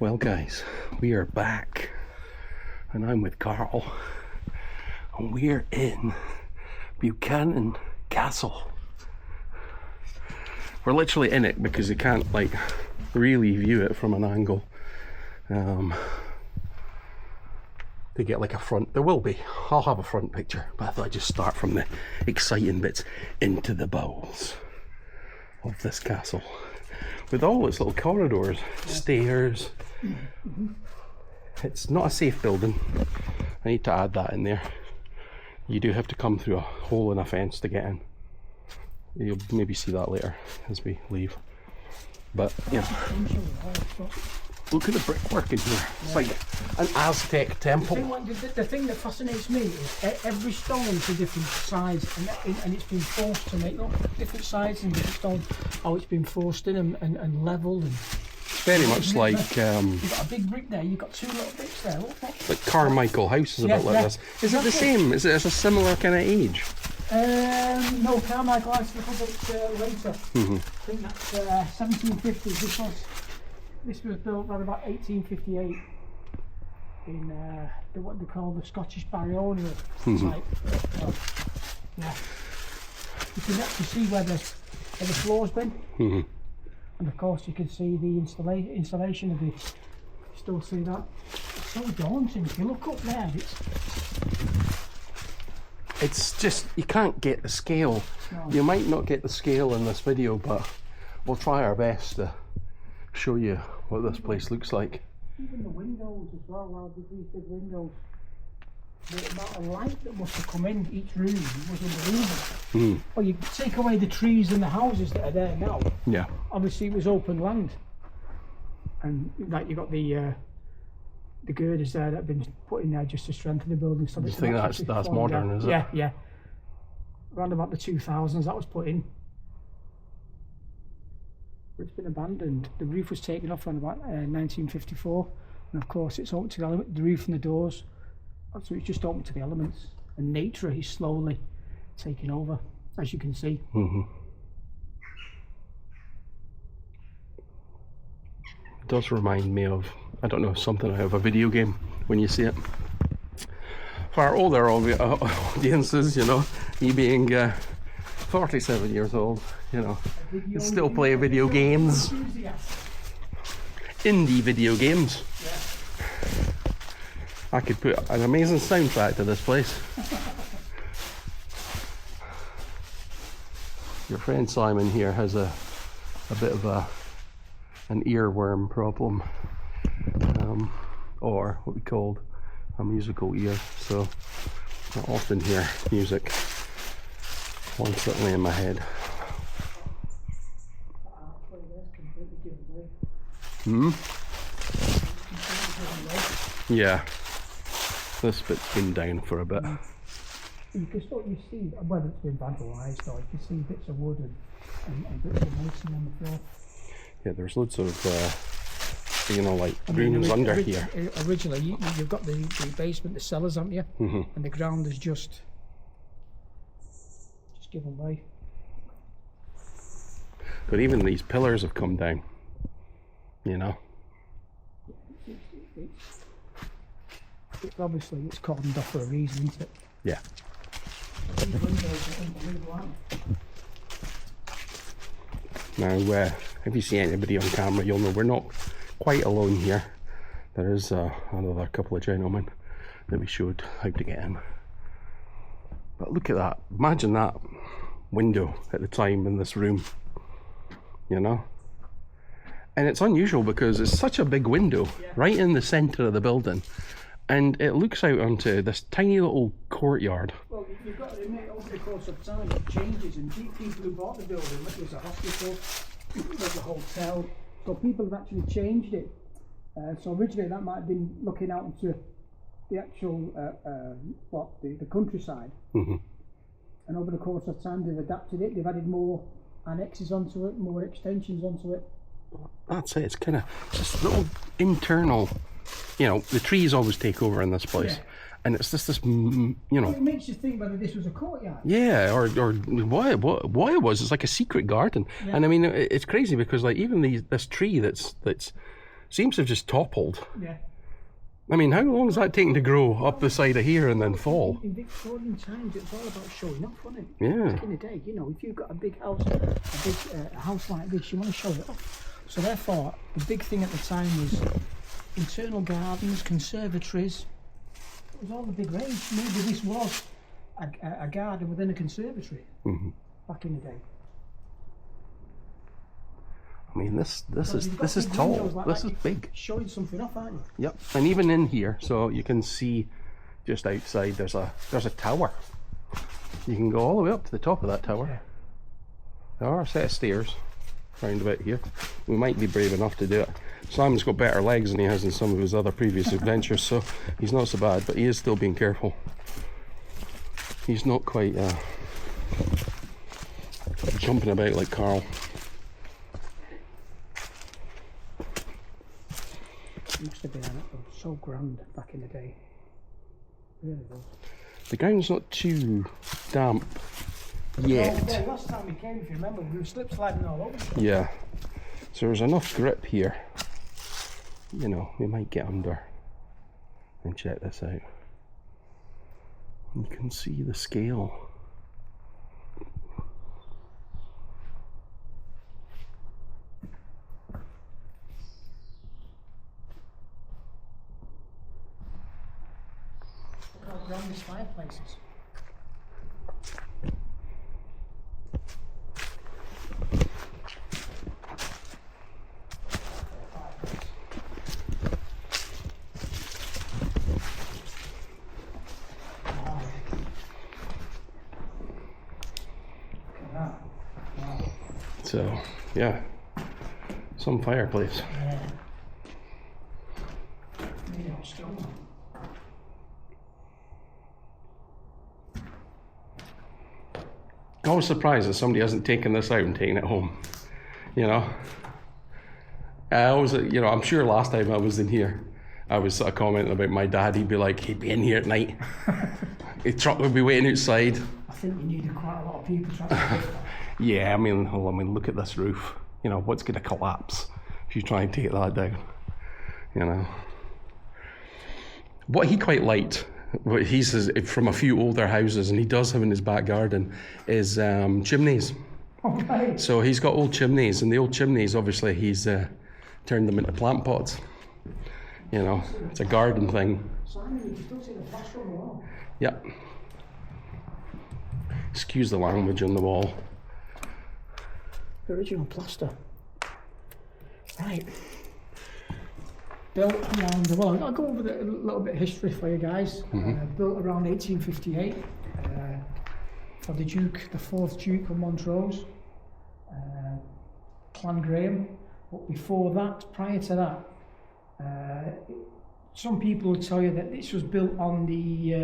Well guys, we are back and I'm with Karl and we're in Buchanan Castle. We're literally in it because you can't like really view it from an angle to get like a front. There will be, I'll have a front picture, but I thought I'd just start from the exciting bits into the bowels of this castle with all its little corridors, stairs. It's not a safe building. I need to add that in there. You do have to come through a hole in a fence to get in. You'll maybe see that later as we leave. But yeah, look at the brickwork in here. It's like an Aztec temple. The thing that fascinates me is every stone is a different size, and it's been forced to make different sizes and different stones. How it's been forced in and levelled. Very much like you've got a big brick there. You've got two little bricks there. Look. Like Carmichael House is a bit like this. Is it the same? Is it a similar kind of age? No, Carmichael House is a couple later. I think that's 1750s. This was built around about 1858 in what they call the Scottish baronial type. Yeah, you can actually see where the floor's been. And of course you can see the installation of it. You still see that? It's so daunting. If you look up there, it's just, you can't get the scale. No. You might not get the scale in this video, but we'll try our best to show you what this place looks like. Even the windows as well, these big windows. The amount of light that must have come in each room was unbelievable. Well, you take away the trees and the houses that are there now. Yeah. Obviously, it was open land, and like you got the girders there that have been put in there just to strengthen the building. So I think that's modern, is it? Yeah, yeah. Around about the 2000s, that was put in. But it's been abandoned. The roof was taken off around about 1954, and of course, it's open to the element. The roof and the doors. So it's just open to the elements, and nature is slowly taking over, as you can see. It does remind me of, I don't know, something out of a video game when you see it. For our older audiences, you know, me being 47 years old, you know, you still play video games. Indie video games. Yeah. I could put an amazing soundtrack to this place. Your friend Simon here has a bit of an earworm problem, or what we called a musical ear. So I often hear music constantly in my head. Yeah. This bit's been down for a bit. You can start, you see whether it's been vandalised or you can see bits of wood and bits of masonry on the floor. Yeah, there's loads of you know, like rooms under here. Originally, you've got the basement, the cellars, haven't you? And the ground is just given way. But even these pillars have come down. You know. Obviously it's cordoned off for a reason, isn't it? Yeah. Now if you see anybody on camera, you'll know we're not quite alone here. There is another couple of gentlemen that we showed how to get in. But look at that, imagine that window at the time in this room, you know. And it's unusual because it's such a big window right in the centre of the building. And it looks out onto this tiny little courtyard. Well, you've got to admit, over the course of time, it changes, and people who bought the building, it was a hospital, it was a hotel, so people have actually changed it. So originally that might have been looking out into the actual, the countryside. And over the course of time they've adapted it, they've added more annexes onto it, more extensions onto it. That's it, it's kind of just little internal. You know, the trees always take over in this place, and it's just this, you know. Well, it makes you think whether this was a courtyard. Yeah, or why it was. It's like a secret garden, and I mean, it's crazy because like even this tree that's seems to have just toppled. Yeah. I mean, how long is that taking to grow up the side of here and then fall? In Victorian times, it's all about showing off, wasn't it? Yeah. Back in the day, you know, if you've got a big house, a house like this, you want to show it off. So therefore, the big thing at the time was internal gardens, conservatories. It was all the big rage. Maybe this was a garden within a conservatory back in the day. I mean, this is tall. Like this is big. Showing something off, aren't you? Yep. And even in here, so you can see just outside there's a tower. You can go all the way up to the top of that tower. Yeah. There are a set of stairs round about here. We might be brave enough to do it. Simon's got better legs than he has in some of his other previous adventures, so he's not so bad, but he is still being careful. He's not quite jumping about like Karl. Must have been so grand back in the day. Really was. The ground's not too damp yet. Well, last time we came, if you remember, we were slip sliding all over. Yeah. So there's enough grip here. You know, we might get under and check this out. You can see the scale. Around these fireplaces. So, yeah, some fireplace. Yeah. Made out of stone. I was surprised that somebody hasn't taken this out and taken it home. You know, I always, you know, I'm sure last time I was in here, I was sort of commenting about my dad. He'd be like, he'd be in here at night. His truck would be waiting outside. I think you needed quite a lot of people trying to get that. Yeah, I mean, look at this roof. You know, what's going to collapse if you try and take that down? You know, what he quite liked, what he says from a few older houses, and he does have in his back garden, is chimneys. Okay. So he's got old chimneys, and the old chimneys, obviously, he's turned them into plant pots. You know, it's a garden thing. Simon, you can still see the plaster on the wall. Yep. Excuse the language on the wall. The original plaster. Right. Built around the wall. I'll go over a little bit of history for you guys. Built around 1858 for the Duke, the 4th Duke of Montrose, Clan Graham. But before that, prior to that, some people will tell you that this was built on the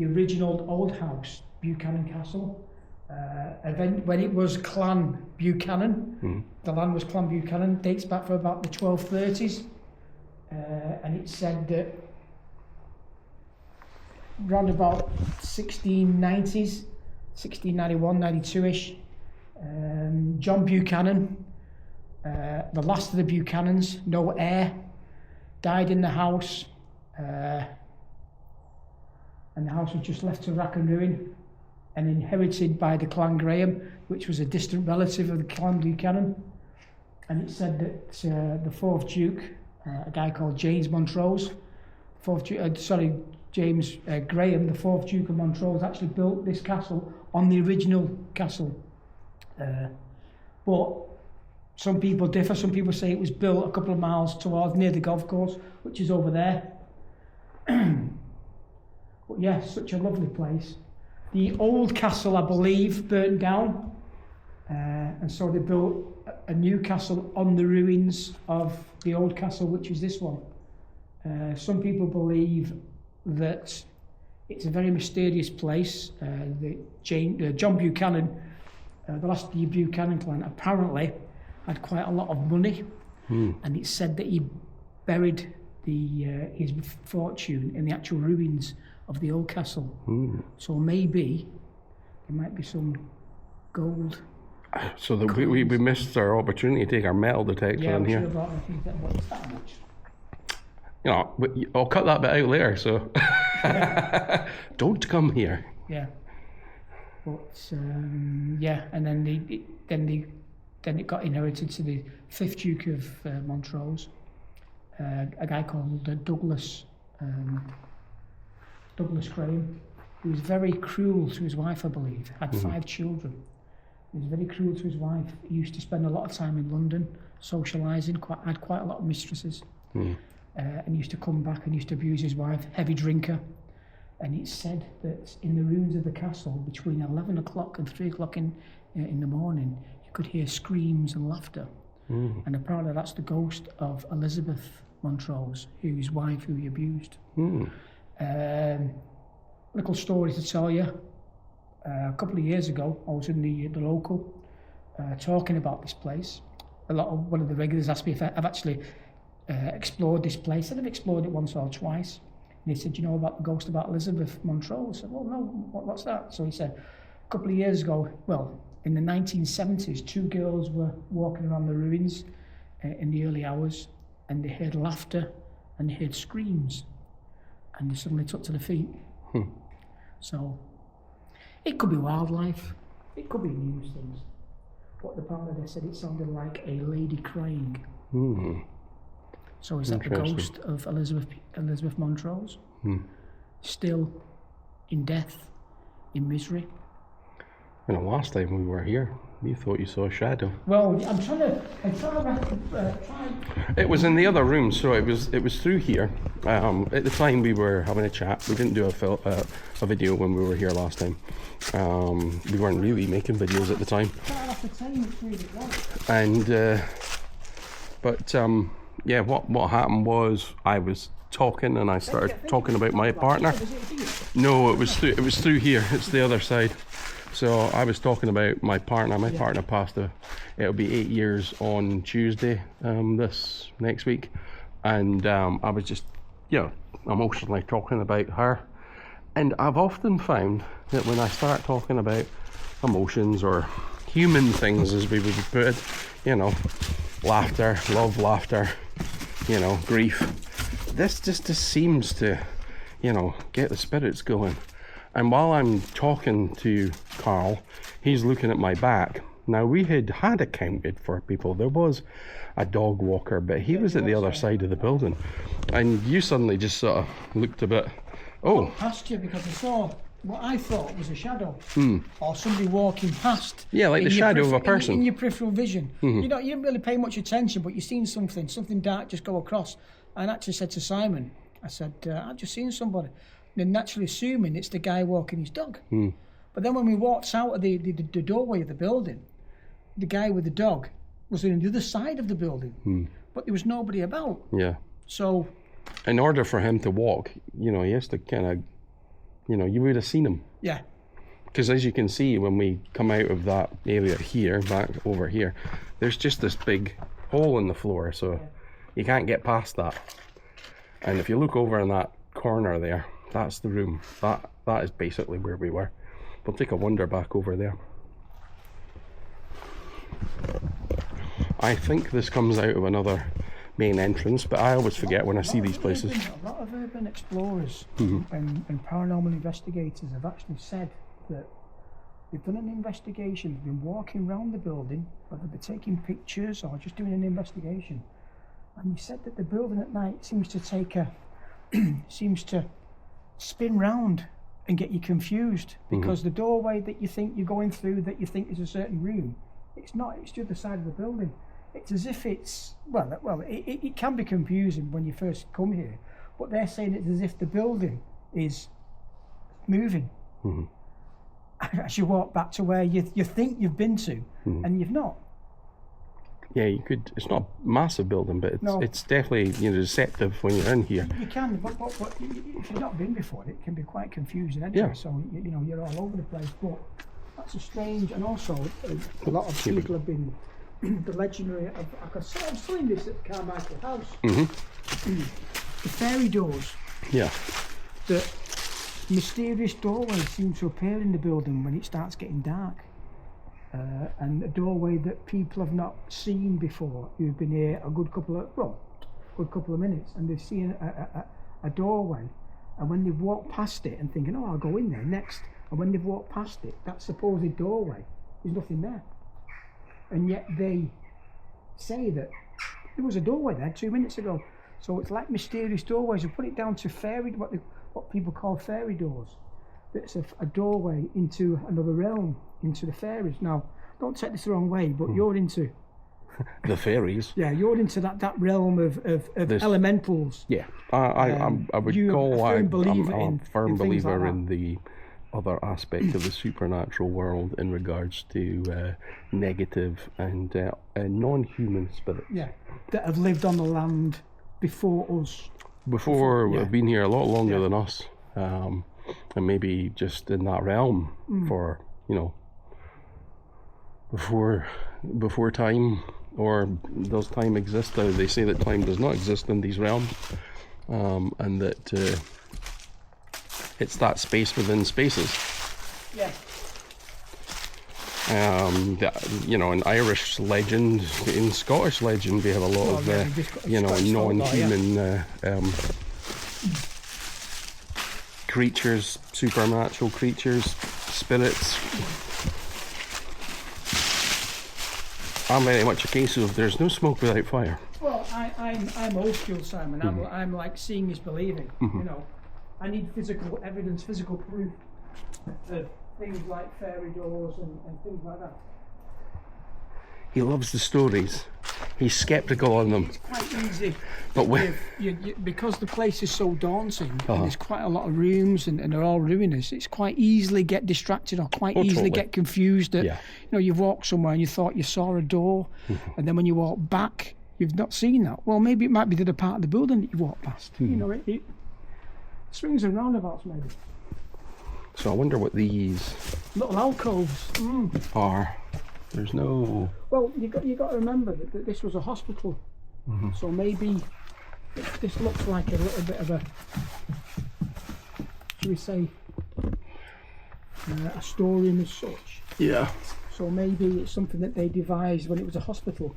original old house, Buchanan Castle. When it was Clan Buchanan, the land was Clan Buchanan, dates back for about the 1230s, and it said that round about 1690s, 1691, 92ish, John Buchanan, the last of the Buchanans, no heir, died in the house, and the house was just left to rack and ruin, and inherited by the Clan Graham, which was a distant relative of the Clan Buchanan. And it said that the 4th Duke, a guy called James Montrose, James Graham, the 4th Duke of Montrose, actually built this castle on the original castle. But some people differ. Some people say it was built a couple of miles towards near the golf course, which is over there. But yeah, such a lovely place. The old castle, I believe, burnt down, and so they built a new castle on the ruins of the old castle, which is this one. Some people believe that it's a very mysterious place. John Buchanan, the last of the Buchanan clan, apparently had quite a lot of money, and it's said that he buried his fortune in the actual ruins of the old castle. So maybe there might be some gold So that we missed our opportunity to take our metal detector Yeah, in we should here. have brought a few things. What's that much? You know, I'll cut that bit out later. So don't come here. Yeah. But yeah, and then it got inherited to the 5th Duke of Montrose, a guy called Douglas Graham, who was very cruel to his wife, I believe. Had 5 children. He was very cruel to his wife. He used to spend a lot of time in London socialising. Had quite a lot of mistresses, and used to come back and used to abuse his wife. Heavy drinker. And it's said that in the ruins of the castle, between 11 o'clock and 3 o'clock in the morning, you could hear screams and laughter. And apparently that's the ghost of Elizabeth Montrose, his wife, who he abused. Little story to tell you. A couple of years ago, I was in the local talking about this place. One of the regulars asked me if I've actually explored this place. And I've explored it once or twice. And he said, you know about the ghost about Elizabeth Montrose? I said, well, no, what's that? So he said, a couple of years ago, well, in the 1970s, 2 girls were walking around the ruins in the early hours, and they heard laughter and they heard screams, and they suddenly took to their feet. So it could be wildlife, it could be news things. But apparently they said it sounded like a lady crying. So is that the ghost of Elizabeth Montrose? Still in death, in misery? You know, last time we were here, you thought you saw a shadow. Well, I'm trying to It was in the other room, so it was through here. At the time we were having a chat. We didn't do a video when we were here last time. We weren't really making videos at the time. And yeah, what happened was I was talking and I started talking about my partner. No, it was through here. It's the other side. So I was talking about my partner. My partner passed it'll be 8 years on Tuesday, this next week, and I was just, emotionally talking about her. And I've often found that when I start talking about emotions or human things, as we would put it, laughter, love, laughter, grief, this just seems to, get the spirits going. And while I'm talking to Karl, he's looking at my back. Now, we had accounted for people. There was a dog walker, but he was at the other side of the building. And you suddenly just sort of looked a bit, past you, because I saw what I thought was a shadow, or somebody walking past. Yeah, like the shadow of a person. In your peripheral vision. You didn't really pay much attention, but you've seen something dark just go across. And I actually said to Simon, I said, I've just seen somebody. Then naturally assuming it's the guy walking his dog. But then when we walked out of the doorway of the building, the guy with the dog was on the other side of the building, but there was nobody about. Yeah. So, in order for him to walk, he has to kind of, you would have seen him. Yeah. Because as you can see, when we come out of that area here, back over here, there's just this big hole in the floor, so you can't get past that. And if you look over in that corner there, that's the room. That is basically where we were. We'll take a wander back over there. I think this comes out of another main entrance, but I always forget when I see these places. A lot of urban explorers and paranormal investigators have actually said that they've done an investigation, they've been walking around the building, whether they're taking pictures or just doing an investigation, and they said that the building at night seems to spin round and get you confused, because the doorway that you think you're going through, that you think is a certain room, it's not, it's the other side of the building. It's as if it's, it can be confusing when you first come here, but they're saying it's as if the building is moving as you walk back to where you think you've been to, and you've not. Yeah, you could. It's not a massive building, but it's definitely deceptive when you're in here. You can, but if you've not been before, it can be quite confusing anyway. Yeah. So you're all over the place. But that's a strange, and also a lot of people have been the legendary. I was saying this at Carmichael House. The fairy doors. Yeah. The mysterious doorways seem to appear in the building when it starts getting dark. and a doorway that people have not seen before, who've been here a good couple of minutes, and they've seen a doorway, and when they've walked past it and thinking, oh, I'll go in there next, and when they've walked past it, that supposed doorway, there's nothing there, and yet they say that there was a doorway there 2 minutes ago. So it's like mysterious doorways. We put it down to what people call fairy doors. It's a doorway into another realm, into the fairies. Now, don't take this the wrong way, but you're into the fairies. Yeah, you're into that realm of elementals. Yeah, I would call I'm a firm believer like in the other aspect of the supernatural world in regards to negative and non-human spirits. Yeah, that have lived on the land before us. Have been here a lot longer than us, and maybe just in that realm for, before time, or does time exist? They say that time does not exist in these realms, and that it's that space within spaces. Yeah. In Irish legend, in Scottish legend, we have a lot of non-human creatures, supernatural creatures, spirits. I'm very much a case of there's no smoke without fire. Well, I'm old school, Simon. I'm like seeing is believing. I need physical evidence, physical proof of things like fairy doors and things like that. He loves the stories. He's sceptical on them. It's quite easy. But because the place is so daunting, and there's quite a lot of rooms and they're all ruinous, it's quite easily get distracted or quite easily get confused that, you've walked somewhere and you thought you saw a door, and then when you walk back, you've not seen that. Well, maybe it might be the other part of the building that you walked past. It swings and roundabouts maybe. So I wonder what these little alcoves are. There's no. Well, you got to remember that this was a hospital, so maybe this looks like a little bit of a, should we say, a storeroom as such. Yeah. So maybe it's something that they devised when it was a hospital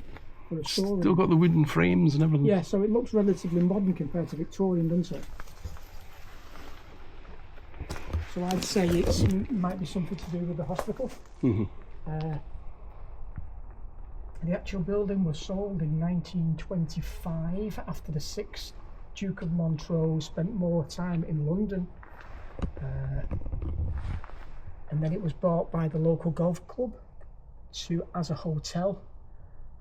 or a storeroom. Still got the wooden frames and everything. Yeah, so it looks relatively modern compared to Victorian, doesn't it? So I'd say it might be something to do with the hospital. The actual building was sold in 1925 after the 6th Duke of Montrose spent more time in London. And then it was bought by the local golf club as a hotel.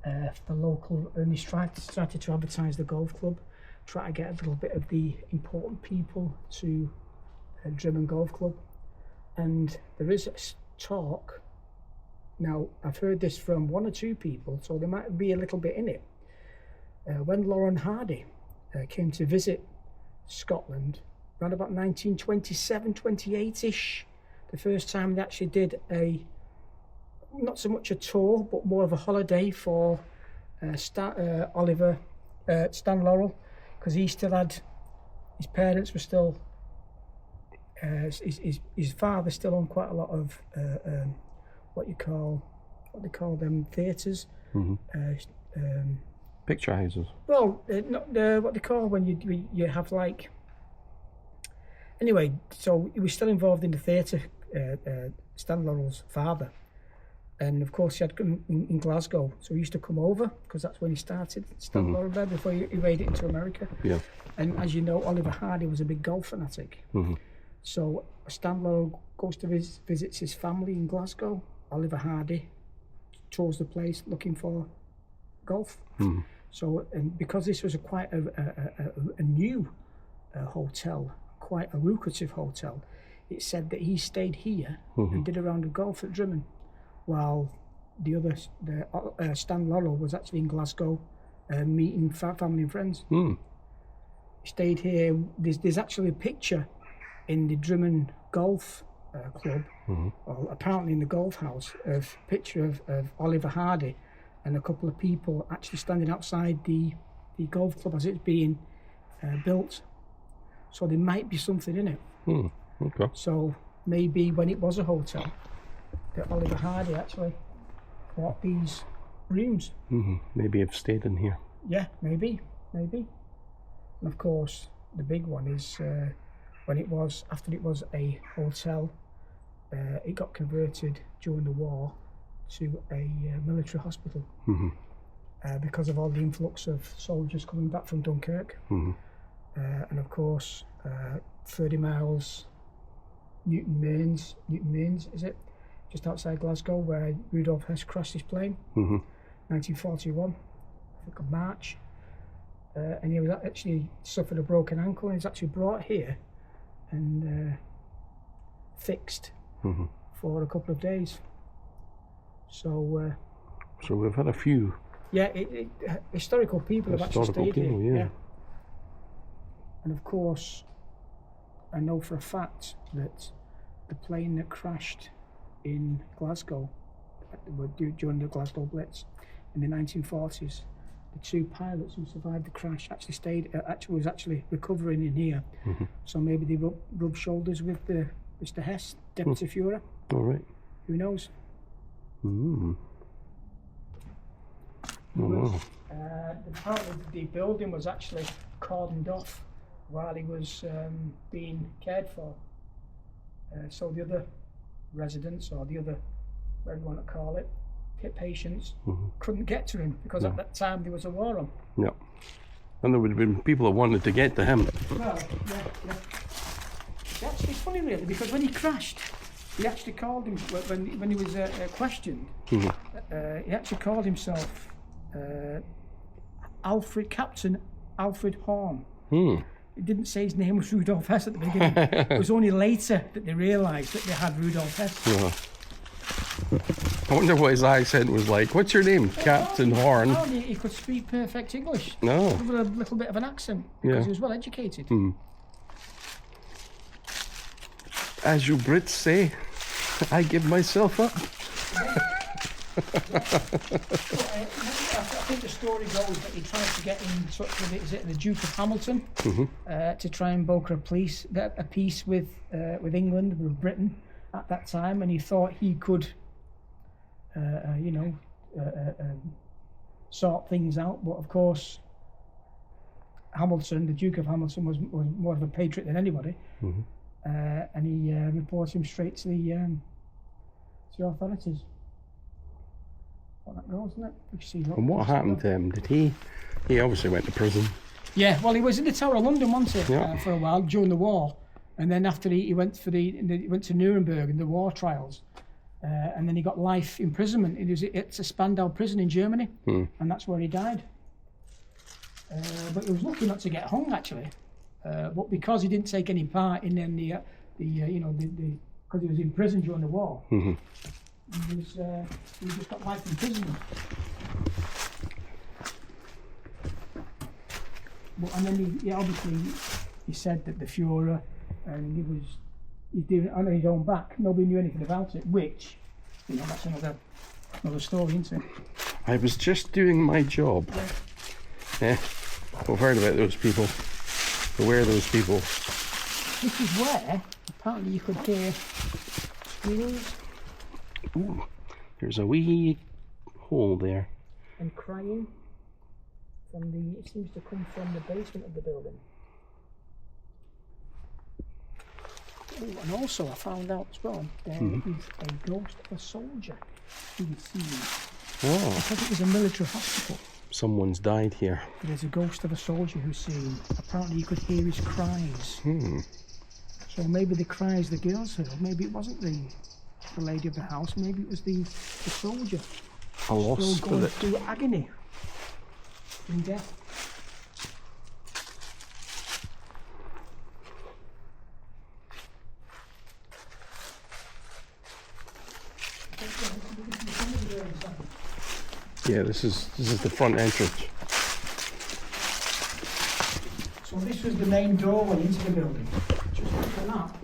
The local, and they started to advertise the golf club, try to get a little bit of the important people to Drummond Golf Club. And there is talk, now I've heard this from one or two people, so there might be a little bit in it. When Lauren Hardy came to visit Scotland around about 1927, 28-ish, the first time they actually did not so much a tour, but more of a holiday for Stan Laurel, because he still had, his parents were still, his father still owned quite a lot of what they call them theatres. Picture houses. Well, not what they call when you have like. Anyway, so he was still involved in the theatre. Stan Laurel's father, and of course he had come in Glasgow, so he used to come over because that's when he started Stan Laurel there before he made it into America. Yeah. And as you know, Oliver Hardy was a big golf fanatic. So Stan Laurel goes to visits his family in Glasgow. Oliver Hardy tours the place looking for golf. So, and because this was quite a new hotel, quite a lucrative hotel, it said that he stayed here and did a round of golf at Drummond, while Stan Laurel was actually in Glasgow meeting family and friends. He stayed here. There's actually a picture in the Drummond Golf Club, or apparently in the golf house, of picture of Oliver Hardy and a couple of people actually standing outside the golf club as it's being built. So there might be something in it. Okay. So maybe when it was a hotel, that Oliver Hardy actually bought these rooms. Maybe have stayed in here. Yeah, maybe. And of course, the big one is when it was, after it was a hotel, it got converted during the war to a military hospital because of all the influx of soldiers coming back from Dunkirk. And of course, 30 miles Newton Mearns, is it? Just outside Glasgow, where Rudolf Hess crashed his plane, 1941, I think of March. And he was actually suffered a broken ankle, and he was actually brought here and fixed for a couple of days. So we've had a few. Yeah, historical people have actually stayed here. Yeah. And of course, I know for a fact that the plane that crashed in Glasgow during the Glasgow Blitz in the 1940s, the two pilots who survived the crash was actually recovering in here. So maybe they rubbed shoulders with Mr. Hess, Deputy Führer. All right. Who knows? Apparently the building was actually cordoned off while he was being cared for. So the other residents, or the other, whatever you want to call it, patients, couldn't get to him because at that time there was a war on. Yeah. And there would have been people that wanted to get to him. Well, yeah. Actually, it's funny really, because when he crashed, he actually called him, when he was questioned, he actually called himself Captain Alfred Horn. It didn't say his name was Rudolf Hess at the beginning. It was only later that they realised that they had Rudolf Hess. I wonder what his accent was like. What's your name? Captain Horn. Apparently he could speak perfect English. No. With a little bit of an accent, because he was well educated. As you Brits say, I give myself up. I think the story goes that he tried to get in touch with the Duke of Hamilton to try and broker a peace with England, with Britain at that time, and he thought he could, sort things out. But of course, Hamilton, the Duke of Hamilton, was more of a patriot than anybody, and he reported him straight to the authorities. Well, that goes, isn't it? And what happened to him? Did he obviously went to prison? Yeah, well, he was in the Tower of London, wasn't he, Yeah. for a while during the war, and then after he went to Nuremberg in the war trials, and then he got life imprisonment. It's a Spandau prison in Germany, and that's where he died. But he was lucky not to get hung, actually. But because he didn't take any part in because he was in prison during the war, he just got life imprisonment. And then he said that the Führer, and he's doing it on his own back. Nobody knew anything about it, which, that's another story, isn't it? I was just doing my job. Yeah. I've heard about those people. Where are those people? This is where apparently you could hear screams. Ooh, there's a wee hole there. And crying it seems to come from the basement of the building. Oh, and also I found out as well, there is a ghost of a soldier who was seen. Oh. Because it was a military hospital. Someone's died here. There's a ghost of a soldier who's seen. Apparently you could hear his cries. So maybe the cries the girls heard, maybe it wasn't the lady of the house, maybe it was the soldier. A lost still going spirit. through agony in death. Yeah, this is the front entrance. So this was the main doorway into the building. Just look at that.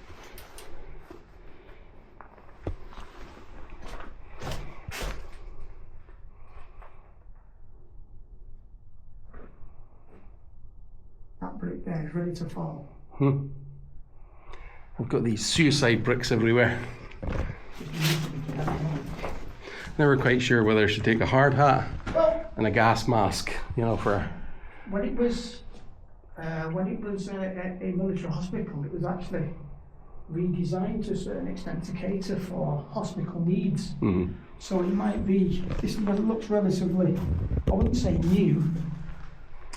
That brick there is ready to fall. I've got these suicide bricks everywhere. Never quite sure whether I should take a hard hat Well, and a gas mask, you know, for... when it was a military hospital, it was actually redesigned to a certain extent to cater for hospital needs. Mhm. So it might be, this looks relatively, I wouldn't say new.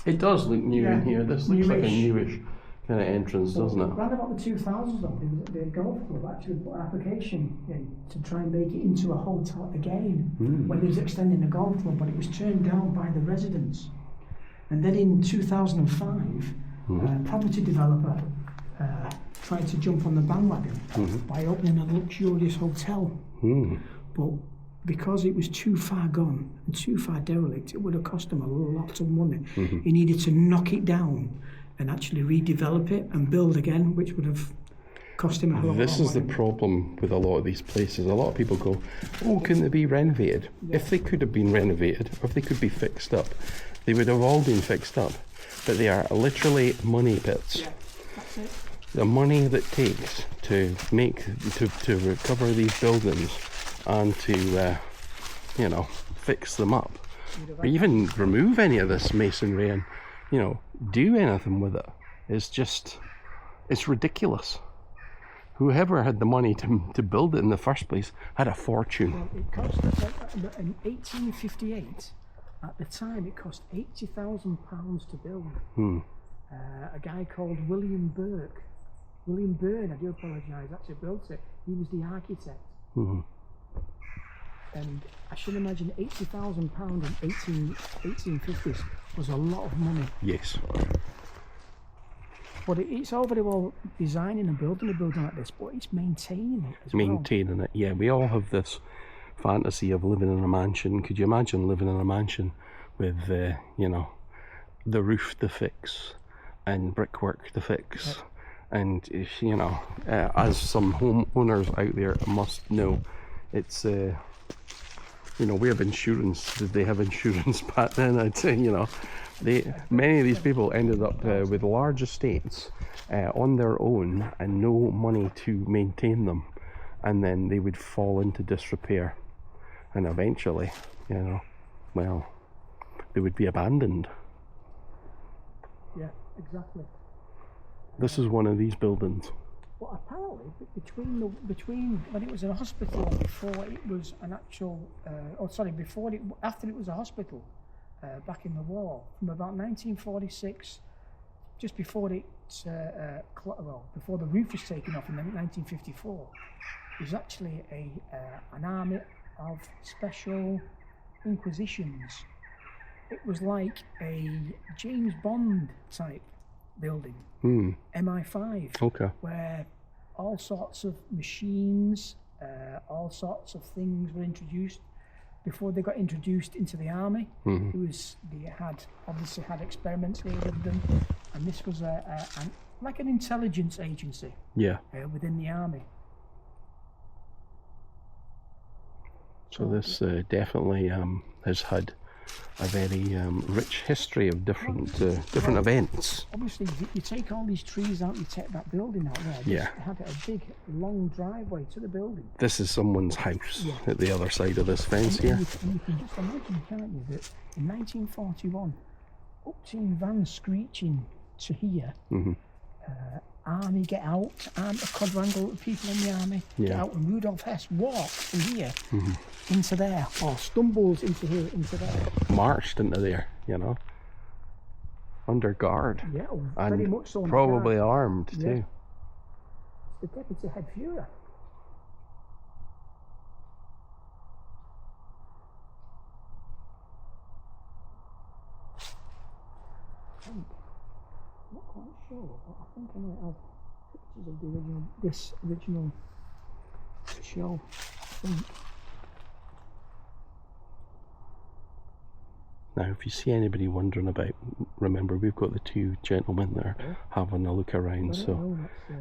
It does look new in here. This looks like a newish kind of entrance, doesn't it? Around about the 2000s though, the golf club actually put an application in to try and make it into a hotel again when they was extending the golf club, but it was turned down by the residents. And then in 2005, a property developer tried to jump on the bandwagon by opening a luxurious hotel. But because it was too far gone and too far derelict, it would have cost him a lot of money. He needed to knock it down and actually redevelop it and build again, which would have cost him a whole lot This of is the money. problem with a lot of these places. A lot of people go, oh, couldn't they be renovated? If they could have been renovated, or if they could be fixed up, they would have all been fixed up. But they are literally money pits. Yeah, that's it. The money that takes to make, to recover these buildings and to, you know, fix them up, or even remove any of this masonry and, you know, do anything with it, is just, it's ridiculous. Whoever had the money to build it in the first place had a fortune. Well, it cost, in 1858, at the time, it cost £80,000 to build. A guy called William Byrne, I do apologise, actually built it. He was the architect. And I should imagine £80,000 in 1850s was a lot of money. Yes. But it's all very well designing and building a building like this, but it's maintaining it as well. Maintaining it, yeah. We all have this fantasy of living in a mansion. Could you imagine living in a mansion with, you know, the roof to fix and brickwork to fix? And, you know, as some homeowners out there must know, it's, you know, we have insurance. Did they have insurance back then? I'd say, you know, many of these people ended up with large estates on their own and no money to maintain them, and then they would fall into disrepair, and eventually, you know, well, they would be abandoned. Yeah, exactly. This is one of these buildings. Well, apparently, between when it was a hospital and before it was an actual, after it was a hospital, back in the war, from about 1946, just before before the roof was taken off in 1954, it was actually an army of special inquisitions. It was like a James Bond type building, MI5, Okay. where all sorts of machines, all sorts of things were introduced. Before they got introduced into the army, they obviously had experiments here with them, and this was like an intelligence agency. Yeah. Within the army. So this definitely has had a very rich history of different events. Obviously, you take all these trees out, you take that building out there. Yeah. They had a big, long driveway to the building. This is someone's house at the other side of this fence here. And you can just imagine, can't you, that in 1941, up-team vans screeching to here, army get out, a quadrangle of people in the army get out, and Rudolf Hess walks from here into there, or stumbles into here, into there. Marched into there, you know, under guard. Yeah, and very much so. probably armed too. The deputy head Führer. I'm not quite sure, but I think I might have pictures of this original show. I think. Now, if you see anybody wondering about, remember we've got the two gentlemen there having a look around, so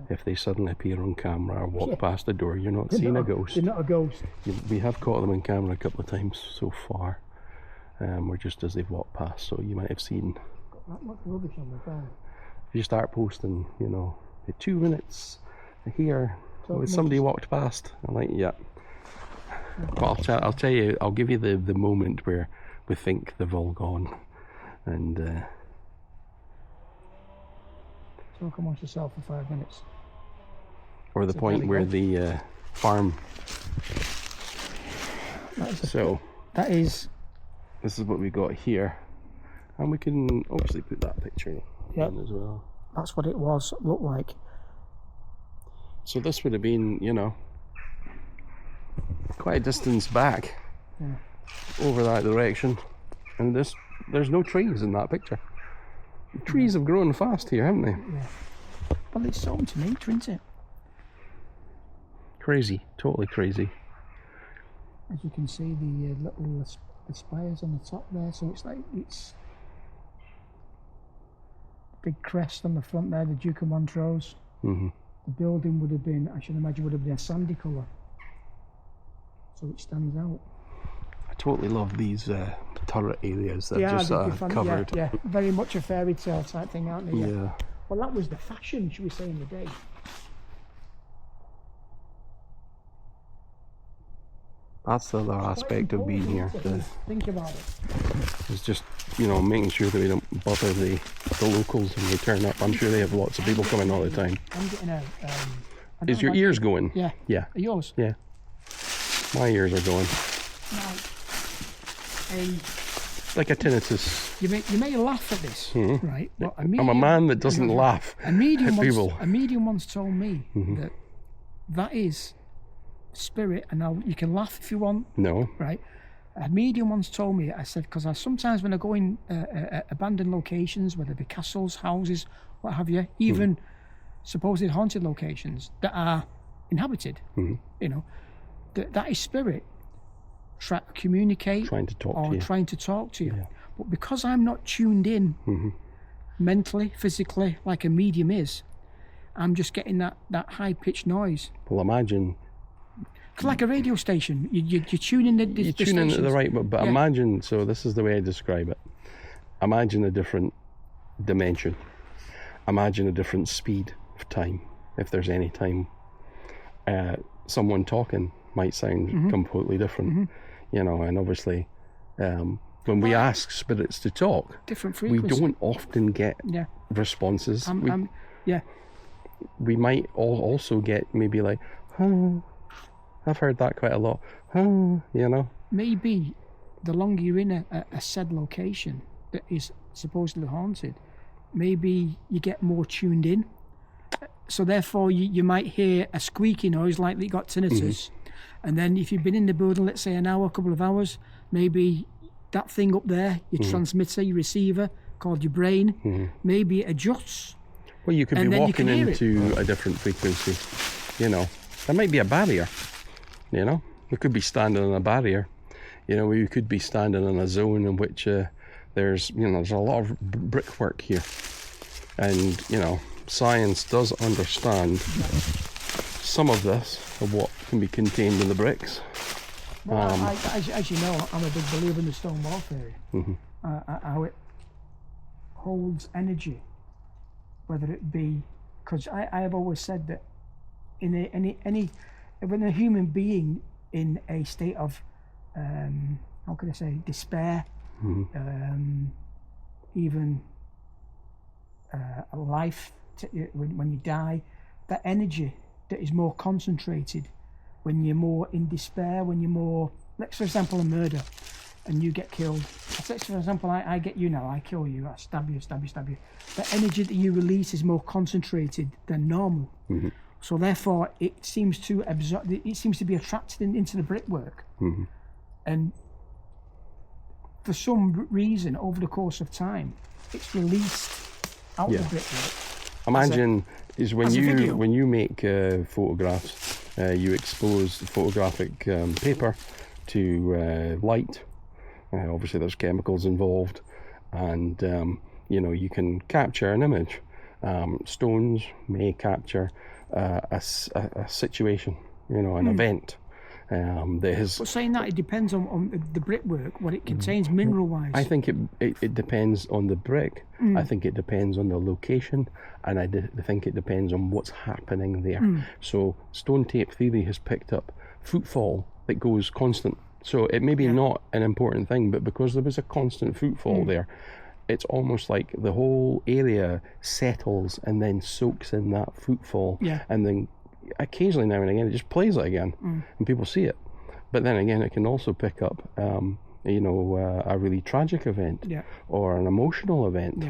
if they suddenly appear on camera or walk past the door, you're not seeing a ghost. They're not a ghost. We have caught them on camera a couple of times so far, or just as they've walked past, so you might have seen. That much rubbish on the phone. If you start posting, you know, 2 minutes here, somebody walked past, I'm like, yeah. But I'll tell you, I'll give you the moment where we think they've all gone, and So come on yourself for 5 minutes. or the So point there we where go. the farm. So That is. this is what we got here, and we can obviously put that picture Yep. in as well. That's what it looked like. So this would have been, you know, quite a distance back over that direction, and there's no trees in that picture. The trees have grown fast here, haven't they? Yeah. Well, it's home to nature, isn't it? Crazy, totally crazy. As you can see, the little the spires on the top there. So it's big crest on the front there, the Duke of Montrose. Mm-hmm. The building would have been, I should imagine, would have been a sandy colour. So it stands out. I totally love these turret areas that are just covered. Yeah, very much a fairy tale type thing, aren't they? Yeah. Well, that was the fashion, should we say, in the day. That's the other aspect of being here. Think about it. It's just, you know, making sure that we don't bother the locals when we turn up. I'm sure they have lots of people coming all the time. I'm getting a. Is your ears going? Yeah. Yeah. Are yours? Yeah. My ears are going. Now, Like a tinnitus. you may laugh at this, right? But I'm a man that doesn't laugh a medium at people. A medium once told me that is spirit, and now you can laugh if you want, No. right? A medium once told me, I said, because I sometimes when I go in abandoned locations, whether it be castles, houses, what have you, even supposed haunted locations that are inhabited, you know, that is spirit trying to communicate, Trying to talk to you. trying to talk to you. But because I'm not tuned in mentally, physically, like a medium is, I'm just getting that high-pitched noise. Well, imagine. It's like a radio station. You tune in the You tune in at the stations. right, but Yeah. imagine, so this is the way I describe it. Imagine a different dimension. Imagine a different speed of time, if there's any time. Someone talking might sound completely different, you know, and obviously when we ask spirits to talk, Different we frequency. don't often get Yeah. responses. Yeah. We might also get maybe like, I've heard that quite a lot, you know. Maybe the longer you're in a said location that is supposedly haunted, maybe you get more tuned in. So therefore you might hear a squeaky noise like you got tinnitus. And then if you've been in the building, let's say an hour, a couple of hours, maybe that thing up there, your transmitter, your receiver, called your brain, maybe it adjusts. Well, you could And be then you walking can hear into a different frequency, you know. There might be a barrier, you know. We could be standing on a barrier, you know. We could be standing in a zone in which there's a lot of brickwork here, and you know, science does understand some of this, of what can be contained in the bricks. Well, as you know, I'm a big believer in the stone wall theory. How it holds energy, whether it be, because I have always said that when a human being in a state of how can I say, despair, even a life, when you die, that energy that is more concentrated when you're more in despair, when you're more, let's for example, a murder and you get killed. Let's for example, I get you now, I kill you, I stab you. The energy that you release is more concentrated than normal. So therefore it seems to absorb, it seems to be attracted into the brickwork. And for some reason, over the course of time, it's released out of the brickwork. Imagine is when video. you make photographs, you expose the photographic paper to light. Obviously, there's chemicals involved, and you know, you can capture an image. Stones may capture a situation, you know, an event. That is. But saying that, it depends on the brickwork, what it contains mineral-wise. I think it depends on the brick. I think it depends on the location, and I think it depends on what's happening there. So stone tape theory has picked up footfall that goes constant. So it may be not an important thing, but because there was a constant footfall there, it's almost like the whole area settles and then soaks in that footfall. Yeah. And then occasionally now and again it just plays it again and people see it. But then again it can also pick up a really tragic event or an emotional event.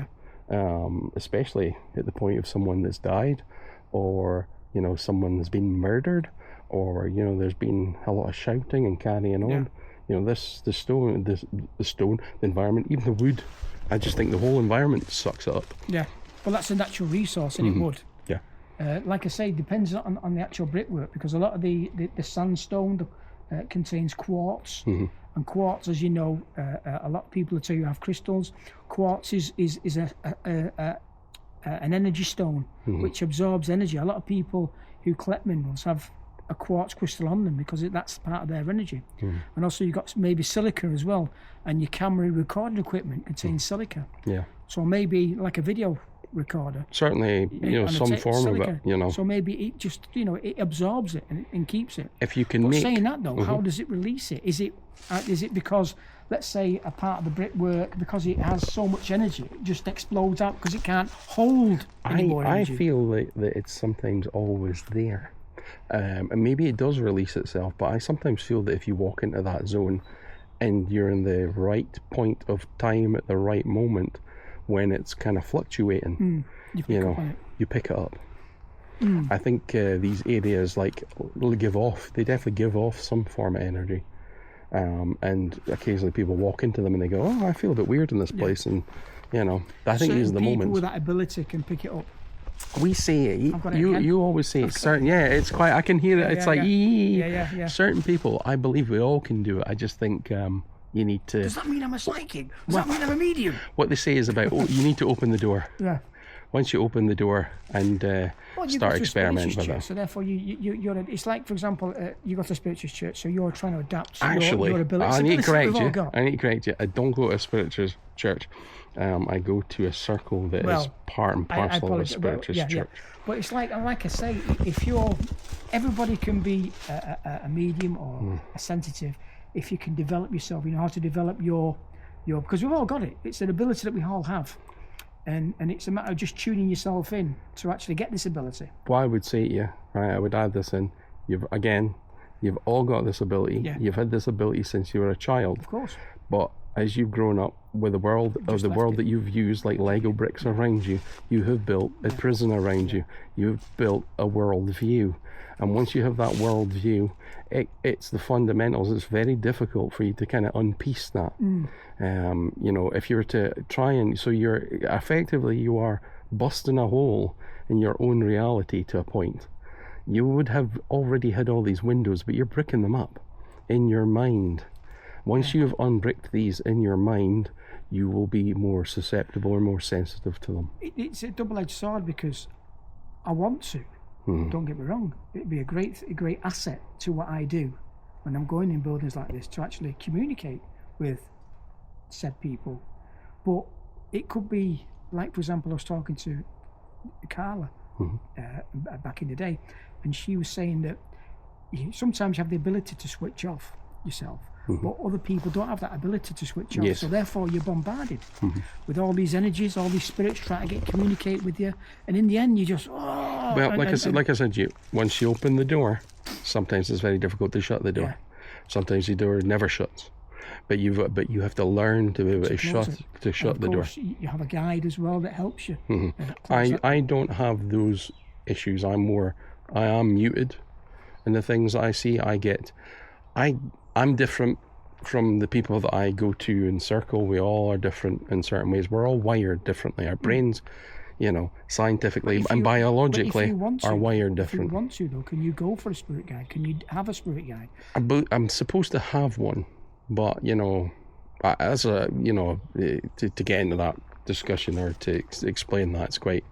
Especially at the point of someone that's died, or someone has been murdered, or there's been a lot of shouting and carrying on. The stone, the environment, even the wood, I just think the whole environment sucks up. Yeah, well, that's a natural resource, and it would. Yeah. Like I say, depends on the actual brickwork, because a lot of the sandstone contains quartz, and quartz, as you know, a lot of people will tell you have crystals. Quartz is an energy stone which absorbs energy. A lot of people who collect minerals have a quartz crystal on them because that's part of their energy. And also you've got maybe silica as well, and your camera recording equipment contains silica. So maybe like a video recorder, certainly some form silica, of it, so maybe it just it absorbs it and keeps it. If you can saying that though, how does it release it? Is it because, let's say, a part of the brickwork, because it has so much energy, it just explodes out because it can't hold any more energy? I feel that it's sometimes always there, and maybe it does release itself, but I sometimes feel that if you walk into that zone and you're in the right point of time at the right moment, when it's kind of fluctuating, you pick it up. I think these areas they definitely give off some form of energy, and occasionally people walk into them and they go, oh, I feel a bit weird in this place, and I think these are the moments. People with that ability can pick it up. We say it. You always say it. Certain, it's quite. I can hear it. It's like certain people. I believe we all can do it. I just think you need to. Does that mean I'm a psychic? Does that mean I'm a medium? What they say is about you need to open the door. Yeah. Once you open the door and start experimenting with it. So therefore, you're. It's like, for example, you go to a spiritual church, so you're trying to adapt. Actually, your ability. I need to correct you. I don't go to a spiritual church. I go to a circle that is part and parcel of a spiritual church. Yeah. But it's like I say, if everybody can be a medium or a sensitive, if you can develop yourself, you know how to develop your because we've all got it. It's an ability that we all have. And it's a matter of just tuning yourself in to actually get this ability. Well, I would say to you, right, I would add this in. You've all got this ability. Yeah. You've had this ability since you were a child. Of course. But as you've grown up with the world that you've used, like Lego bricks around you, you have built a prison around you. You've built a world view. And once you have that world view, it's the fundamentals. It's very difficult for you to kind of unpiece that. If you were to try and, so you are busting a hole in your own reality to a point. You would have already had all these windows, but you're bricking them up in your mind. Once you've unbricked these in your mind, you will be more susceptible or more sensitive to them. It's a double-edged sword, because I want to. Don't get me wrong. It'd be a great asset to what I do when I'm going in buildings like this, to actually communicate with said people. But it could be, like, for example, I was talking to Karl back in the day, and she was saying that sometimes you have the ability to switch off yourself, but other people don't have that ability to switch off. So therefore you're bombarded with all these energies, all these spirits trying to communicate with you, and in the end you just like I said, once you open the door, sometimes it's very difficult to shut the door. Sometimes the door never shuts, but you have to learn to be able to shut the door. You have a guide as well that helps you. I don't have those issues. I am muted, and the things I see, I'm different from the people that I go to in circle. We all are different in certain ways. We're all wired differently. Our brains, scientifically and biologically are wired different. If you want to, though, can you go for a spirit guide? Can you have a spirit guide? I'm supposed to have one, but as a to get into that discussion or to explain that, it's quite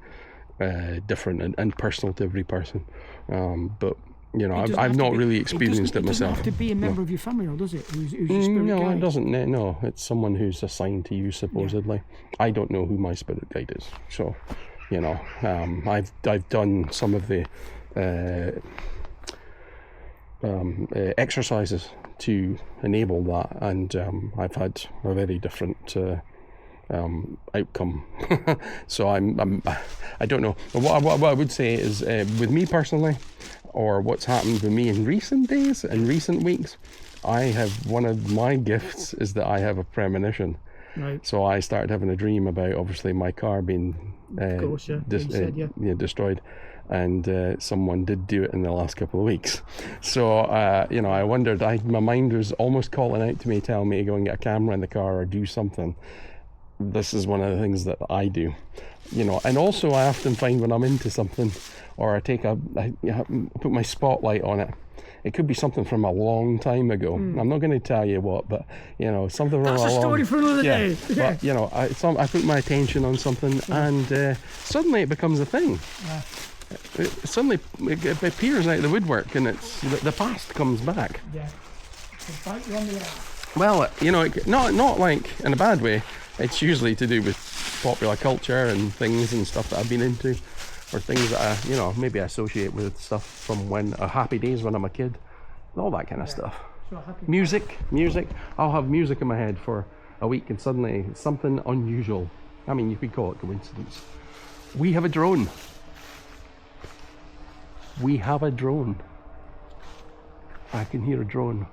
different and personal to every person. But I've not really experienced it myself. It doesn't have to be a member of your family, or does it? Who's your spirit guide? No, it doesn't. No, it's someone who's assigned to you, supposedly. I don't know who my spirit guide is. So, I've done some of the exercises to enable that, and I've had a very different outcome. So I don't know. What I would say is, with me personally, or what's happened with me in recent days, in recent weeks, I have, one of my gifts is that I have a premonition. Right. So I started having a dream about, obviously, my car being destroyed, and someone did do it in the last couple of weeks. So I wondered, my mind was almost calling out to me, telling me to go and get a camera in the car or do something. This is one of the things that I do, and also I often find when I'm into something, or I put my spotlight on it. It could be something from a long time ago. I'm not going to tell you what, but something from That's a story for another day. But I put my attention on something, and suddenly it becomes a thing. Suddenly it appears out of the woodwork, and it's the past comes back. Yeah. It's bite you on the ass. Well, not like in a bad way. It's usually to do with popular culture and things and stuff that I've been into, or things that I, maybe associate with stuff from happy days when I'm a kid, all that kind of stuff. So Music. I'll have music in my head for a week, and suddenly something unusual. I mean, you could call it coincidence. We have a drone. I can hear a drone.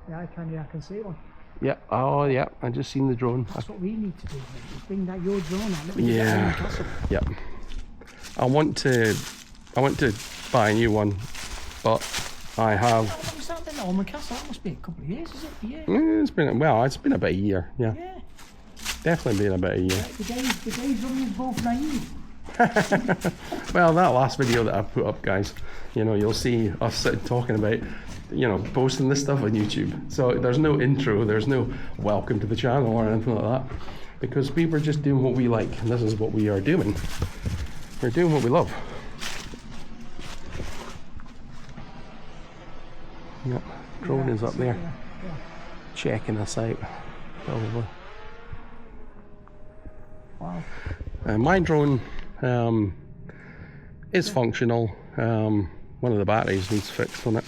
Yeah, I can see one. Yeah, I just seen the drone. That's what we need to do, mate. Is bring that your drone on. Let me Yeah. get castle. Yeah. I want to buy a new one, but I have. What was that then? Oh, my castle. That must be a couple of years, is it? Yeah. It's been about a year. Yeah. Definitely been about a year. The days when we were both naive. Well, that last video that I put up, guys, you'll see us sitting talking about, posting this stuff on YouTube. So there's no intro, there's no welcome to the channel or anything like that, because we were just doing what we like, and this is what we are doing. We're doing what we love. Yep, drone is up there, checking us out, probably. Wow. My drone is functional. One of the batteries needs fixed on it.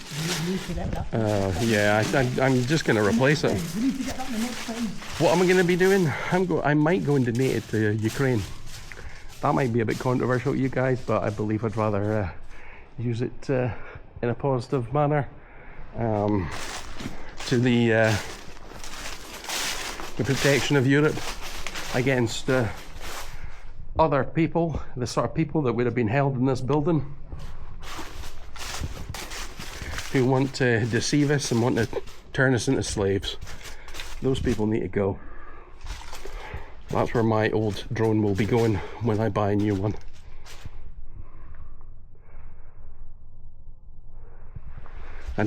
I'm just going to replace it. We need to get that in the next phase. What am I going to be doing? I might go and donate it to Ukraine. That might be a bit controversial to you guys, but I believe I'd rather use it in a positive manner to the protection of Europe against other people, the sort of people that would have been held in this building, who want to deceive us and want to turn us into slaves. Those people need to go. That's where my old drone will be going when I buy a new one. I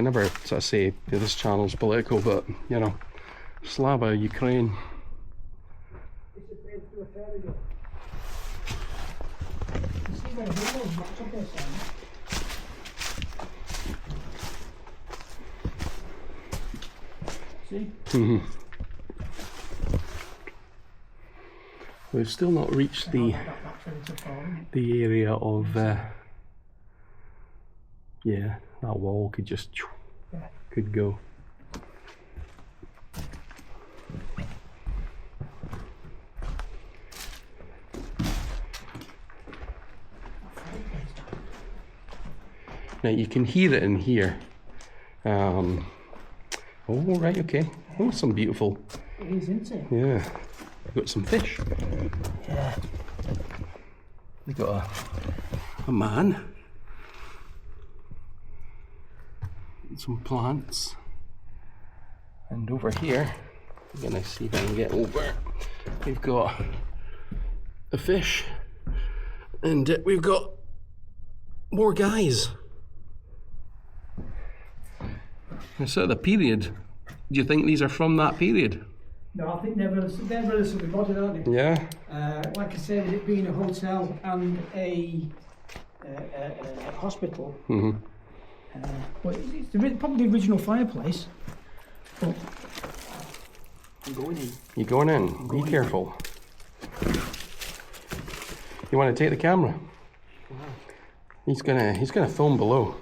never sort of say this channel's political, but Slava, Ukraine. See? We've still not reached the area of that wall could go. Now you can hear it in here. Oh, right, okay. Oh, some beautiful. It is, isn't it? Yeah. We've got some fish. Yeah. We've got a man. Some plants. And over here, I'm going to see if I can get over. We've got a fish. And we've got more guys. So the period, do you think these are from that period? No, I think they're relatively modern, aren't they? Yeah. Like I said, with it being a hotel and a hospital, but it's probably the original fireplace. But I'm going in. You're going in. Be careful. You want to take the camera? He's gonna film below.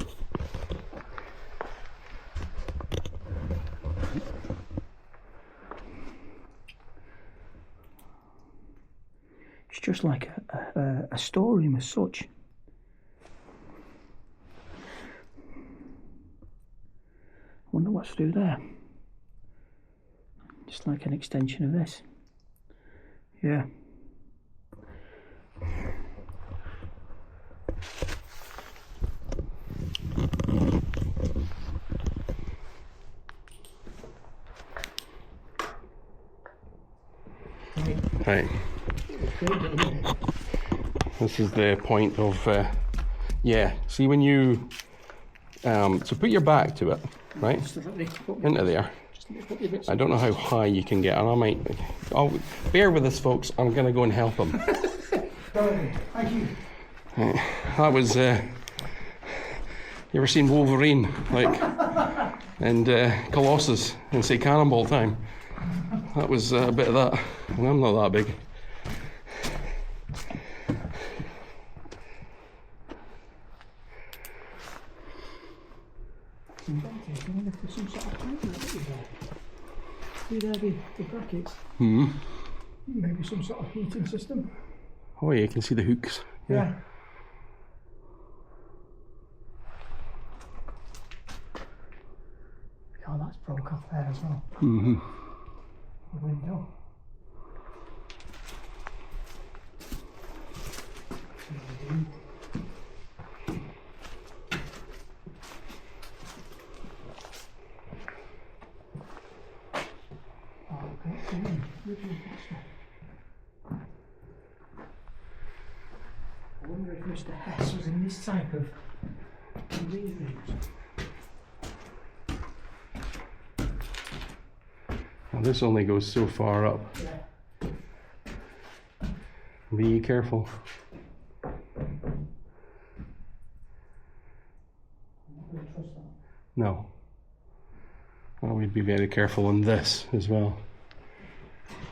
just like a storeroom as such. Wonder what's through there. Just like an extension of this. Yeah. Right. This is the point of, yeah, see when you, so put your back to it, right, into there. I don't know how high you can get, and I'll bear with us folks, I'm going to go and help him. Thank you. Right. That was, you ever seen Wolverine, like, and Colossus in, say, Cannonball Time? That was a bit of that, and I'm not that big. See there the brackets? Maybe some sort of heating system. Oh yeah, you can see the hooks. Yeah. Oh, that's broke off there as well. The window. I wonder if Mr. Hess was in this type of these rooms. Well, this only goes so far up. Yeah. Be careful. I'm not going to trust that. No. Well, we'd be very careful on this as well.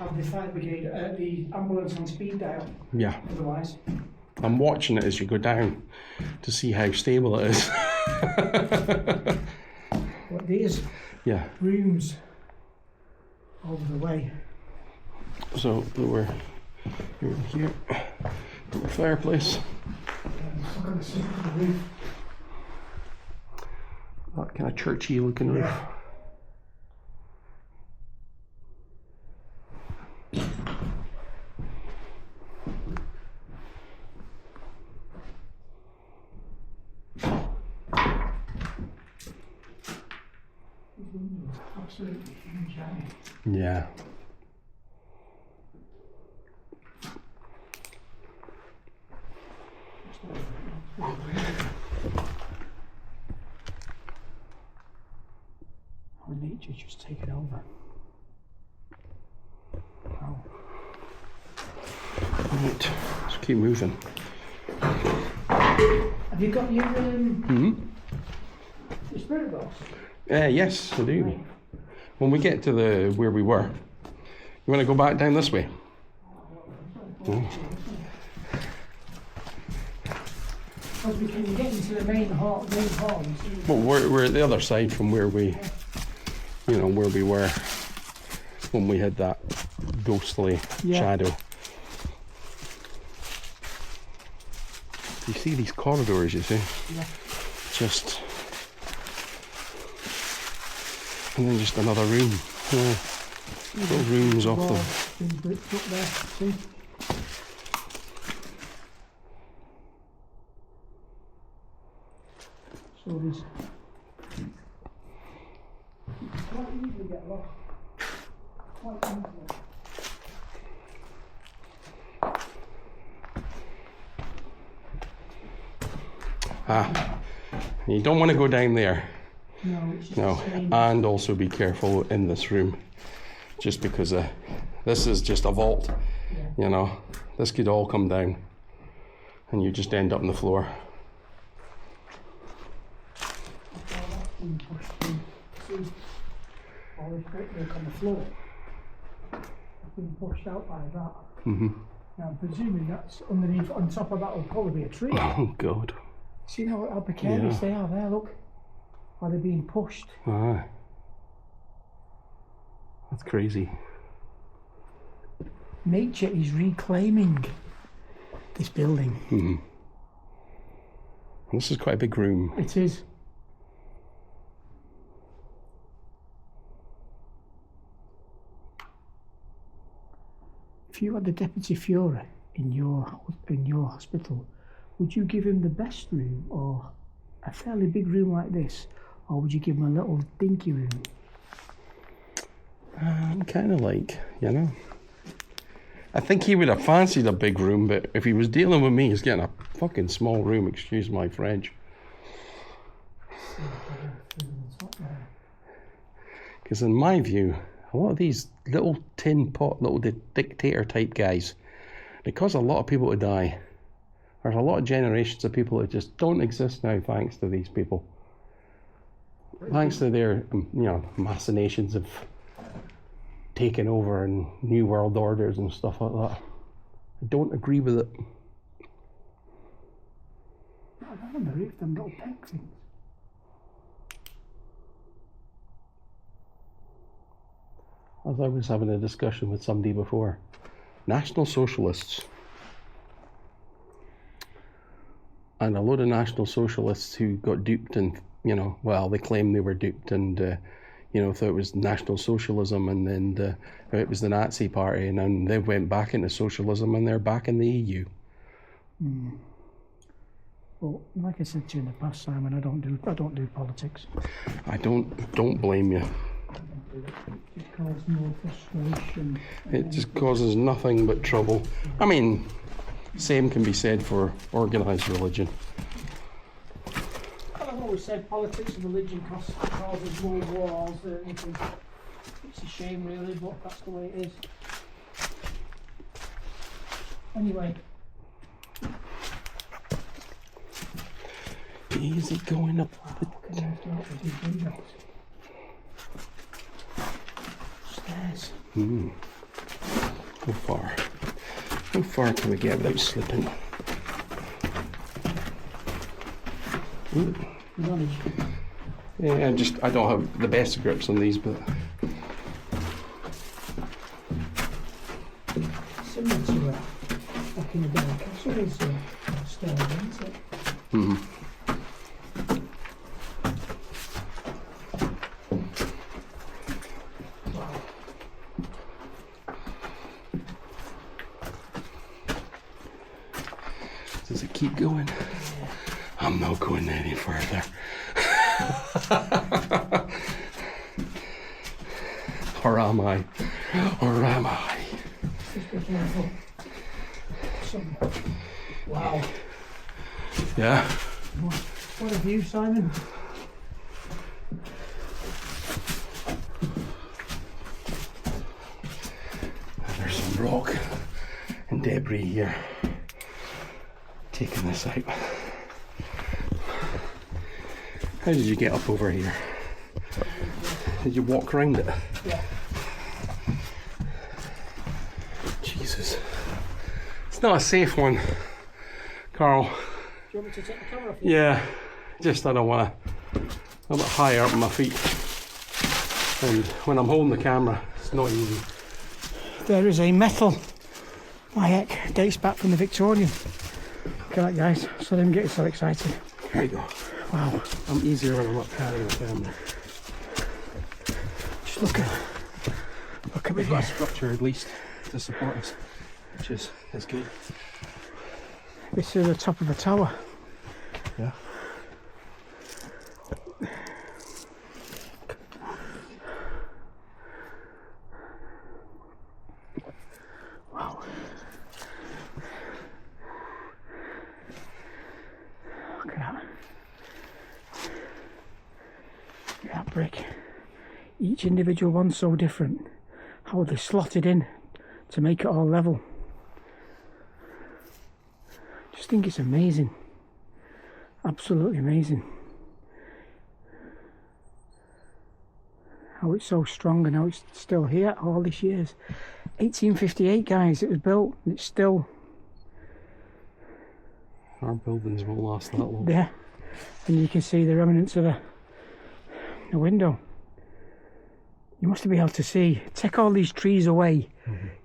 Have the fire brigade, the ambulance on speed dial. Yeah. Otherwise. I'm watching it as you go down to see how stable it is. What these Yeah. rooms over the way. So we're here, the fireplace. Look at the sink of the roof. That kind of churchy looking roof. Yeah. These windows are absolutely huge, aren't they? Yeah. How nature's just taken over. Wow. Right. Let's keep moving. Have you got your your spirit box? Yes, I do. Right. When we get to where we were, you want to go back down this way? Because we can get into the main hall and see. Well, we're at the other side from where we, where we were when we had that ghostly shadow. You see these corridors, you see? Yeah. Just, and then just another room. Yeah. Little rooms off them. Been bricked up there, see? So there's quite easily get lost. Quite easily. You don't want to go down there. No, it's just No, the same. and also be careful in this room, just because this is just a vault. Yeah. This could all come down, and you just end up on the floor. All that's been pushed through. See, all this brickwork on the floor. It's been pushed out by that. Now I'm presuming that's underneath, on top of that will probably be a tree. Oh God. See how precarious Yeah. they are there, look. Are they being pushed? Ah, that's crazy. Nature is reclaiming this building. Mm-hmm. This is quite a big room. It is. If you had the deputy Fuhrer in your hospital, would you give him the best room, or a fairly big room like this, or would you give him a little dinky room? I'm kind of like, you know, I think he would have fancied a big room, but if he was dealing with me, he's getting a fucking small room, excuse my French. Because in my view, a lot of these little tin pot, little dictator type guys, they cause a lot of people to die. There's a lot of generations of people that just don't exist now thanks to these people. Thanks to their, machinations of taking over and new world orders and stuff like that. I don't agree with it. I don't know if them little peg things. As I was having a discussion with somebody before, National Socialists and a load of National Socialists who got duped and, they claim they were duped and, thought it was National Socialism and then it was the Nazi Party, and then they went back into socialism and they're back in the EU. Mm. Well, like I said to you in the past, Simon, I don't do politics. I don't blame you. It causes more frustration. It just causes nothing but trouble. I mean, same can be said for organised religion. Well, I've always said politics and religion causes more wars than anything. It's a shame, really, but that's the way it is. Anyway. Easy going up the stairs. How far? How far can we get without slipping? Ooh. Yeah, I don't have the best grips on these, but similar to Buchanan Castle is stairs, isn't it? Mm-hmm. Does it keep going? Yeah. I'm not going any further. Or am I? Or am I? Just be careful. Wow. Yeah. What a view, Simon. There's some rock and debris here. Taking this out. How did you get up over here? Did you walk around it? Yeah. Jesus. It's not a safe one, Karl. Do you want me to take the camera off? Yeah, just I don't want to. I'm a bit higher up on my feet. And when I'm holding the camera, it's not easy. There is a metal. My heck, dates back from the Victorian. Look at that, guys. So let me get you so excited. There you go. Wow. I'm easier when I'm not carrying the camera. Just look at me We've got a here. structure at least to support us, which is good. This is the top of a tower. Yeah. Wow. Look at that. Look at that brick. Each individual one's so different. How they slotted in to make it all level. Just think it's amazing. Absolutely amazing. How it's so strong and how it's still here all these years. 1858, guys, it was built and it's still Our buildings won't last that long. there. And you can see the remnants of the window. You must be able to see. Take all these trees away.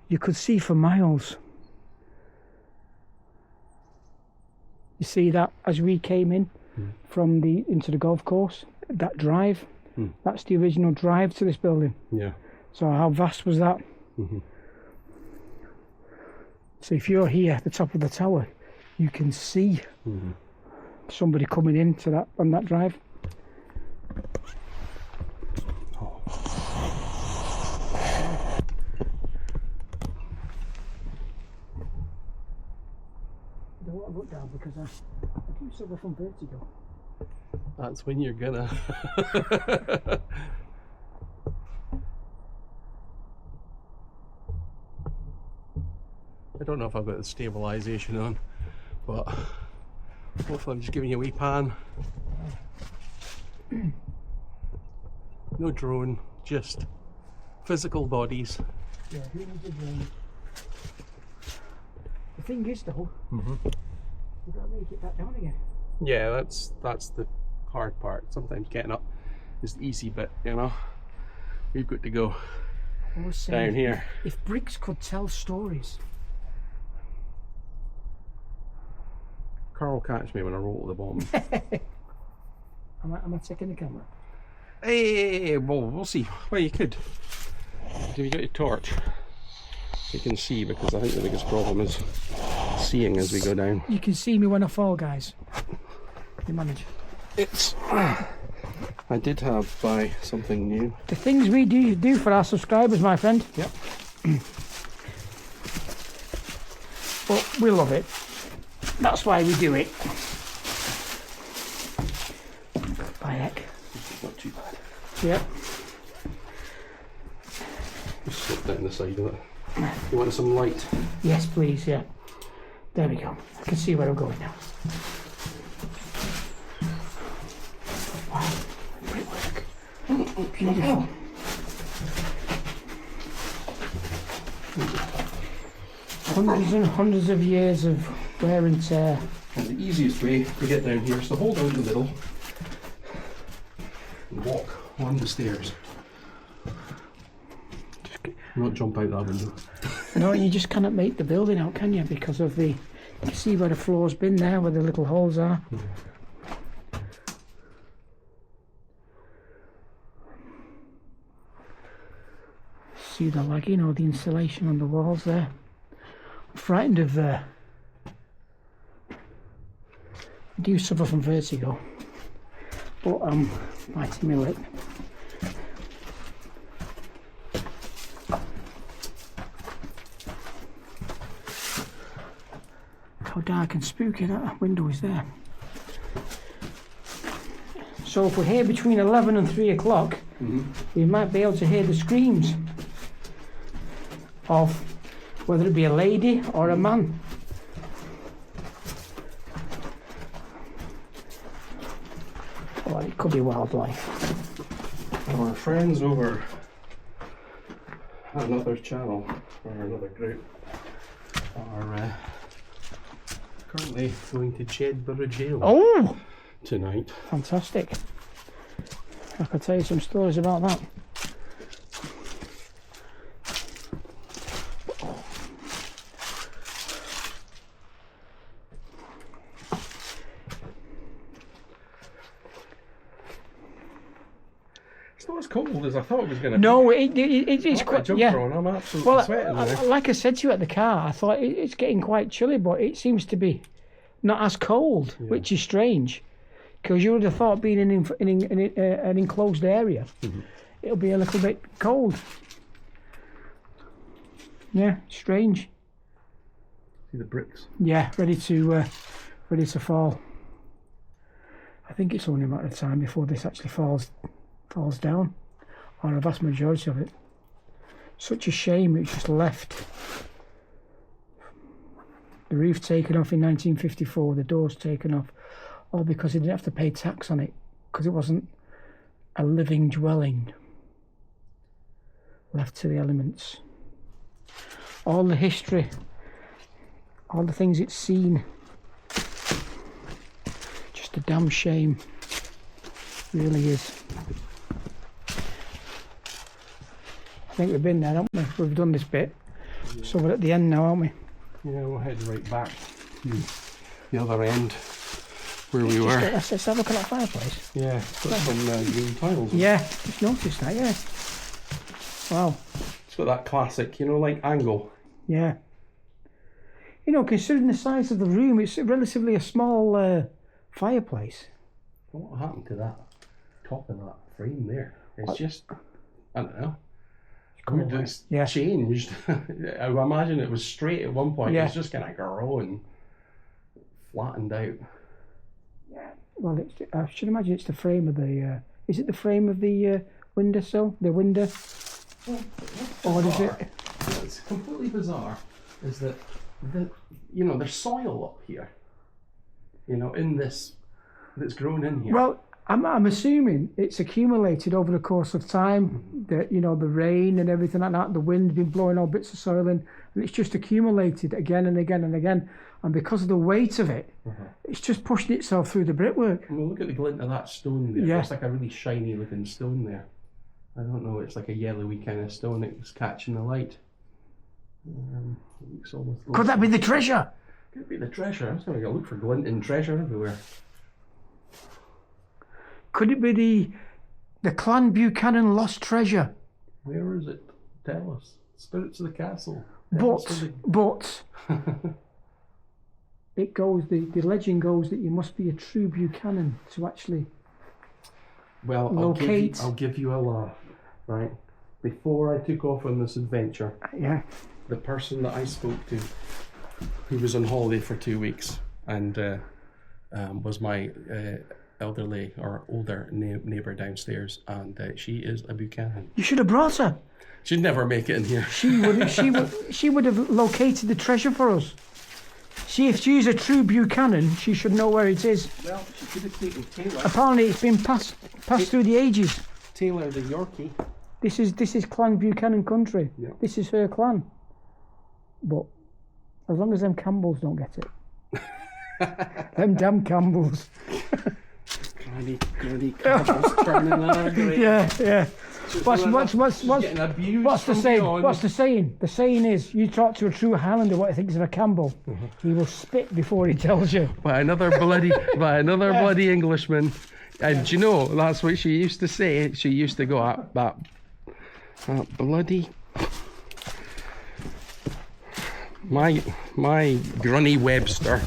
You could see for miles. You see that as we came in from into the golf course, that drive, that's the original drive to this building. Yeah. So how vast was that? So if you're here at the top of the tower, you can see somebody coming into that on that drive. I don't want to look down because I do suffer from vertigo. That's when you're gonna. I don't know if I've got the stabilisation on, but hopefully I'm just giving you a wee pan. No drone, just physical bodies. Yeah, who needs a drone? The thing is though, you've got to make it back down again. Yeah, that's the hard part. Sometimes getting up is the easy bit, you know. We've got to go down here. If bricks could tell stories. Karl catch me when I roll to the bottom. Am I checking the camera? Hey, well, we'll see. Well, you could. Have you got your torch? You can see, because I think the biggest problem is seeing as we go down. You can see me when I fall, guys. You manage. It's. I did have buy something new. The things we do for our subscribers, my friend. Yep. But we love it. That's why we do it. By heck. Not too bad. Yep. Just slip down the side of it. You want some light? Yes, please, yeah. There we go. I can see where I'm going now. Wow, brickwork. Beautiful. Hundreds and hundreds of years of wear and tear. And the easiest way to get down here is to hold out in the middle and walk on the stairs. Not jump out that window. No, you just cannot make the building out, can you? Because of the... You can see where the floor's been there, where the little holes are. See the lagging or the insulation on the walls there. I'm frightened of... I do suffer from vertigo, but I'm biting my lip. How dark and spooky that window is there. So if we're here between 11 and 3 o'clock, we might be able to hear the screams of whether it be a lady or a man. Or it could be wildlife. Our friends over another channel or another group are currently going to Jedburgh Jail tonight. Fantastic. I could tell you some stories about that. It's not as cold as I thought it was going to No, be. it's quite... Yeah. On. I'm absolutely sweating now. Like I said to you at the car, I thought it's getting quite chilly, but it seems to be not as cold, which is strange. Because you would have thought being in an enclosed area, it'll be a little bit cold. Yeah, strange. See the bricks? Yeah, ready to fall. I think it's only a matter of time before this actually falls down, or a vast majority of it. Such a shame it's just left. The roof taken off in 1954, the doors taken off, all because they didn't have to pay tax on it, because it wasn't a living dwelling. Left to the elements. All the history, all the things it's seen. Just a damn shame. Really is. I think we've been there, haven't we? We've done this bit. So we're at the end now, aren't we? Yeah, we'll head right back to the other end where we were. Let's have a look at that fireplace. Yeah, it's got some green tiles. Yeah, just noticed that, yeah. Wow. It's got that classic, you know, like angle. Yeah. You know, considering the size of the room, it's relatively a small fireplace. What happened to that top of that frame there? It's just, I don't know. It's changed. I imagine it was straight at one point. Yeah. It's just kind of growing, flattened out. Yeah. Well, I should imagine it's the frame of the. Is it the frame of the windowsill? The window? Or is it? What's completely bizarre is that there's soil up here. You know, in this that's grown in here. Well, I'm assuming it's accumulated over the course of time. The the rain and everything like that. The wind's been blowing all bits of soil in, and it's just accumulated again and again and again. And because of the weight of it, it's just pushing itself through the brickwork. I mean, look at the glint of that stone there. Yeah. It's like a really shiny looking stone there. I don't know, it's like a yellowy kind of stone that was catching the light. It's almost Could that be the treasure? Could be the treasure. I'm just going to go look for glint and treasure everywhere. Could it be the Clan Buchanan lost treasure? Where is it? Tell us. Spirits of the castle. But it goes. The legend goes that you must be a true Buchanan to actually. Well, locate. I'll give you a laugh, right? Before I took off on this adventure, the person that I spoke to, who was on holiday for 2 weeks, and was my elderly or older neighbour downstairs, and she is a Buchanan. You should have brought her. She'd never make it in here. She would have located the treasure for us. If she's a true Buchanan, she should know where it is. Well, she could have taken Taylor. Apparently, it's been passed through the ages. Taylor the Yorkie. This is Clan Buchanan country. Yeah. This is her clan. But as long as them Campbells don't get it. Them damn Campbells. Granny Campbell's turning angry. Yeah. What's getting abused. What's the saying? What's the saying? The saying is, you talk to a true Highlander what he thinks of a Campbell. He will spit before he tells you. By another bloody Englishman. And you know, that's what she used to say. She used to go that bloody. My Grunny Webster,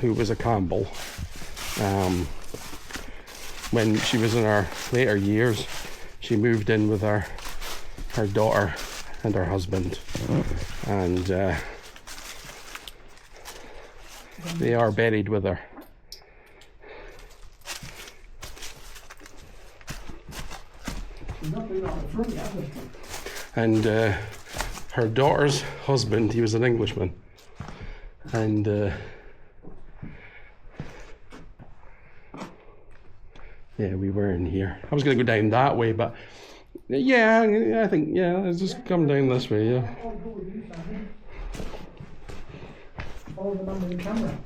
who was a Campbell, when she was in her later years, she moved in with her daughter and her husband, and they are buried with her. And her daughter's husband, he was an Englishman, and yeah, we were in here. I was going to go down that way, but yeah, I think, yeah, let's just come down this way, yeah. Follow the man with the camera.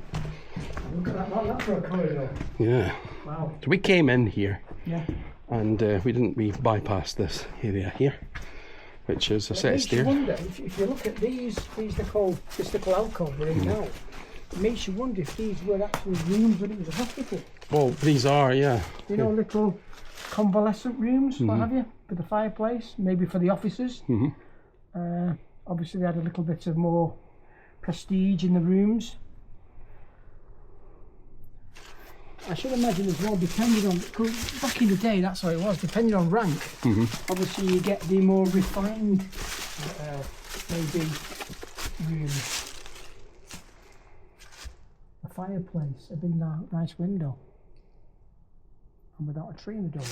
Look at that, that's for a corridor. Yeah. Wow. So we came in here. Yeah. And we bypassed this area here, which is a set of stairs. Wonder, if you look at these are called this little alcove we're in now. It makes you wonder if these were actually rooms when it was a hospital. Well, these are, yeah. You know, little convalescent rooms, what have you, for the fireplace, maybe for the officers. Obviously, they had a little bit of more prestige in the rooms. I should imagine as well, depending on, back in the day, that's how it was, depending on rank, obviously you get the more refined, maybe, rooms. A fireplace, a big nice window, and without a tree in the door.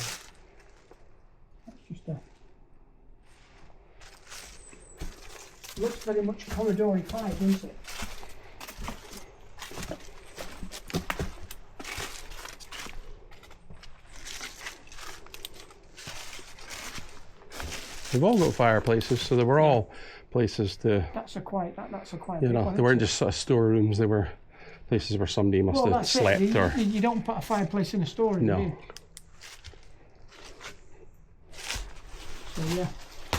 That's just looks very much corridorified, doesn't it? They've all got fireplaces, so they were all places to. That's a quite. You know, they weren't just sort of storerooms. They were places where somebody must have slept. You don't put a fireplace in a storeroom, no. do you? So yeah,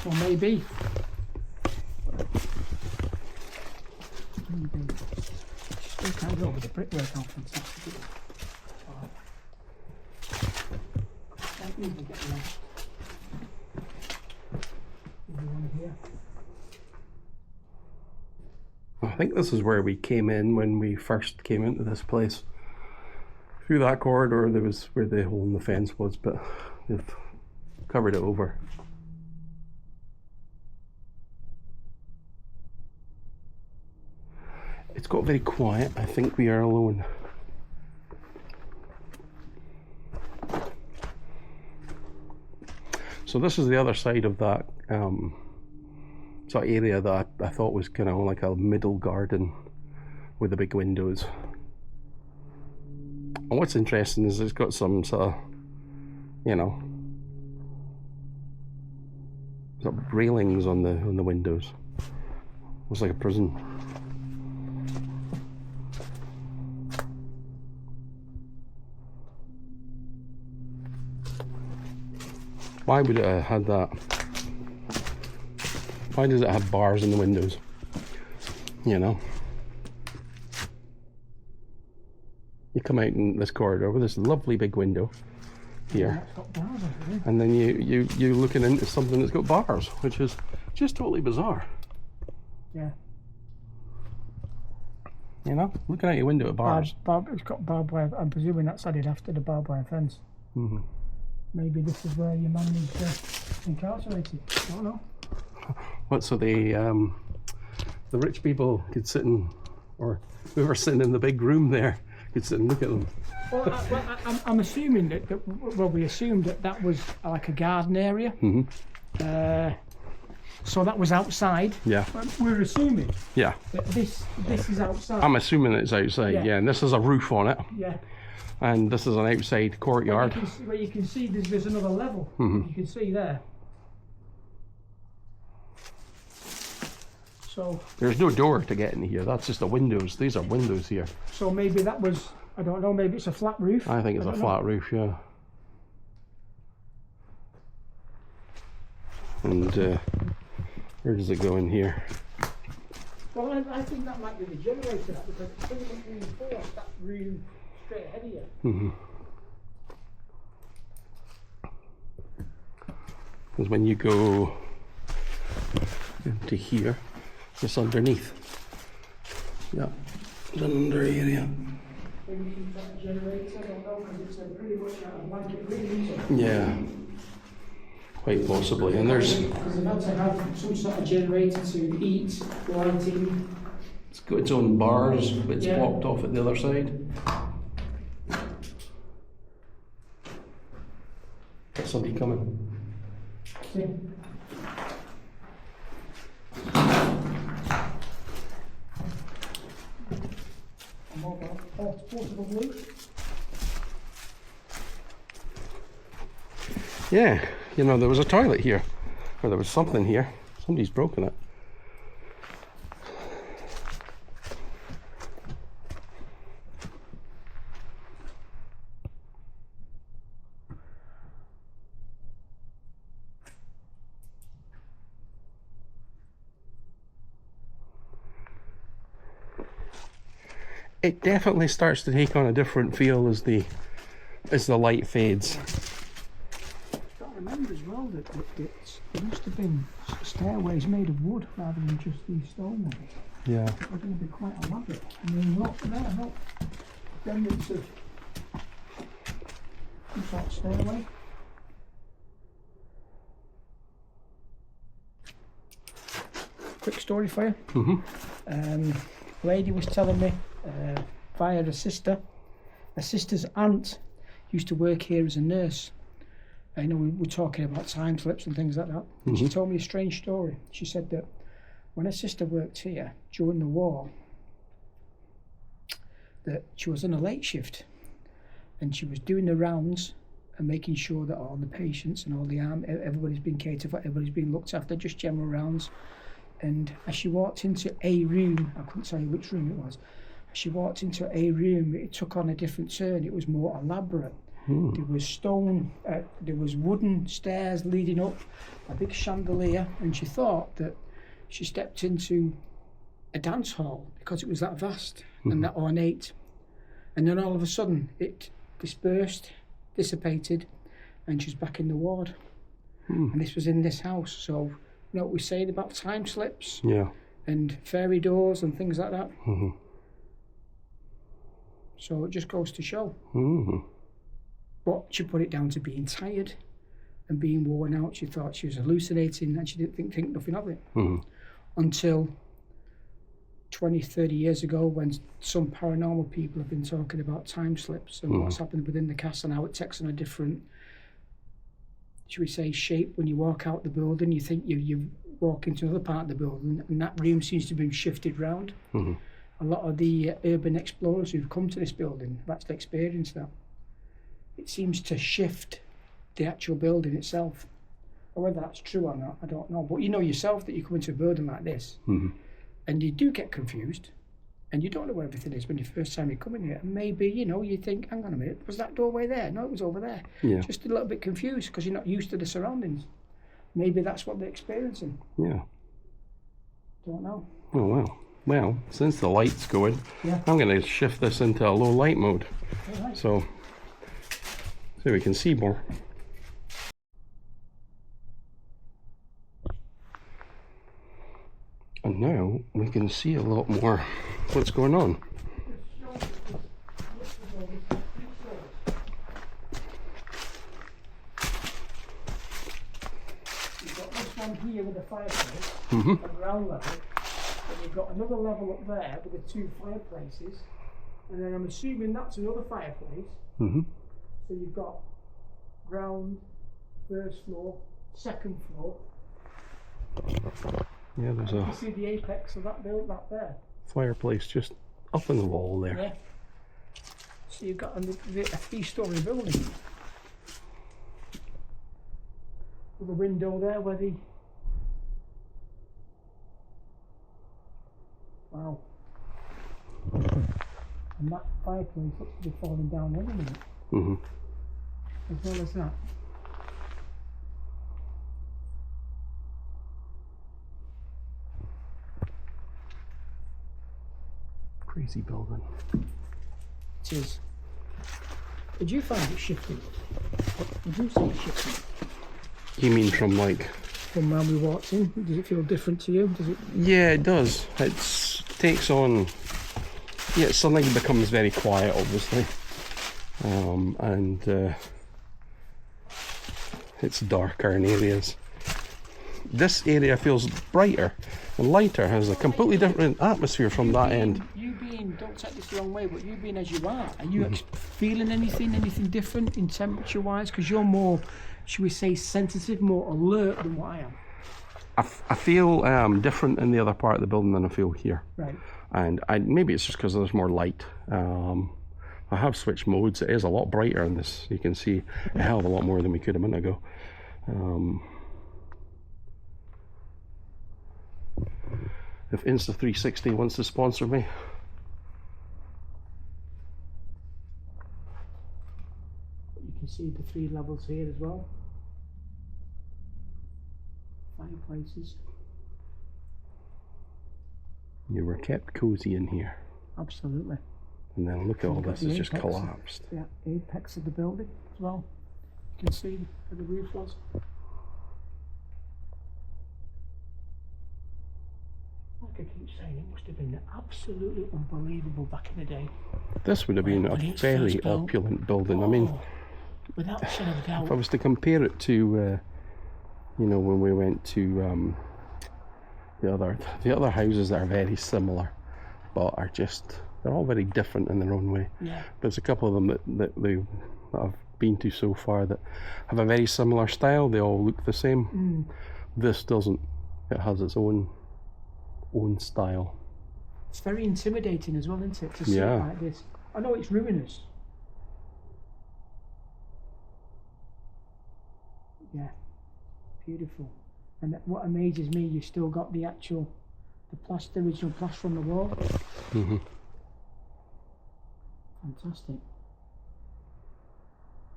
so maybe. still can't go over the brickwork, how fantastic it is. Can't even get lost. Everyone here. I think this is where we came in when we first came into this place. Through that corridor, there was where the hole in the fence was, but they've covered it over. It's got very quiet. I think we are alone. So this is the other side of that sort of area that I thought was kind of like a middle garden with the big windows. And what's interesting is it's got some sort of, you know, sort of railings on the windows. It's like a prison. Why would it have had that? Why does it have bars in the windows? You know? You come out in this corridor with this lovely big window here. It's got bars over it. And then you're looking into something that's got bars, which is just totally bizarre. Yeah. You know? Looking out your window at bars. It's got barbed wire. I'm presuming that's added after the barbed wire fence. Mm-hmm. Maybe this is where your man is incarcerated. I don't know. What, so the rich people could sit in, or whoever sitting in the big room there could sit and look at them. Well, I'm assuming that we assumed that was like a garden area. Mm-hmm. So that was outside. Yeah. We're assuming Yeah. that this is outside. I'm assuming it's outside, yeah. And this has a roof on it. Yeah. And this is an outside courtyard. Where you can see there's another level. Mm-hmm. You can see there. So there's no door to get in here. That's just the windows. These are windows here. So maybe that was, I don't know, maybe it's a flat roof. I think it's a flat roof, yeah. And where does it go in here? Well, I think that might be the generator, because it's pretty much reinforced that room straight ahead of you. Mm-hmm. Because when you go into here, it's underneath. Yeah, it's an under area. Maybe you can put a generator, I don't know, because it's pretty much a blanket room. Yeah, quite possibly. And there's... Because they've had to have some sort of generator to eat, lighting. It's got its own bars, but it's blocked off at the other side. Got somebody coming. Yeah. Yeah, you know, there was a toilet here, or there was something here. Somebody's broken it. It definitely starts to take on a different feel as the light fades. I've got to remember as well that there must have been stairways made of wood rather than just these stone ones. Yeah. They're going to be quite elaborate. I mean, look there, look. Remnants of some sort of stairway. Quick story for you. Mm-hmm. Lady was telling me via her sister's aunt used to work here as a nurse. I know we were talking about time slips and things like that. And she told me a strange story. She said that when her sister worked here during the war, that she was on a late shift and she was doing the rounds and making sure that all the patients and all the everybody's been catered for, everybody's been looked after, just general rounds. And as she walked into a room, I couldn't tell you which room it was, as she walked into a room, it took on a different turn. It was more elaborate. There was stone, there was wooden stairs leading up, a big chandelier, and she thought that she stepped into a dance hall because it was that vast and that ornate. And then all of a sudden it dispersed, dissipated, and she's back in the ward. And this was in this house. So, you know what we say about time slips? Yeah. And fairy doors and things like that. So it just goes to show. But she put it down to being tired and being worn out. She thought she was hallucinating and she didn't think nothing of it. Until 20, 30 years ago, when some paranormal people have been talking about time slips and what's happened within the castle and how it takes on a different, should we say, shape. When you walk out the building, you think you walk into another part of the building and that room seems to have been shifted round. A lot of the urban explorers who've come to this building have actually experienced that. It seems to shift the actual building itself. Or whether that's true or not, I don't know. But you know yourself that you come into a building like this and you do get confused and you don't know where everything is when the first time you come in here. And maybe, you know, you think, hang on a minute, was that doorway there? No, it was over there. Yeah. Just a little bit confused because you're not used to the surroundings. Maybe that's what they're experiencing. Yeah. Don't know. Oh, well. Well, since the light's going, Yeah. I'm going to shift this into a low light mode. All right. So we can see more. And now we can see a lot more what's going on. You've got this one here with the fireplace, at ground level, and you've got another level up there with the two fireplaces, and then I'm assuming that's another fireplace. So you've got ground, first floor, second floor. Yeah, there's You a see the apex of that build back there. fireplace just up in the wall there. Yeah. So you've got a 3-story building. With a window there where the... Wow. And that fireplace looks to be falling down any minute. As well as that. Crazy building. It is. Did you find it shifted? Did you see it shifted? You mean from like... From when we walked in? Does it feel different to you? Does it? Yeah, it does. It takes on... Yeah, suddenly becomes very quiet, obviously. It's darker in areas. This area feels brighter and lighter, has a completely different atmosphere from that end. You being, don't take this the wrong way, but you being as you are you feeling anything different in temperature wise? Because you're more, should we say, sensitive, more alert than what I am. I feel different in the other part of the building than I feel here. Right. And maybe it's just because there's more light. I have switched modes. It is a lot brighter in this. You can see a hell of a lot more than we could a minute ago. If Insta360 wants to sponsor me. You can see the 3 levels here as well. Fireplaces. You were kept cozy in here. Absolutely. And then look at all this, it's just collapsed. Yeah, the apex of the building as well. You can see where the roof was. Like I keep saying, it must have been absolutely unbelievable back in the day. This would have been a When it's very first built. opulent building. I mean, Without a shadow of a if I doubt. was to compare it to, you know, when we went to the other houses that are very similar, but are just, they're all very different in their own way. Yeah. There's a couple of them that I've been to so far that have a very similar style. They all look the same. This doesn't. It has its own style. It's very intimidating as well, isn't it, to see it Yeah. like this. I know it's ruinous. Yeah, beautiful. And what amazes me, you've still got the original plaster on the wall. Fantastic.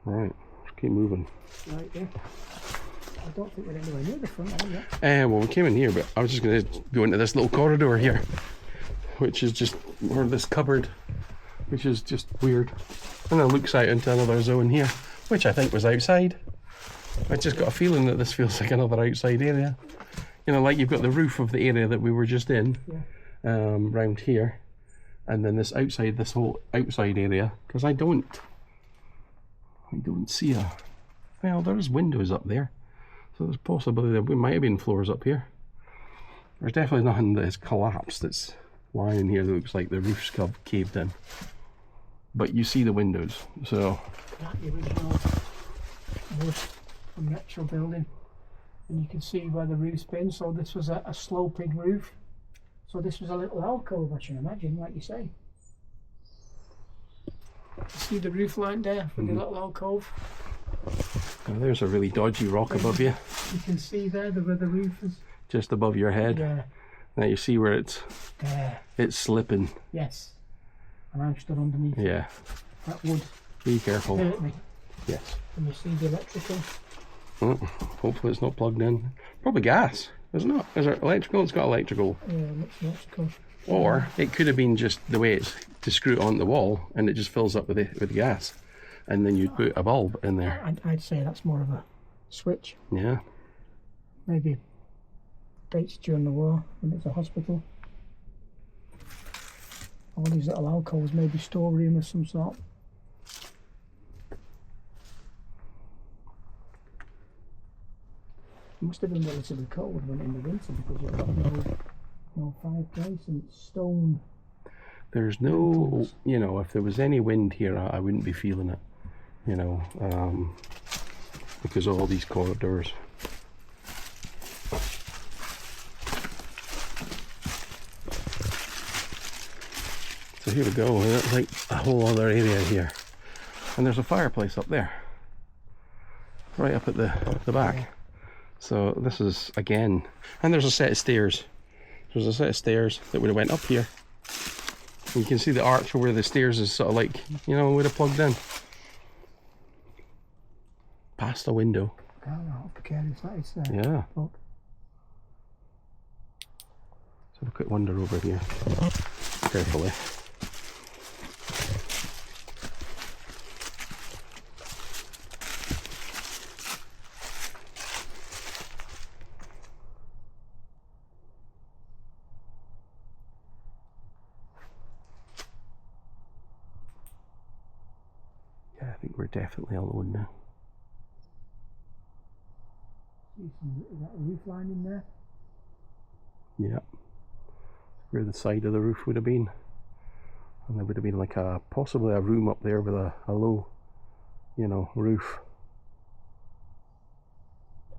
Right, let's keep moving. Right there. I don't think we're anywhere near the front, are we? Well, we came in here, but I was just going to go into this little corridor here. which is just, or this cupboard, which is just weird. And then it looks out into another zone here, which I think was outside. I just got a feeling that this feels like another outside area. You know, like you've got the roof of the area that we were just in, round here, and then this outside, this whole outside area, because I don't see a, well, there's windows up there, so there's possibility that we might have been floors up here. There's definitely nothing that has collapsed that's lying in here that looks like the roof's caved in. But you see the windows, so. That's the original wood from retro building. And you can see where the roof's been, so this was a sloping roof. So this was a little alcove, I should imagine, like you say. See the roof line there for the little alcove? Now there's a really dodgy rock above you. You can see there where the roof is. Just above your head. Yeah. Now you see where it's slipping. Yes. And I'm stood underneath. Yeah. That would Be careful. hurt me. Yes. And you see the electrical. Oh, hopefully it's not plugged in. Probably gas, isn't it? Is it electrical? It's got electrical. Yeah, looks electrical. Or it could have been just the way it's to screw it on the wall and it just fills up with gas. And then you'd put a bulb in there. I'd say that's more of a switch. Yeah. Maybe dates during the war when it's a hospital. All these little alcoves, maybe storeroom of some sort. It must have been relatively cold when in the winter because you've got no fireplace and it's stone. There's no, you know, if there was any wind here, I wouldn't be feeling it, you know, because of all these corridors. So here we go, it's like a whole other area here. And there's a fireplace up there, right up at the back. So this is, again, and there's a set of stairs. There's a set of stairs that would have went up here. And you can see the arch where the stairs is sort of like, you know, would have plugged in. Past a window. I don't know how precarious that is there. Yeah. Look. So a quick wander over here. Carefully. I think we're definitely alone now. Is that a roof line in there? Yeah. Where the side of the roof would have been. And there would have been like possibly a room up there with a low, you know, roof.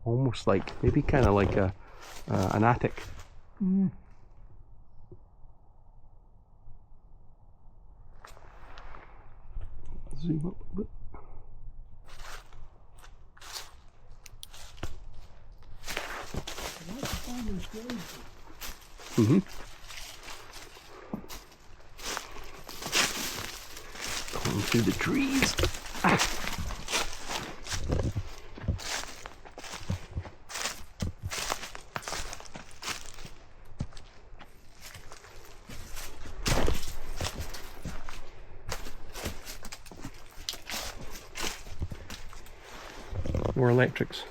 Almost like, maybe kind of like an attic. Mm. Zoom up a bit. Mm-hmm. Going through the trees. More electrics.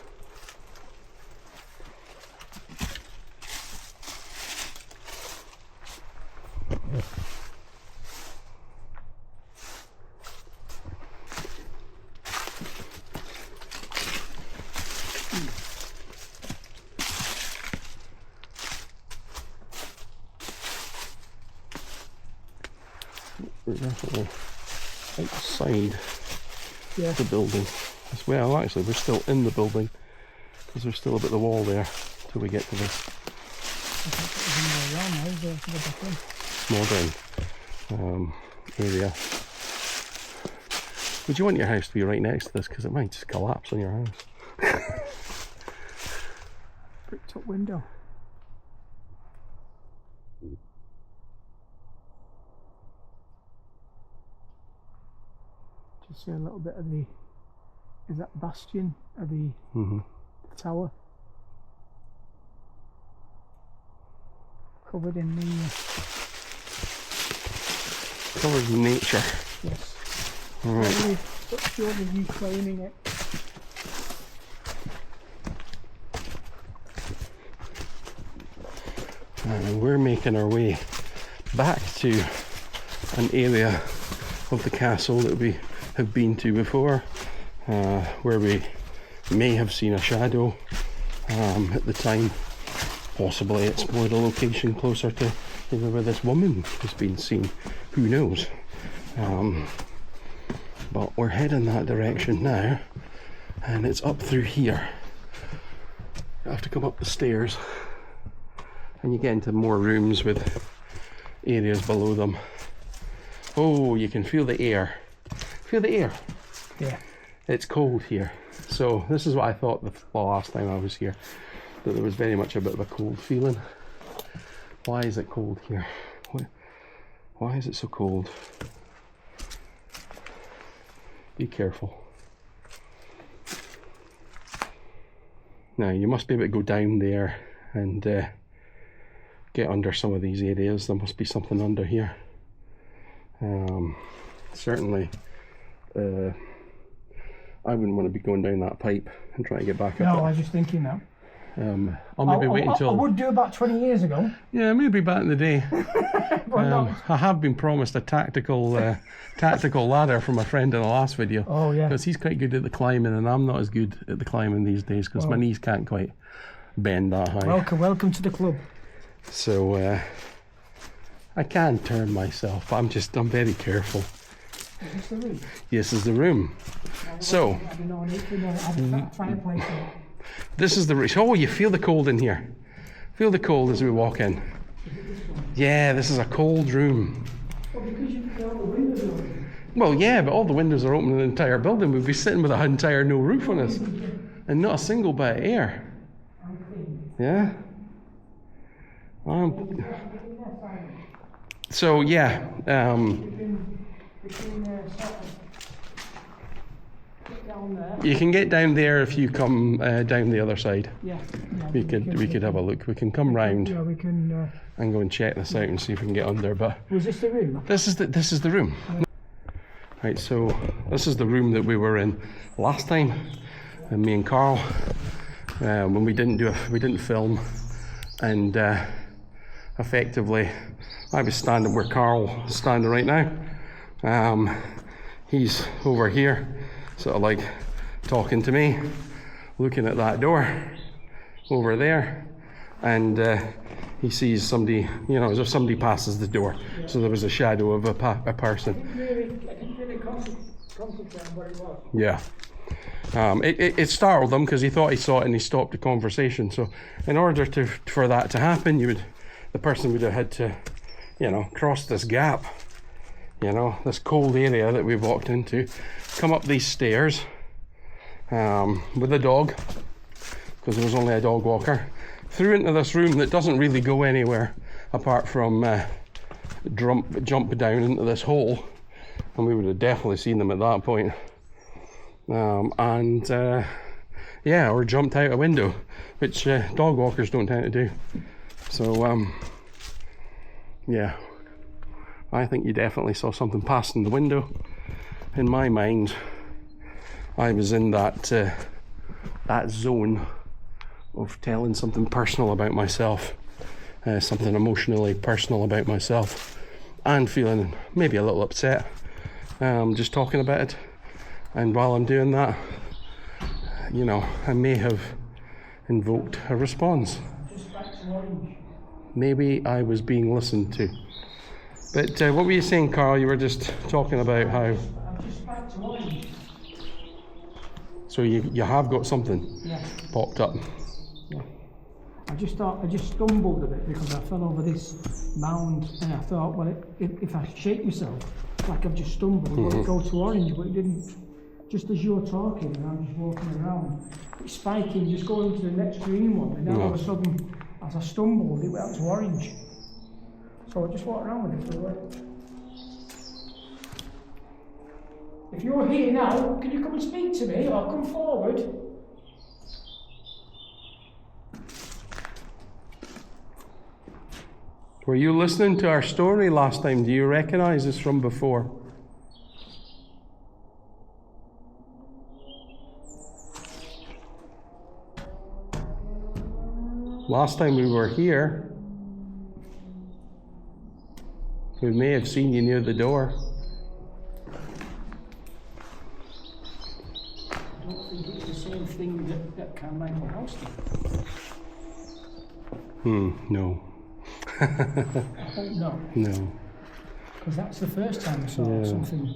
We're definitely outside the building as well. Actually, we're still in the building because there's still a bit of the wall there till we get to this modern area. Would you want your house to be right next to this? Because it might just collapse on your house. Bricked up window. Just see a little bit of the, is that bastion of the tower? Covered in the covered in nature. Yes. Alright. What's your you claiming it? And we're making our way back to an area of the castle that we have been to before, where we may have seen a shadow at the time. Possibly explored a location closer to where this woman has been seen. Who knows? But we're heading that direction now, and it's up through here. You have to come up the stairs, and you get into more rooms with areas below them. Oh, you can feel the air. Feel the air? Yeah. It's cold here. So this is what I thought the last time I was here, that there was very much a bit of a cold feeling. Why is it cold here? Why is it so cold? Be careful. Now you must be able to go down there and get under some of these areas. There must be something under here. Certainly I wouldn't want to be going down that pipe and trying to get back up. No, I was just thinking that. I'll maybe wait until... I would do about 20 years ago. Yeah, maybe back in the day. I have been promised a tactical ladder from a friend in the last video. Oh yeah. Because he's quite good at the climbing, and I'm not as good at the climbing these days because my knees can't quite bend that high. Welcome to the club. So I can turn myself. I'm very careful. Is this the room? Yes, this is the room. So this is the room. Oh, you feel the cold in here. Feel the cold as we walk in. Yeah, this is a cold room. Well, because you can all the windows open. Well, yeah, but all the windows are open in the entire building. We'd be sitting with an entire no roof on us, and not a single bit of air. Yeah. So yeah. You can get down there if you come down the other side. Yeah. We could have a look. We can come round. Yeah, we can. And go and check this out and see if we can get under. But was this the room? This is the room. Yeah. Right. So this is the room that we were in last time, and me and Karl, when we didn't film, and effectively, I was standing where Karl is standing right now. He's over here, sort of like talking to me, looking at that door over there, and he sees somebody, as if somebody passes the door. Yeah. So there was a shadow of a person. I didn't really concentrate on what it was. Yeah. It startled him because he thought he saw it and he stopped the conversation. So in order for that to happen, the person would have had to, cross this gap. This cold area that we've walked into, come up these stairs with a dog, because there was only a dog walker, through into this room that doesn't really go anywhere apart from jump down into this hole, and we would have definitely seen them at that point. Or jumped out a window, which dog walkers don't tend to do. So yeah. I think you definitely saw something passing the window. In my mind, I was in that zone of telling something personal about myself, something emotionally personal about myself, and feeling maybe a little upset, just talking about it. And while I'm doing that, I may have invoked a response. Maybe I was being listened to. But what were you saying, Karl? You were just talking about how... I'm just back to orange. So you have got something popped up. Yeah. I just stumbled a bit because I fell over this mound, and I thought, well, if I shake myself, like I've just stumbled, will it go to orange? But it didn't. Just as you're talking and I'm just walking around, it's spiking, just going to the next green one, and now all of a sudden, as I stumbled, it went up to orange. So I just walked around with it for a while. If you're here now, can you come and speak to me, or come forward? Were you listening to our story last time? Do you recognize this from before? Last time we were here, we may have seen you near the door. I don't think it's the same thing that Carmichael House did. No. I hope not. No. Because that's the first time I saw something.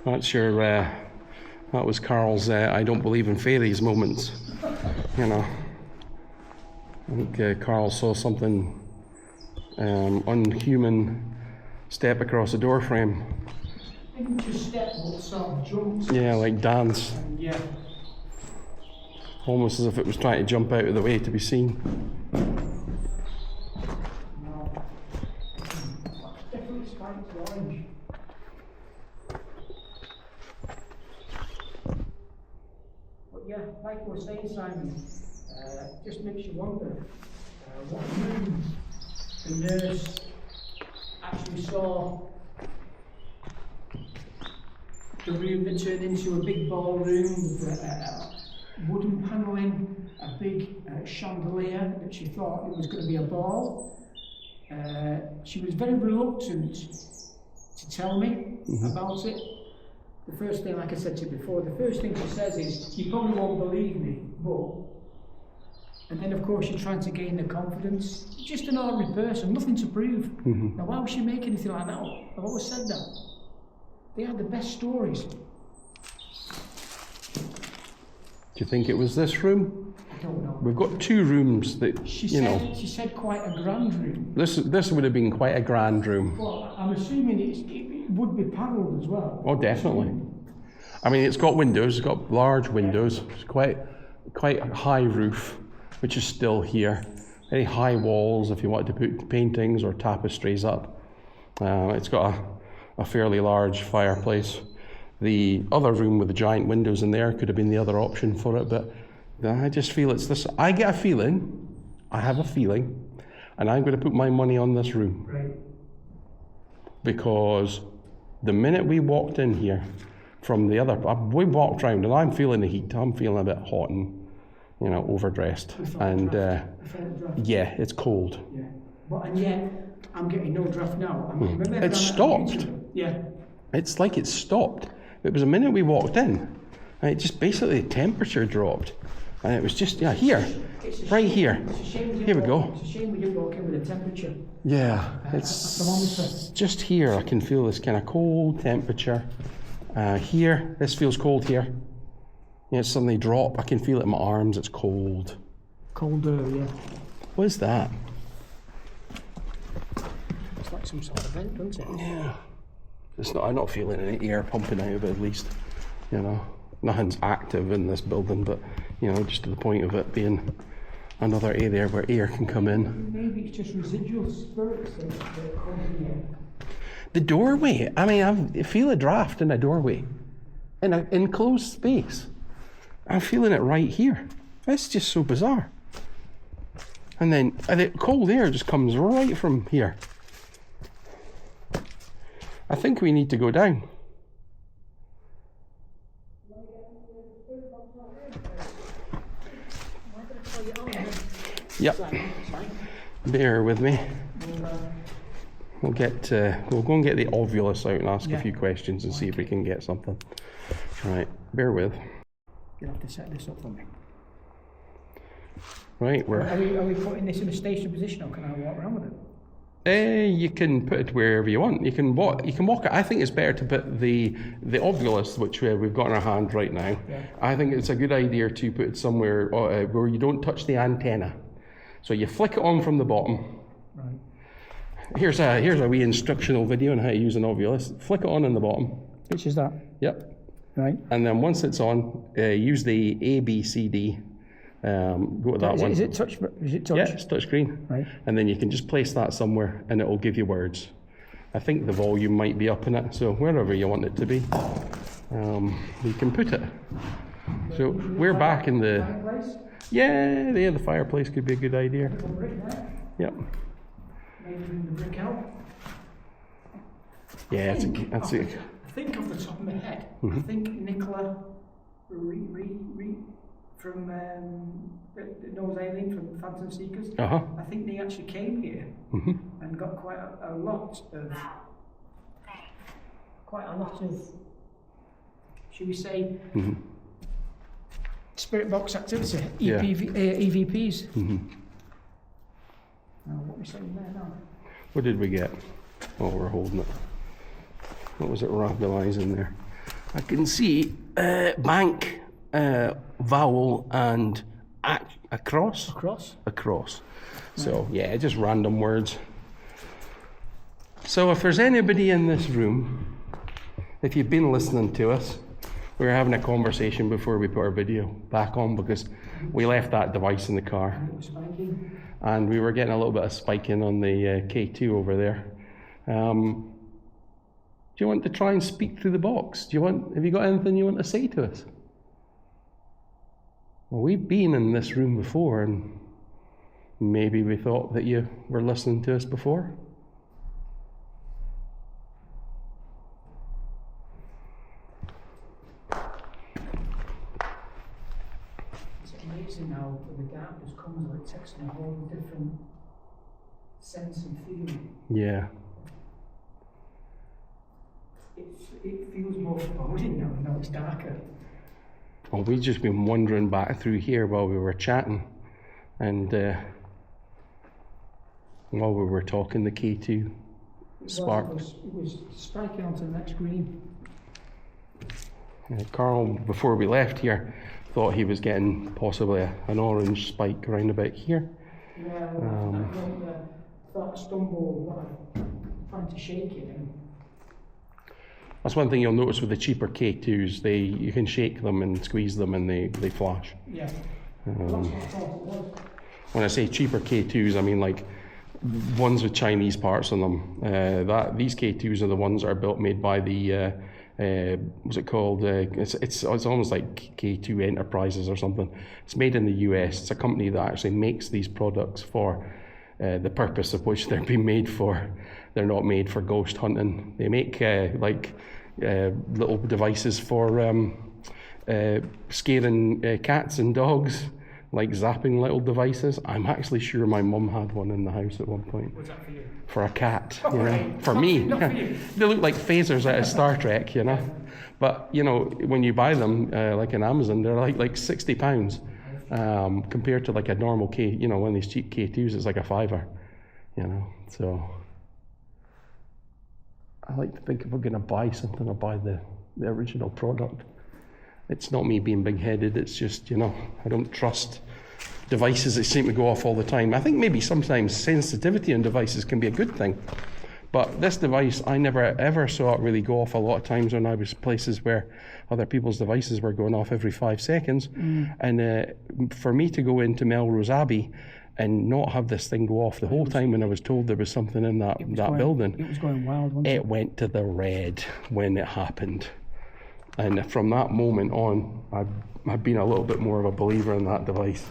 That's your, that was Karl's I don't believe in fairies moments. You know. I think Karl saw something unhuman step across a door frame. Didn't just step, but sort of jumps. Yeah, like dance. Yeah. Almost as if it was trying to jump out of the way to be seen. No. That's definitely spiked orange. But yeah, like we were saying, Simon, just makes you wonder what room the nurse actually saw. The room that turned into a big ballroom with wooden panelling, a big chandelier that she thought it was going to be a ball. She was very reluctant to tell me about it. The first thing, like I said to you before, the first thing she says is, "You probably won't believe me, but..." And then, of course, you're trying to gain the confidence. Just an ordinary person, nothing to prove. Now, why would she make anything like that? I've always said that. They had the best stories. Do you think it was this room? I don't know. We've got two rooms that, She you said quite a grand room. This would have been quite a grand room. Well, I'm assuming it would be panelled as well. Oh, definitely. I mean, it's got windows. It's got large windows. It's quite a high roof, which is still here. Very high walls if you wanted to put paintings or tapestries up. It's got a fairly large fireplace. The other room with the giant windows in there could have been the other option for it, but I just feel it's this. I have a feeling, and I'm going to put my money on this room. Right. Because the minute we walked in here from the other, we walked around and I'm feeling the heat. I'm feeling a bit hot and, overdressed. And yeah, it's cold. Yeah. But and yet, I'm getting no draft now. It stopped. Yeah. It's like it stopped. It was a minute we walked in, and it just basically the temperature dropped, and it was just here, right here. Here we go. It's a shame we didn't walk in with the temperature. Yeah, it's just here. I can feel this kind of cold temperature. Here, this feels cold here. It suddenly drop. I can feel it in my arms. It's cold. Colder, yeah. What is that? It's like some sort of vent, doesn't it? Yeah. It's not. I'm not feeling any air pumping out of it. At least, nothing's active in this building, but just to the point of it being another area where air can come in. Maybe it's just residual spirits that come in here. The doorway. I mean, I feel a draft in a doorway, in an enclosed space. I'm feeling it right here. It's just so bizarre. And then the cold air just comes right from here. I think we need to go down. Yep. Bear with me. We'll go and get the ovulus out and ask a few questions and see if we can get something. Right, bear with. You'll have to set this up for me. Right, are we putting this in a stationary position, or can I walk around with it? You can put it wherever you want. You can walk it. I think it's better to put the ovulus, which we've got in our hand right now. Yeah. I think it's a good idea to put it somewhere where you don't touch the antenna. So you flick it on from the bottom. Right. Here's a wee instructional video on how to use an ovulus. Flick it on in the bottom. Which is that? Yep. Right. And then once it's on, use the A, B, C, D. Go to that one. Is it touch? Yeah, it's touch screen. Right. And then you can just place that somewhere and it will give you words. I think the volume might be up in it, so wherever you want it to be, you can put it. So we're back in the... Fireplace? Yeah, the fireplace could be a good idea. Yep. maybe bring the brick out. Yeah, I think off the top of my head, I think Nicola from Nose Alien from Phantom Seekers. I think they actually came here and got quite a lot of, should we say, spirit box activity, EVPs. What are we saying there now? What did we get? Oh, we're holding it. What was it rambling there? I can see bank, vowel, and across. Across. So yeah, just random words. So if there's anybody in this room, if you've been listening to us, we were having a conversation before we put our video back on because we left that device in the car. And we were getting a little bit of spiking on the K2 over there. Do you want to try and speak through the box? Have you got anything you want to say to us? Well, we've been in this room before, and maybe we thought that you were listening to us before. It's amazing how the darkness comes, like it takes on a whole different sense and feeling. Yeah. It feels more foreboding now it's darker. Well, we've just been wandering back through here while we were chatting, and while we were talking, the K2 sparked. It was spiking onto the next green. Karl, before we left here, thought he was getting possibly an orange spike around about here. Yeah, I thought I stumbled while trying to shake it. That's one thing you'll notice with the cheaper K2s, you can shake them and squeeze them and they flash. Yeah. That's what I thought it was. When I say cheaper K2s, I mean like ones with Chinese parts on them. These K2s are the ones that are made by the what's it called? It's almost like K2 Enterprises or something. It's made in the US. It's a company that actually makes these products for the purpose of which they're being made for. They're not made for ghost hunting. They make little devices for scaring cats and dogs, like zapping little devices. I'm actually sure my mum had one in the house at one point. What's that for you? For a cat, Oh, right. For me. Not for you. They look like phasers out of Star Trek, But, when you buy them, like on Amazon, they're like £60. Compared to like a normal K, one of these cheap K2s, it's like a $5, so I like to think if we're going to buy something, I'll buy the original product. It's not me being big-headed, it's just, I don't trust devices that seem to go off all the time. I think maybe sometimes sensitivity on devices can be a good thing. But this device, I never ever saw it really go off a lot of times when I was places where other people's devices were going off every 5 seconds. And for me to go into Melrose Abbey and not have this thing go off the whole time when I was told there was something in that building. It was going wild, wasn't it? It went to the red when it happened. And from that moment on, I've been a little bit more of a believer in that device.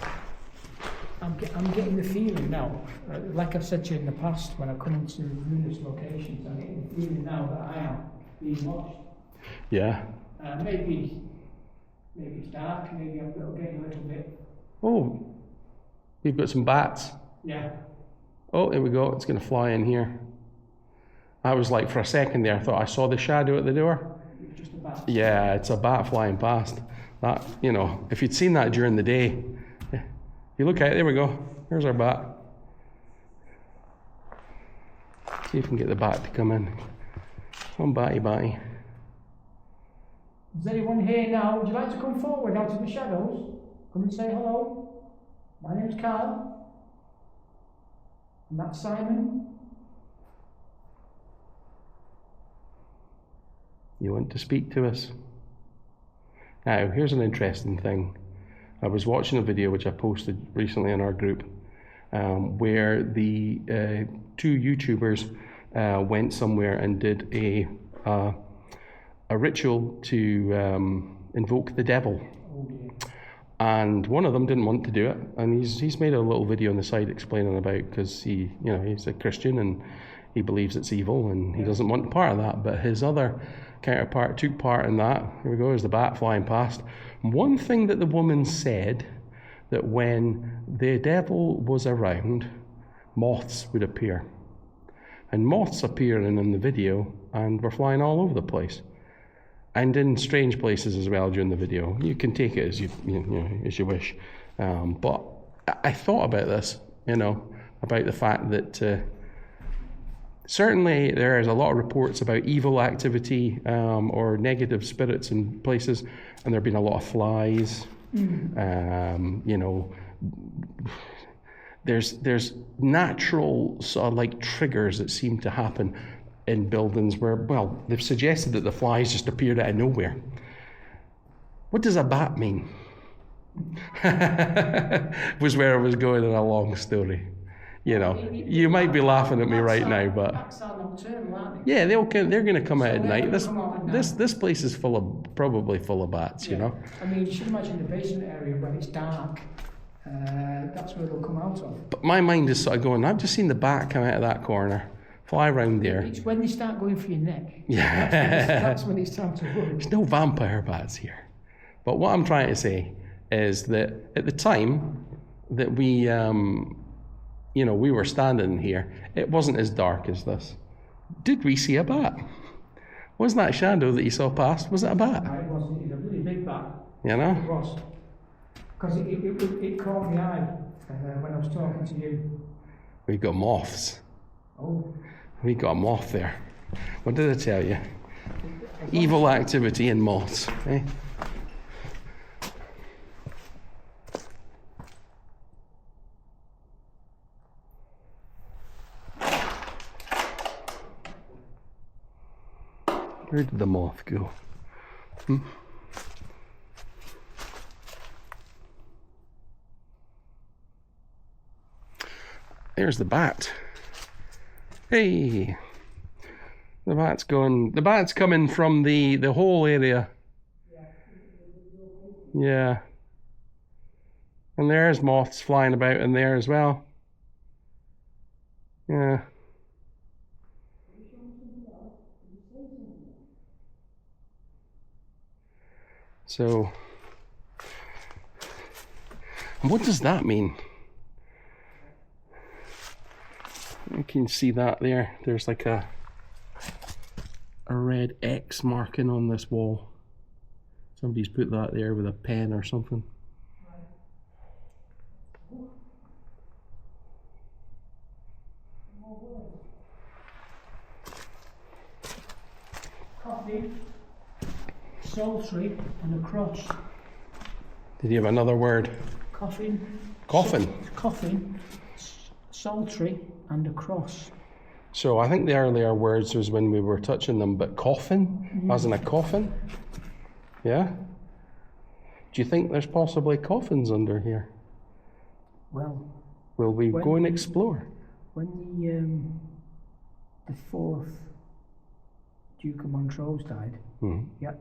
I'm getting the feeling now, like I've said to you in the past, when I come into numerous locations, I'm getting the feeling now that I am being watched. Yeah. Maybe it's dark, maybe I'm getting a little bit. Oh, we've got some bats. Yeah. Oh, there we go, it's going to fly in here. I was like, for a second there, I thought I saw the shadow at the door. Just a bat. Yeah, it's a bat flying past. That, if you'd seen that during the day, you look at it, there we go. There's our bat. See if we can get the bat to come in. Come on, batty. Is anyone here now? Would you like to come forward out of the shadows? Come and say hello. My name's Karl. And that's Simon. You want to speak to us? Now, here's an interesting thing. I was watching a video which I posted recently in our group where the two YouTubers went somewhere and did a ritual to invoke the devil. And one of them didn't want to do it, and he's made a little video on the side explaining about, because he's a Christian and he believes it's evil and he doesn't want part of that. But his other counterpart took part in that. Here we go, there's the bat flying past. One thing that the woman said, that when the devil was around, moths would appear. And moths appearing in the video and were flying all over the place. And in strange places as well during the video. You can take it as as you wish. But I thought about this, about the fact that certainly there is a lot of reports about evil activity or negative spirits in places, and there have been a lot of flies. There's natural sort of like triggers that seem to happen in buildings where, well, they've suggested that the flies just appeared out of nowhere. What does a bat mean? Was where I was going in a long story. You might be laughing at me right now, but Bats are nocturnal, aren't they? yeah, they're going to come out at night. This place is probably full of bats. I mean, you should imagine the basement area when it's dark. That's where they'll come out of. But my mind is sort of going, I've just seen the bat come out of that corner, fly around there. It's when they start going for your neck. Yeah. That's when it's time to worry. There's no vampire bats here. But what I'm trying to say is that at the time that we were standing here, it wasn't as dark as this. Did we see a bat? Was that shadow that you saw past, was it a bat? No, it wasn't. It's a really big bat. You know? It was. Because it caught my eye when I was talking to you. We got moths. Oh. We got a moth there. What did I tell you? Evil activity in moths. Eh? Where did the moth go? There's the bat. Hey! The bat's coming from the whole area. Yeah. And there's moths flying about in there as well. Yeah. So, what does that mean? You can see that there. There's like a red X marking on this wall. Somebody's put that there with a pen or something. Coffee, sultry, and a cross. Did you have another word? Coffin. Coffin. Sultry, and a cross. So I think the earlier words was when we were touching them, but coffin, as in a coffin? Yeah? Do you think there's possibly coffins under here? Well, will we go and explore? When the fourth Duke of Montrose died,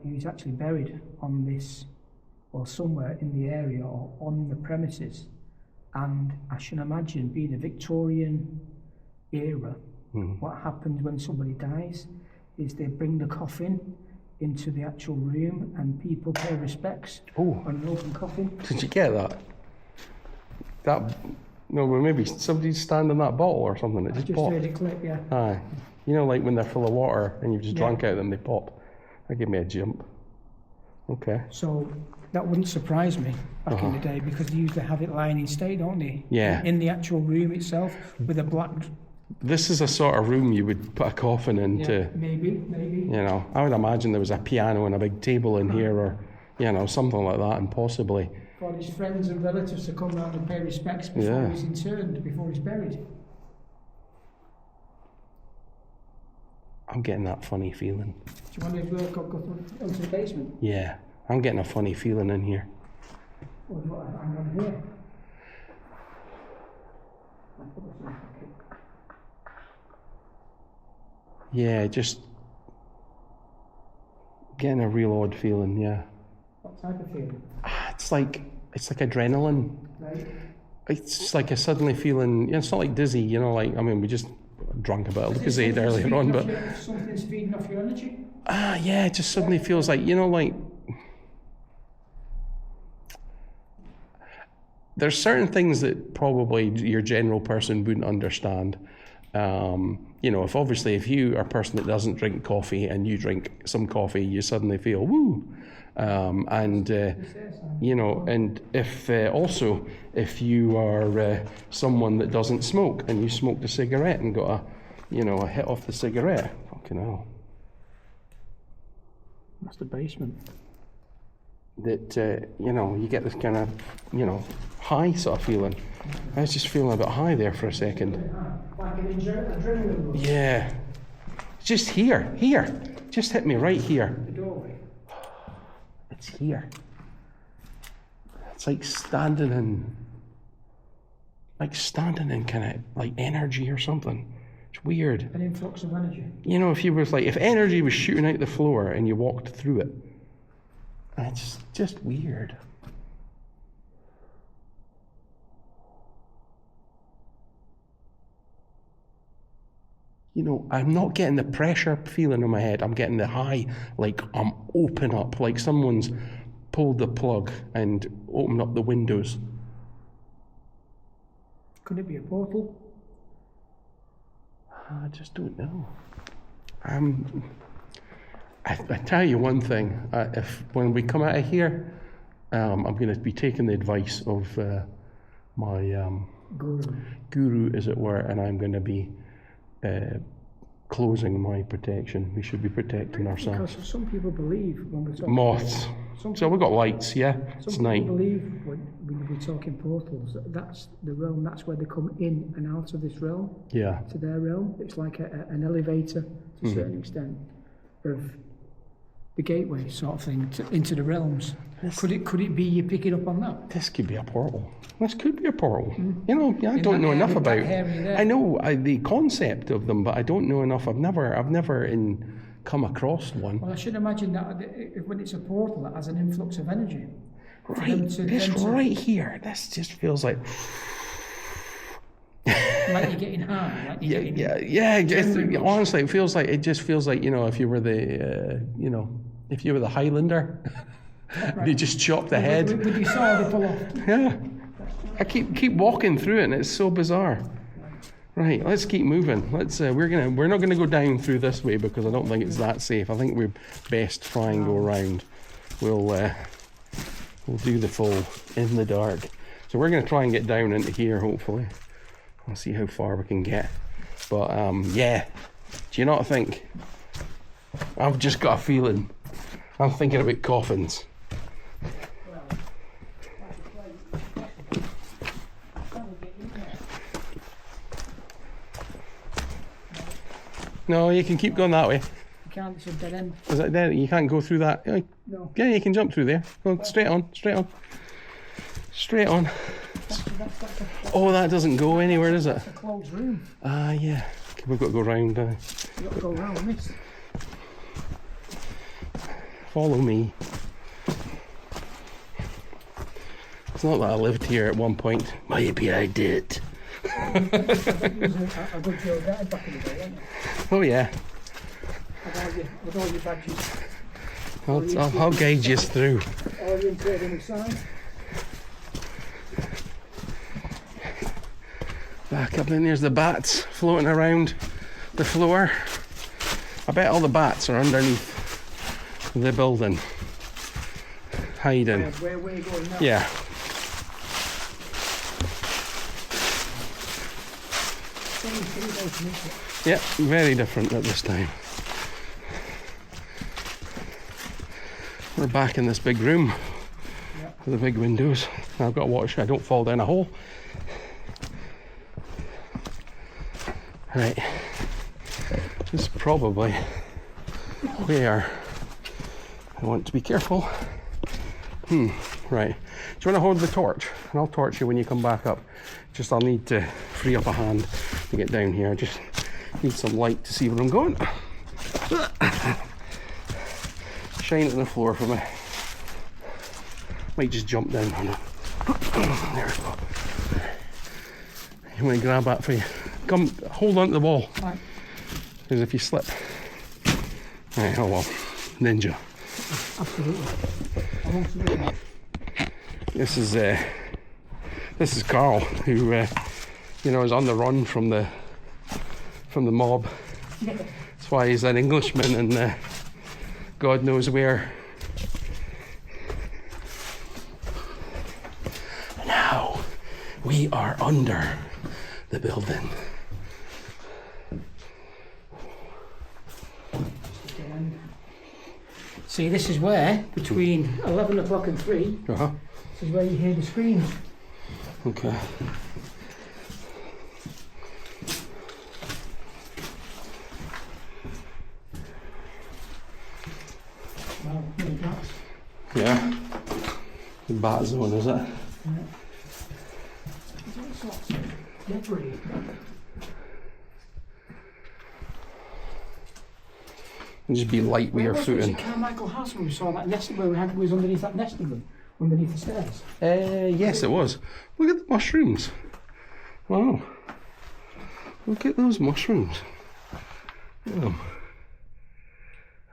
he was actually buried on this, or somewhere in the area or on the premises. And I should imagine, being a Victorian era, what happens when somebody dies is they bring the coffin into the actual room and people pay respects on an open coffin. Did you get that? No, well, maybe somebody's standing that bottle or something. It just popped. Heard it click, yeah. Aye. Like when they're full of water and you've just drunk out of them, they pop. That gave me a jump. Okay. So that wouldn't surprise me back in the day, because they used to have it lying in state, don't they? Yeah. In the actual room itself with a black. This is a sort of room you would put a coffin into. Yeah, maybe. I would imagine there was a piano and a big table in here, or something like that, and possibly for his friends and relatives to come round and pay respects before he's interred, before he's buried. I'm getting that funny feeling. Do you want to go into the basement? Yeah, I'm getting a funny feeling in here. What do I'm on here? Yeah, just getting a real odd feeling, yeah. What type of feeling? It's like it's like adrenaline. Right. It's like a suddenly feeling, it's not like dizzy, you know, like, I mean, we just drank a bit of Lucozade earlier on, but... Something's feeding off your energy? Yeah, it just suddenly feels like, you know, like... There's certain things that probably your general person wouldn't understand. You know, if you are a person that doesn't drink coffee and you drink some coffee, you suddenly feel woo. You know, and if also if you are someone that doesn't smoke and you smoked a cigarette and got a hit off the cigarette, fucking hell. That's the basement. That you get this kind of high sort of feeling. I was just feeling a bit high there for a second. Like an adrenaline rush. Yeah. Just here. Just hit me right here. The doorway. It's here. It's like standing in kind of like energy or something. It's weird. An influx of energy. You know, if energy was shooting out the floor and you walked through it. It's just weird. You know, I'm not getting the pressure feeling in my head. I'm getting the high, like I'm open up, like someone's pulled the plug and opened up the windows. Could it be a portal? I just don't know. I tell you one thing. When we come out of here, I'm going to be taking the advice of my guru, as it were, and I'm going to be closing my protection. We should be protecting ourselves. Because some people believe when we're talking moths. So we've got lights, yeah. It's night. Some people believe when we're talking portals, that's the realm. That's where they come in and out of this realm. Yeah. To their realm. It's like an elevator to a certain extent of the gateway sort of thing into the realms. Could it be you picking up on that? This could be a portal. This could be a portal. You know, I don't know enough about. I know the concept of them, but I don't know enough. I've never come across one. Well, I should imagine that when it's a portal, it has an influx of energy. Right. Right here. This just feels like. Like you're getting high. Honestly, it just feels like if you were the Highlander, right. They just chop the head. With your sword, they pull off. Yeah, I keep walking through it, and it's so bizarre. Right, let's keep moving. We're not gonna go down through this way because I don't think it's that safe. I think we're best try and go around. We'll do the full in the dark. So we're gonna try and get down into here, hopefully. We'll see how far we can get. But yeah, do you not think? I've just got a feeling. I'm thinking about coffins. No, you can keep going that way. You can't, it's a dead end. Is that dead? You can't go through that? No. Yeah, you can jump through there. Go straight on. Oh, that doesn't go anywhere, does it? It's a closed room. Yeah. Okay, we've got to go round. You've got to go round this. Follow me. It's not that I lived here at one point. Maybe I did. I got your dad back in the day, wasn't it? Oh yeah. With all your badges. I'll guide you through. Oriented on the side. Back up in, there's the bats floating around the floor. I bet all the bats are underneath the building, hiding. Where are you going now? Yeah. Yeah, very different at this time. We're back in this big room with the big windows. I've got to watch I don't fall down a hole. Right, this is probably where I want to be careful. Right, do you want to hold the torch? And I'll torch you when you come back up. Just I'll need to free up a hand to get down here. I just need some light to see where I'm going. Shine it on the floor for me. Might just jump down on it. There we go. You want to grab that for you? Come, hold on to the wall. Right. Because if you slip. Right, oh well. Ninja. Absolutely. I won't forget that. This is Karl, who you know, is on the run from the mob. That's why he's an Englishman and God knows where. Now we are under the building. See, this is where, between 11 o'clock and 3, this is where you hear the screams. Okay. Well, maybe that's... Yeah. The bat zone, is it? Yeah. There's all sorts of debris. It'd just be light with your Was footing. it Carmichael House when we saw that nesting where we was underneath that nesting room, underneath the stairs? Yes, it was. Look at the mushrooms. Wow. Look at those mushrooms. Look at them.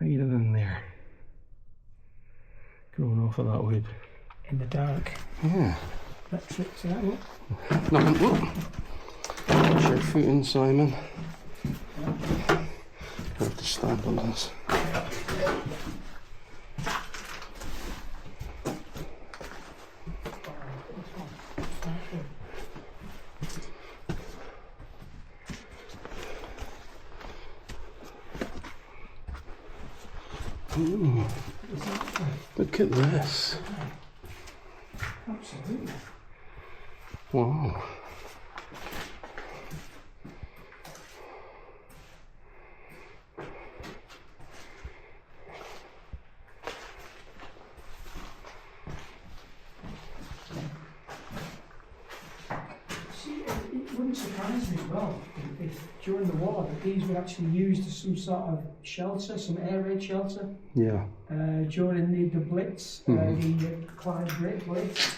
Hiding in there. Growing off of that wood. In the dark. Yeah. Electric, see that look? Nothing. Whoop. Watch your footing, Simon. I have to stand on this. Ooh, look at this. Absolutely. Wow. It wouldn't surprise me as well if during the war that these were actually used as some sort of shelter, some air raid shelter. Yeah. During the Blitz, the Clyde Great Blitz.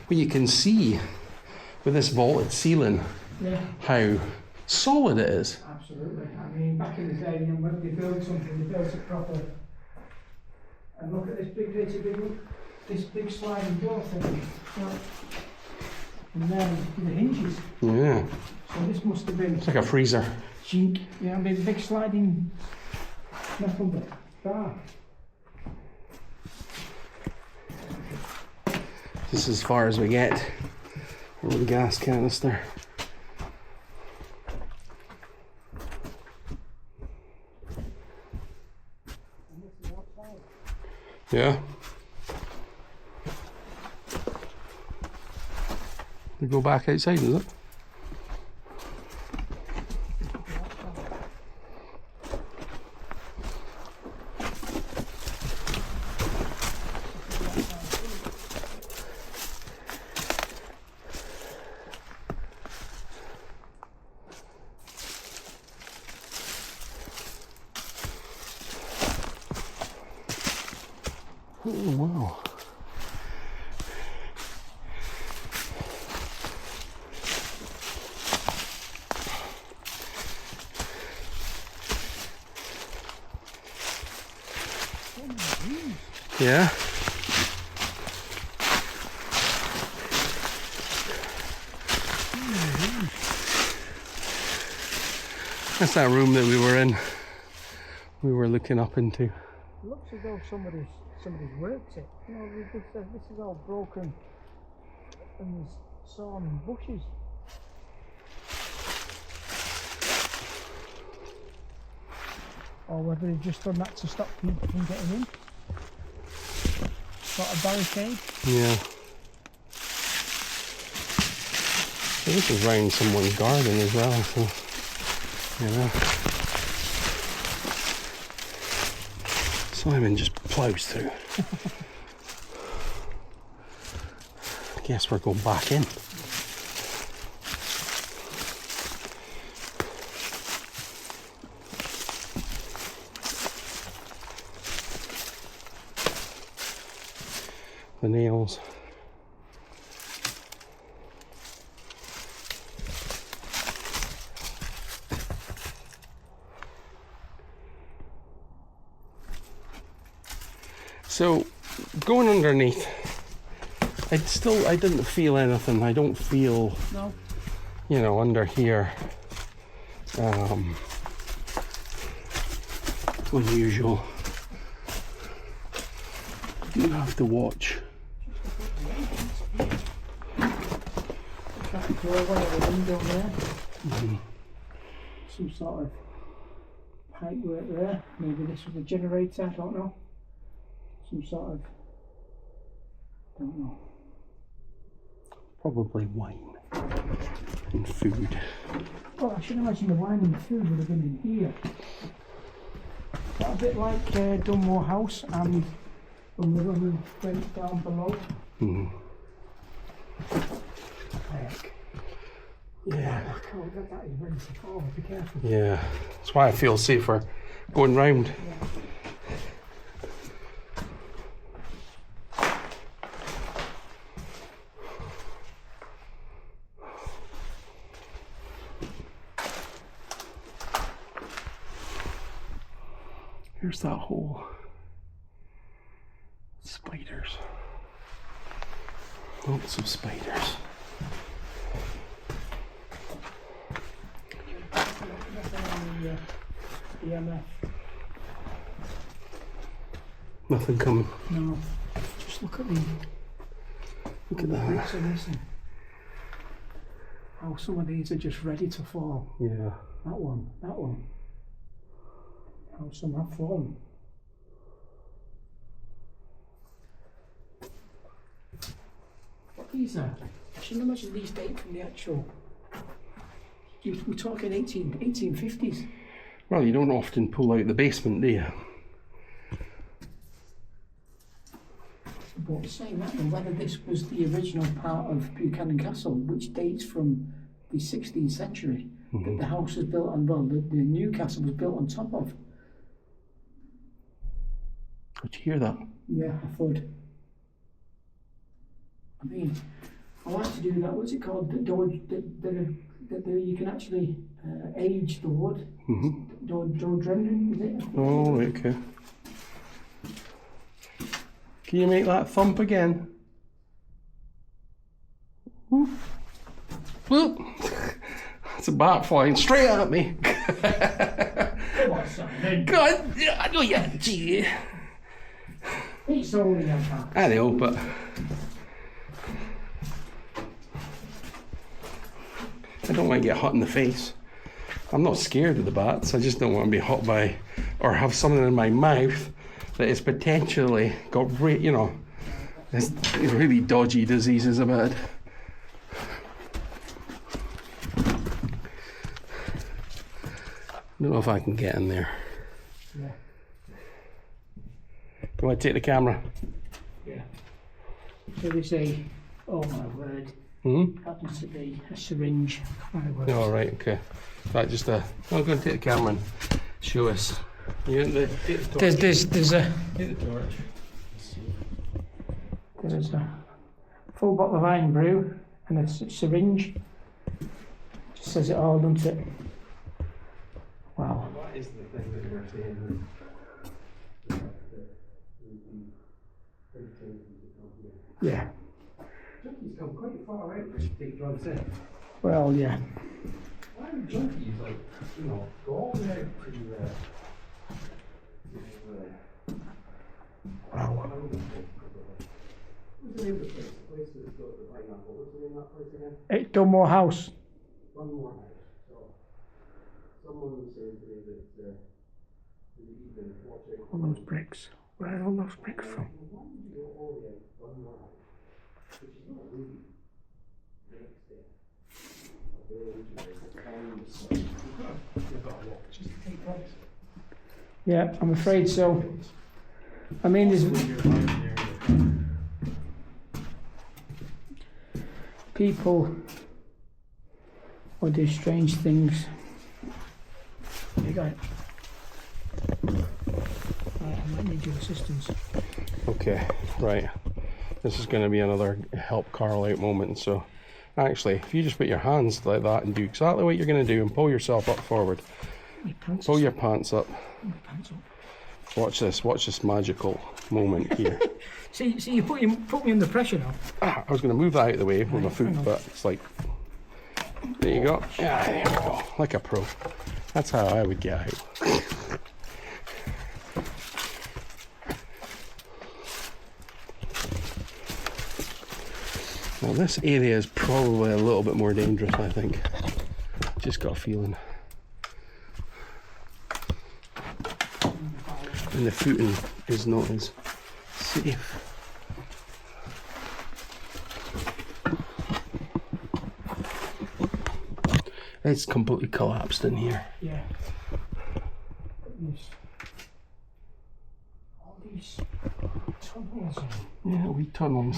Well, you can see with this vaulted ceiling how solid it is. Absolutely. I mean, back in the day, you know, when they build something, they built it proper. And look at this big sliding door thing. And then the hinges. Yeah. So this must have been It's like a freezer. chink. You know, big sliding metal bar. This is as far as we get. Over the gas canister. Yeah. We go back outside, is it? Oh, wow. Yeah. That's that room that we were in. We were looking up into. It looks as though somebody's worked it. You know, this is all broken and there's sawn bushes. Or whether they've just done that to stop people from getting in. Sort of barricade. Yeah. So this is round someone's garden as well, so, you know. Simon just ploughs through. I guess we're going back in. The nails. So, going underneath, I didn't feel anything. I don't feel, No. you know, under here, unusual. You have to watch. That doorway or the window there. Some sort of pipe work there. Maybe this was a generator, I don't know. Some sort of, don't know. Probably wine and food. Oh, I should imagine the wine and the food would have been in here. That a bit like Dunmore House and when the running went down below. Heck. Yeah. Oh, that is ready to fall, be careful. Yeah. That's why I feel safer going round. Yeah. Here's that hole. Spiders. Lots of spiders. EMF. Nothing coming. No. Just look at the that. bricks are missing. How some of these are just ready to fall. Yeah. That one. How some have fallen. What these are? I should imagine these date from the actual. We're talking 1850s. Well, you don't often pull out the basement, do you? But saying that, and whether this was the original part of Buchanan Castle, which dates from the 16th century, that the house was built on, well, the new castle was built on top of. Did you hear that? Yeah, a thud. I mean, I like to do that. What's it called? You can actually age the wood. Dodrendering, is it? Oh, right, okay. Can you make that thump again? Whoop. Whoop. That's a bat flying straight at me. Come on, son. God, I know you gee. It's only a bat. I know, but I don't want to get hot in the face. I'm not scared of the bats. I just don't want to be hot by, or have something in my mouth that is potentially got, you know, this really dodgy diseases about it. I don't know if I can get in there. Yeah. Do you want to take the camera? Yeah. So they say, oh my word, happens to be a syringe. My word. Oh, right, okay. Right, just I'm going to take the camera and show us. You want the, take the torch. There's a Take the torch. there's a full bottle of iron brew and a syringe. Just says it all, doesn't it? Wow. What is the thing that you're saying? Yeah. Junkies come quite far out to take drugs in. Well, yeah. Why do junkies, like, you know, go all the way out to Wow. what's the name of the place? The place that's got the pineapple. What's the name of that place again? It's Dunmore House. One more house. So, someone was saying to me that in the evening, watching. All those bricks. Where are all those bricks from? Why did you go all the way out one more house? Which is not really the next day. Just to take drugs. Yeah, I'm afraid so. I mean, there's people will do strange things. You got it. I might need your assistance. Okay, right. This is going to be another help Karl out moment. So, actually, if you just put your hands like that and do exactly what you're going to do and pull yourself up forward, pull your pants up, Watch this magical moment here. See, you put me under pressure now. I was going to move that out of the way with my foot, but it's like, there you go. Yeah, there we go. Like a pro. That's how I would get out. Well, this area is probably a little bit more dangerous, I think. Just got a feeling. And the footing is not as safe. It's completely collapsed in here. Yeah. All these tunnels. Yeah, wee tunnels.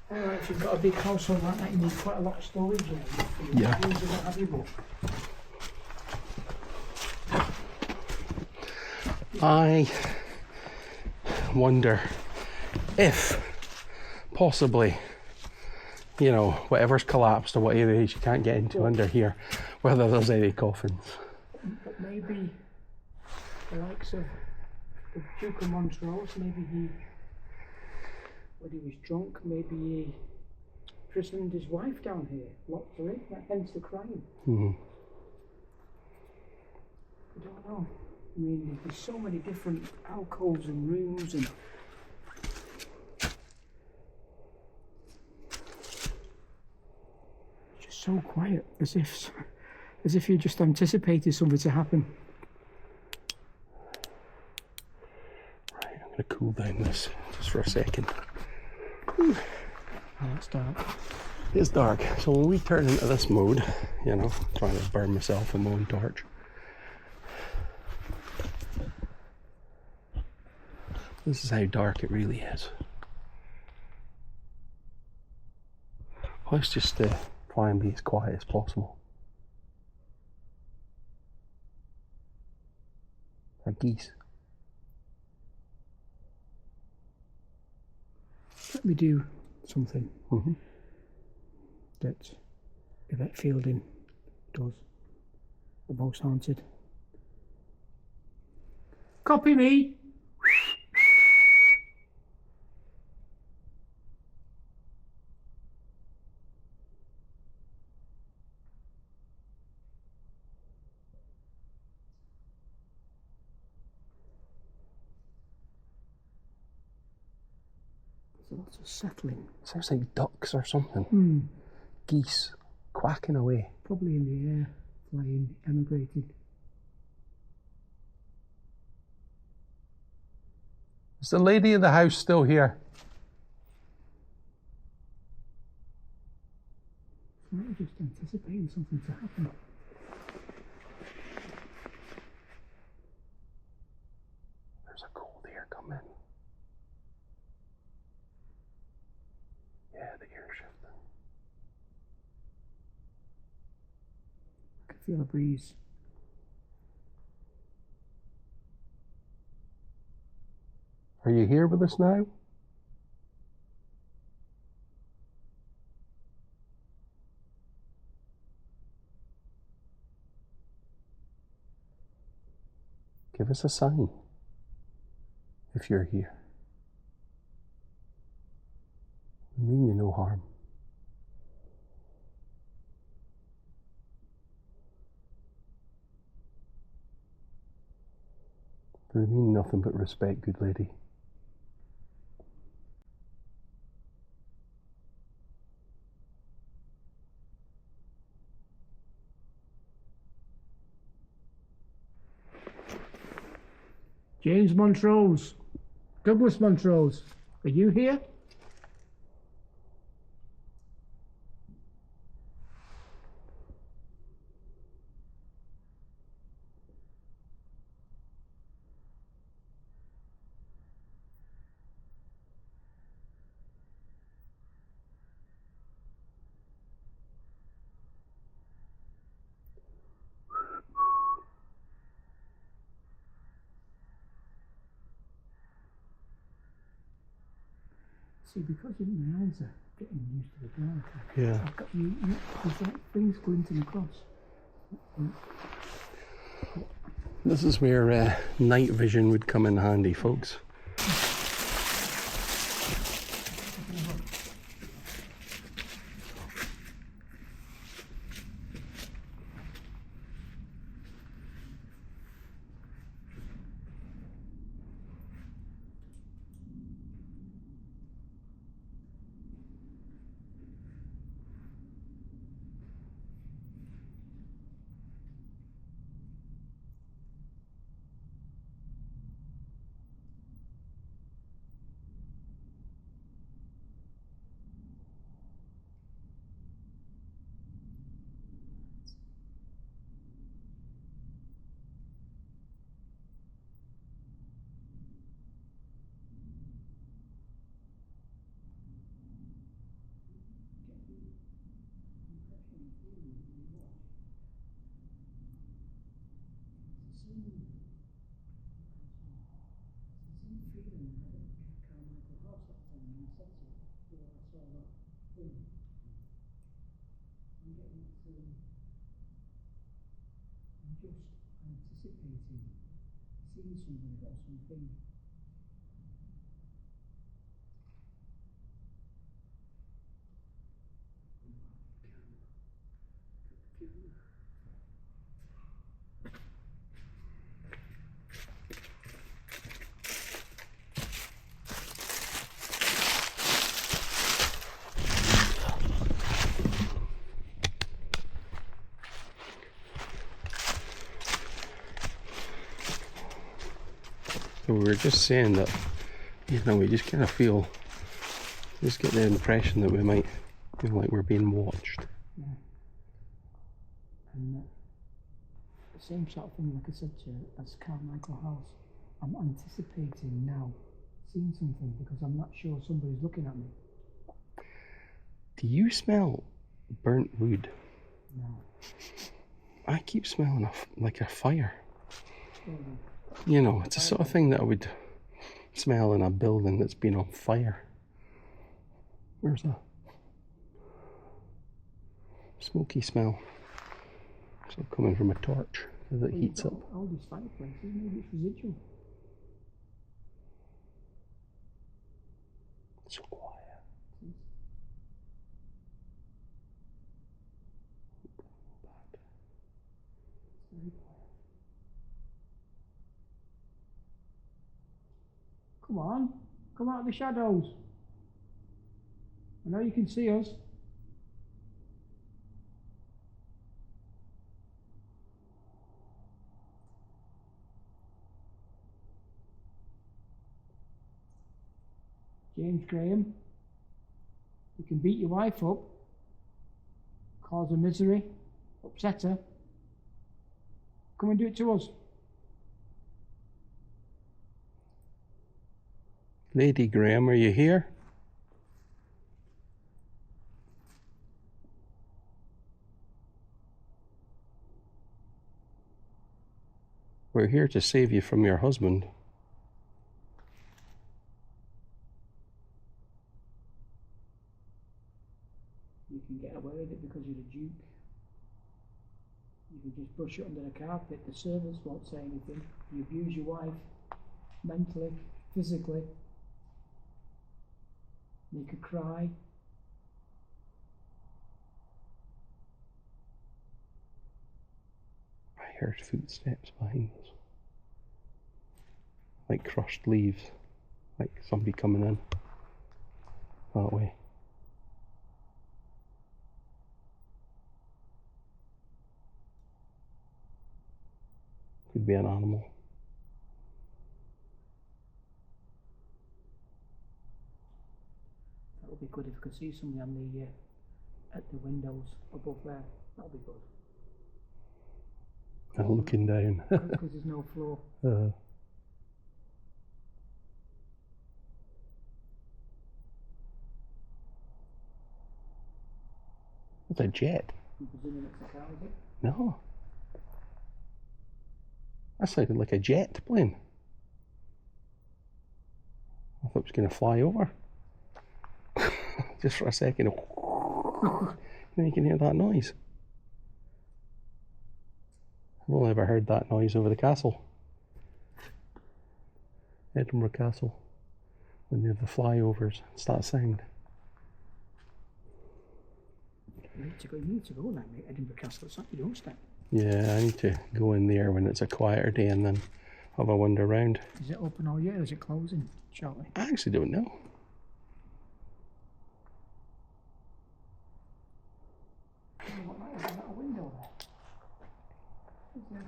Alright, if you've got a big household like that, you need quite a lot of storage. Yeah. I wonder if possibly, you know, whatever's collapsed or what areas you can't get into under here, whether there's any coffins. But maybe the likes of the Duke of Montrose, maybe when he was drunk, maybe he imprisoned his wife down here, locked her in, hence the crime. Mm-hmm. I don't know. I mean, there's so many different alcoves and rooms, and it's just so quiet, as if you just anticipated something to happen. Right, I'm going to cool down this just for a second. Oh, that's dark. It's dark, so when we turn into this mode, you know, trying to burn myself with my own torch, this is how dark it really is. Let's just try and be as quiet as possible. Like geese. Let me do something Mm-hmm. that Yvette Fielding does. The most haunted. Copy me! There's lots of settling. Sounds like ducks or something. Geese quacking away. Probably in the air, flying, emigrating. Is the lady of the house still here? I'm just anticipating something to happen. There's a cold air coming. Yeah, the air shifting. I can feel a breeze. Are you here with us now? Give us a sign if you're here. We mean you no harm. We mean nothing but respect, good lady. James Montrose, Douglas Montrose, are you here? See, because my eyes are getting used to the dark, Yeah. I've got you there's like things glinting across. This is where night vision would come in handy, folks. Seeing somebody or something. So we were just saying that, you know, we just kind of just get the impression that we might feel like we're being watched. Yeah. And the same sort of thing, like I said to you, as Carmichael House, I'm anticipating now seeing something because I'm not sure somebody's looking at me. Do you smell burnt wood? No. I keep smelling like a fire. Really? You know, it's the sort of thing that I would smell in a building that's been on fire. Where's that? Smoky smell. So coming from a torch as it heats up. All these fireplaces, maybe it's residual. So quiet. Very quiet. Come on, come out of the shadows. I know you can see us. James Graham, you can beat your wife up, cause her misery, upset her. Come and do it to us. Lady Graham, are you here? We're here to save you from your husband. You can get away with it because you're the Duke. You can just brush it under the carpet. The servants won't say anything. You abuse your wife mentally, physically. Make her cry. I heard footsteps behind us. Like crushed leaves. Like somebody coming in. That way. Could be an animal. That would be good if you could see somebody on the at the windows above there. That would be good. Looking down. Because there's no floor. It's a jet. I'm presuming it's a car, is it? No. That sounded like a jet plane. I thought it was going to fly over. Just for a second. Then you can hear that noise. I've only ever heard that noise over the castle. Edinburgh Castle. When they have the flyovers, it's that sound. You need to go there, mate. Edinburgh Castle, it's not your doorstep. Yeah, I need to go in there when it's a quieter day and then have a wander around. Is it open all year or is it closing shortly? I actually don't know. What that is that a window there? Is there?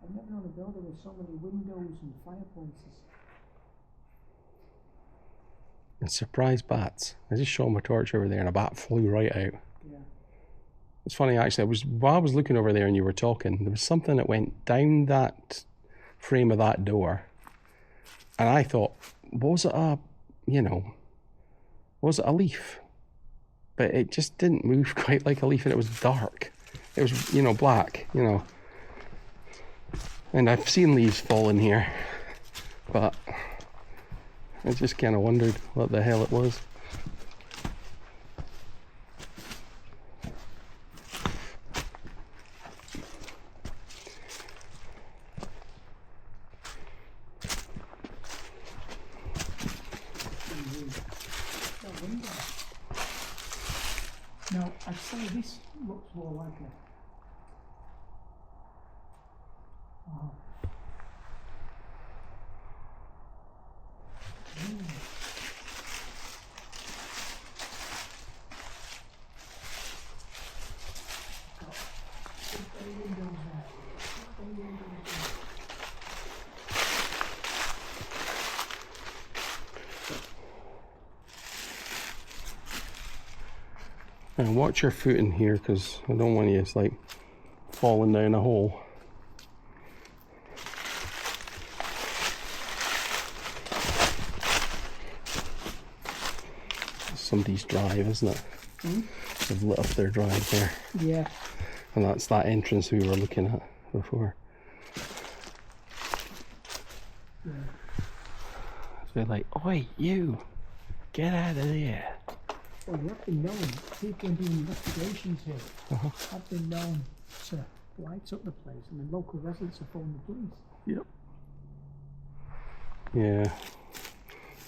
I've never known a building with so many windows and fireplaces. And surprise bats. I just shot my torch over there and a bat flew right out. Yeah. It's funny actually, while I was looking over there and you were talking, there was something that went down that frame of that door. And I thought, was it a leaf? But it just didn't move quite like a leaf and it was dark. It was, black, And I've seen leaves fall in here, but I just kind of wondered what the hell it was. No, I'd say this looks more like a... Oh. And watch your foot in here because I don't want you falling down a hole. Somebody's drive, isn't it? They've lit up their drive there. Yeah. And that's that entrance we were looking at before. Yeah. So they're like, oi, you! Get out of there! Well, you have been known, people doing investigations here have been known to light up the place and the local residents have phoned the police. Yep. Yeah.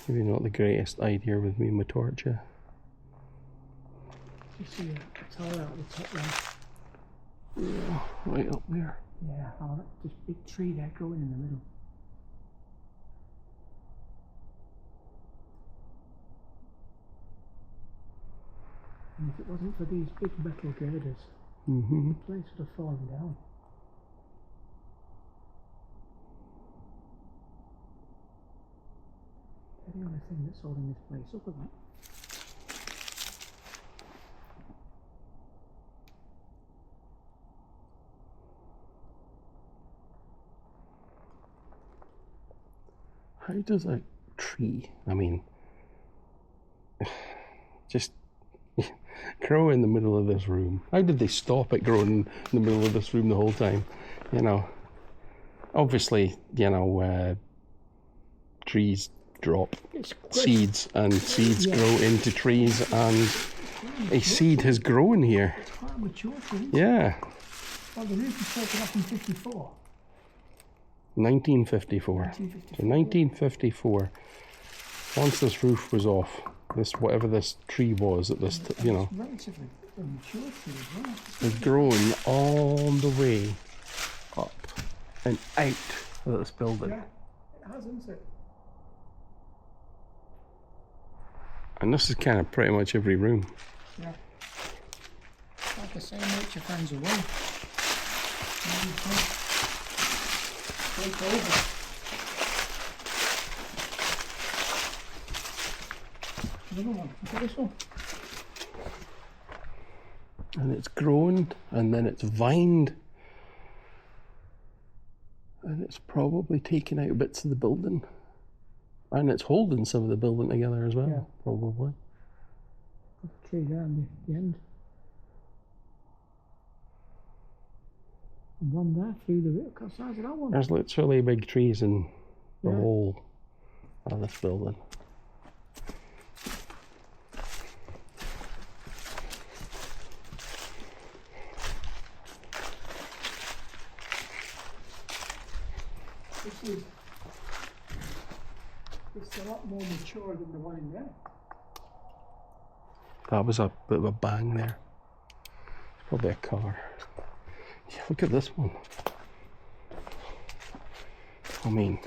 Maybe not the greatest idea with me and my torch, yeah. You see a tower out the top there? Yeah, right up there. Yeah, this big tree there growing in the middle. And if it wasn't for these big metal girders, the place would have fallen down. They're the only thing that's holding this place up, isn't it? How does a tree, just grow in the middle of this room? How did they stop it growing in the middle of this room the whole time? Obviously, trees drop seeds and seeds grow into trees and a seed has grown here. It's quite a mature tree. Yeah. Well, the roof was taken off in 54. 1954. 1954. So 1954. Once this roof was off, whatever this tree was at this, It's relatively mature tree as well. has grown all the way up and out of this building. Yeah, it has, isn't it? And this is kind of pretty much every room. Yeah. Like I say, nature finds a way. Take over. Another one. Look at this one. And it's grown and then it's vined. And it's probably taken out bits of the building. And it's holding some of the building together as well, probably. Got the tree there on the end. And one there through the roof. What size of that one? There's literally big trees in the whole of this building. It's a lot more mature than the one in there. That was a bit of a bang there. It's probably a car. Yeah, look at this one. I mean,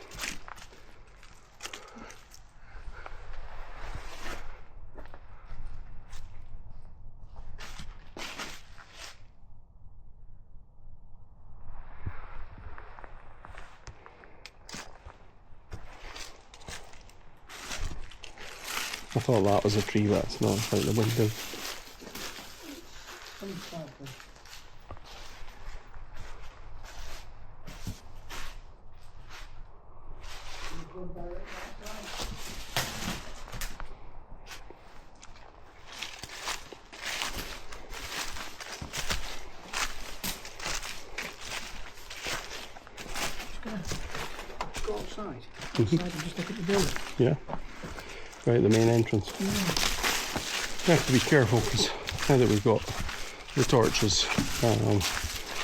I thought that was a tree, but it's not. It's like the window. Go outside. Outside and just look at the building. Yeah. Right at the main entrance. Yeah. We have to be careful because now that we've got the torches,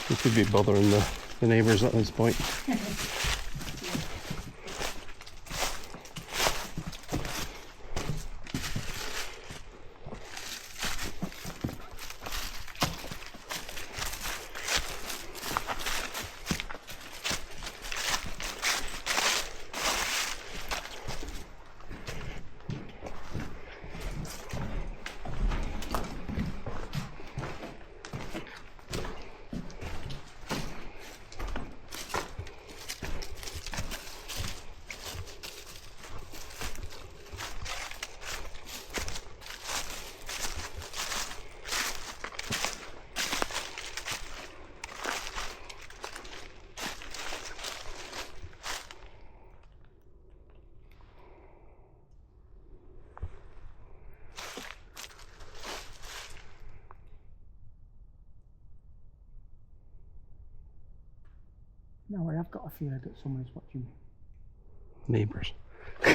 we could be bothering the neighbours at this point. No, I have got a feeling that someone's watching me. Neighbours. I'm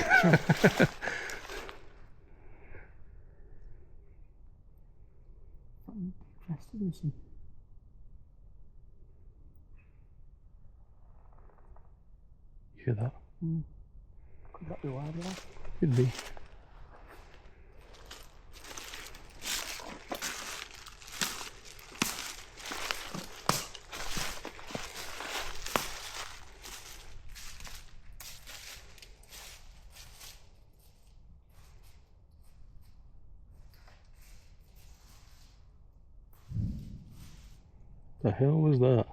interested in some. You hear that? Could that be wildlife? Could be. The hell was that?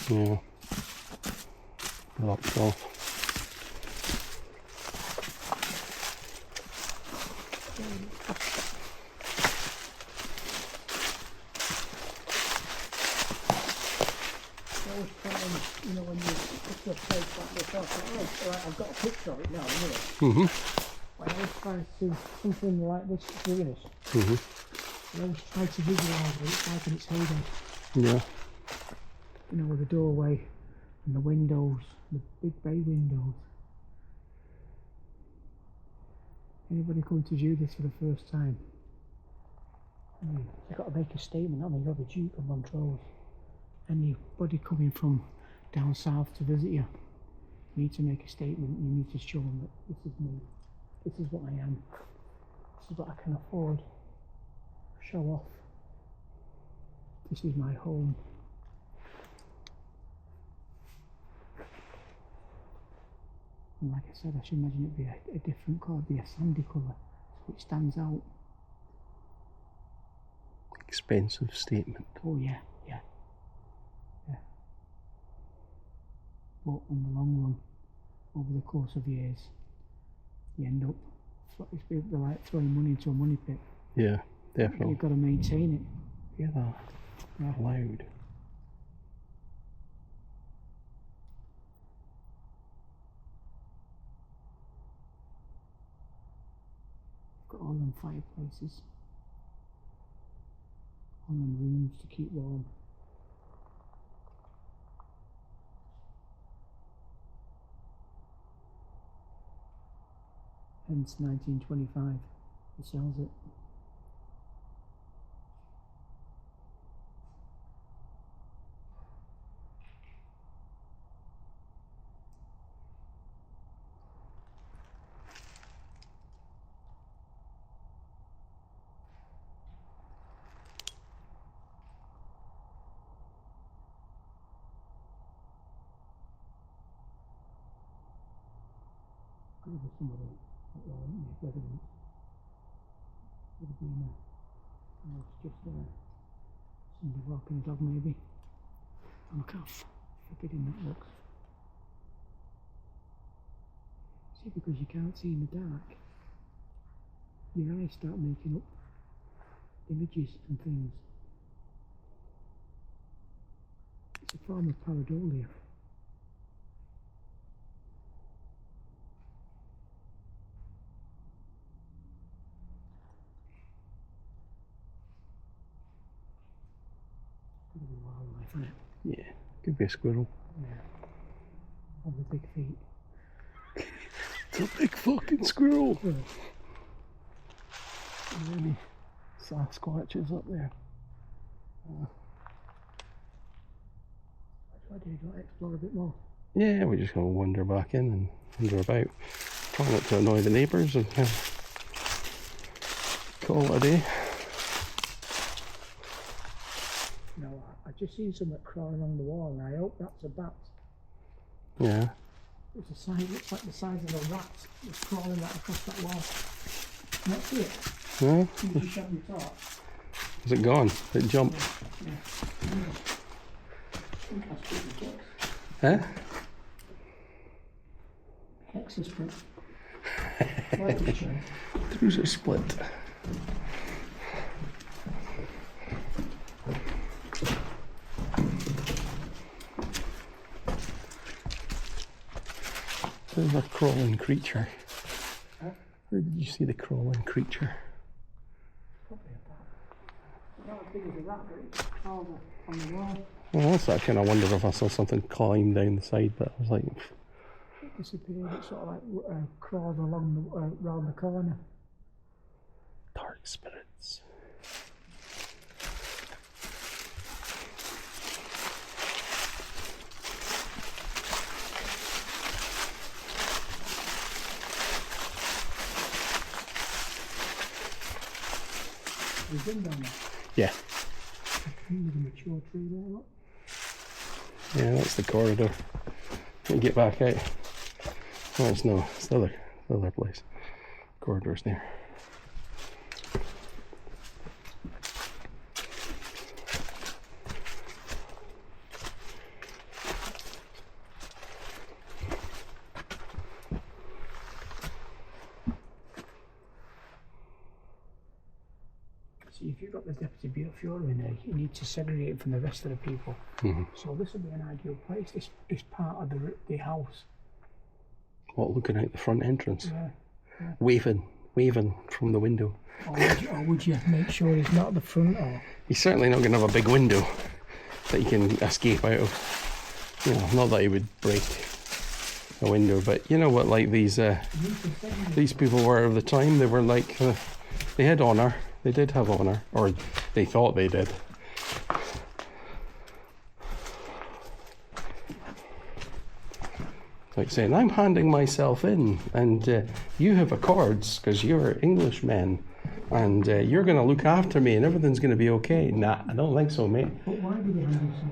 Yeah. Locked off. I always try and, you know, when you put your place like this off, alright, I've got a picture of it now, anyway. I always try to do something like this, doing this. I always try to visualise what it's like in its heyday. Yeah. You know, with the doorway and the windows, the big bay windows. Anybody coming to view this for the first time, you've got to make a statement, haven't you? You're the Duke of Montrose. Anybody coming from down south to visit you, you need to make a statement. You need to show them that this is me, this is what I am, this is what I can afford. Show off. This is my home. And like I said, I should imagine it'd be a different colour, it'd be a sandy colour, so it stands out. Expensive statement. Oh yeah. But in the long run, over the course of years, you end up, it's a bit like throwing money into a money pit. Yeah, definitely. You've got to maintain it. Hear that? Yeah. Loud. them fireplaces. On them rooms to keep warm. Hence 1925. He sells it. Could be somebody that won't make evidence. Could have been it's just somebody walking a dog maybe. Look how forbidding that looks. See, because you can't see in the dark, your eyes start making up images and things. It's a form of pareidolia. Could be wildlife, isn't it? Yeah, could be a squirrel. Yeah. On the big feet. It's a big fucking squirrel. Yeah. Maybe Sasquatches up there. What do you want to explore a bit more? Yeah, we're just going to wander back in and wander about. Try not to annoy the neighbours and call it a day. No, I just seen something crawling along the wall and I hope that's a bat. Yeah. It's a size, looks like the size of a rat that's crawling right across that wall. Can you see it? Yeah. Can you shut your torch? Is it gone? Did it jump? Yeah. I think that's pretty good. Huh? Hexus print. Right, the chair. Through are split. There's a crawling creature. Huh? Where did you see the crawling creature? Probably a bat. Not as big as a rat, but it's crawled on the wall. Well, that's I kind of wondered if I saw something climb down the side, but I was like, It disappeared, it sort of like crawled along the, round the corner. dark spirits. There's been down there. Yeah. There's a mature tree there, look. Yeah, that's the corridor. Can you get back out? Oh, it's no, it's the other place. Corridor's there. See, if you've got the deputy bureau in there, you need to segregate it from the rest of the people. Mm-hmm. So this would be an ideal place, this part of the house. What, looking out the front entrance? Yeah. Waving from the window. Or would you make sure he's not at the front, or... He's certainly not going to have a big window that you can escape out of. You know, not that he would break a window, but you know what, like these people were of the time, they were like, they had honour. They did have honour, or they thought they did. Like saying, I'm handing myself in, and you have accords because you're Englishmen, and you're going to look after me, and everything's going to be okay. Nah, I don't think so, mate. But why did he hand himself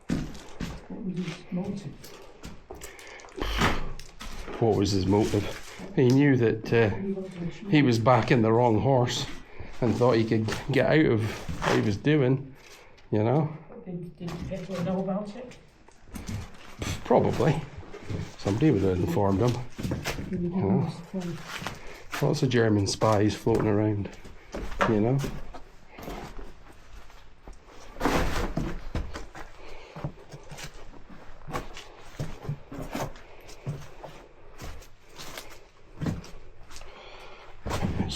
in? What was his motive? What was his motive? He knew that he was backing the wrong horse and thought he could get out of what he was doing, you know? Did Hitler know about it? Probably. Somebody would have informed him. Did he You know? Lots of German spies floating around, you know?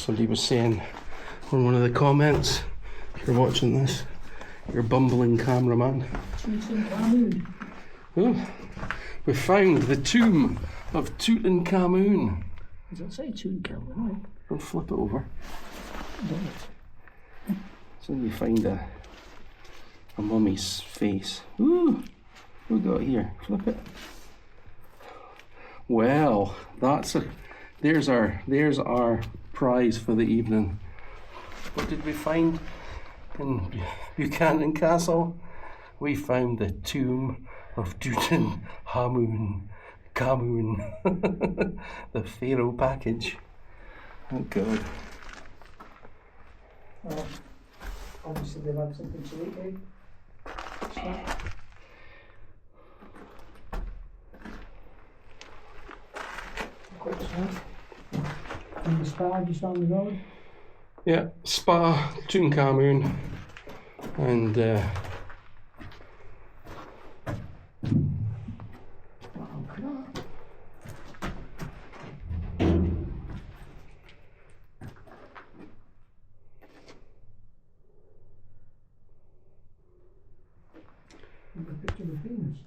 Somebody was saying on one of the comments, if you're watching this, you're bumbling cameraman. Oh, we found the tomb of Tutankhamun. Does that say Tutankhamun? I'll flip it over. Don't it? So we find a mummy's face. Ooh, what we got here? Flip it. Well, there's our prize for the evening. What did we find in Buchanan Castle? We found the tomb of Tutankhamun. The Pharaoh package. Oh God. Well, obviously they've had something to eat, eh? Snack. Quick snack. And the spa just down the road. Yeah, Spa, Tutankhamun, and a picture of Venus.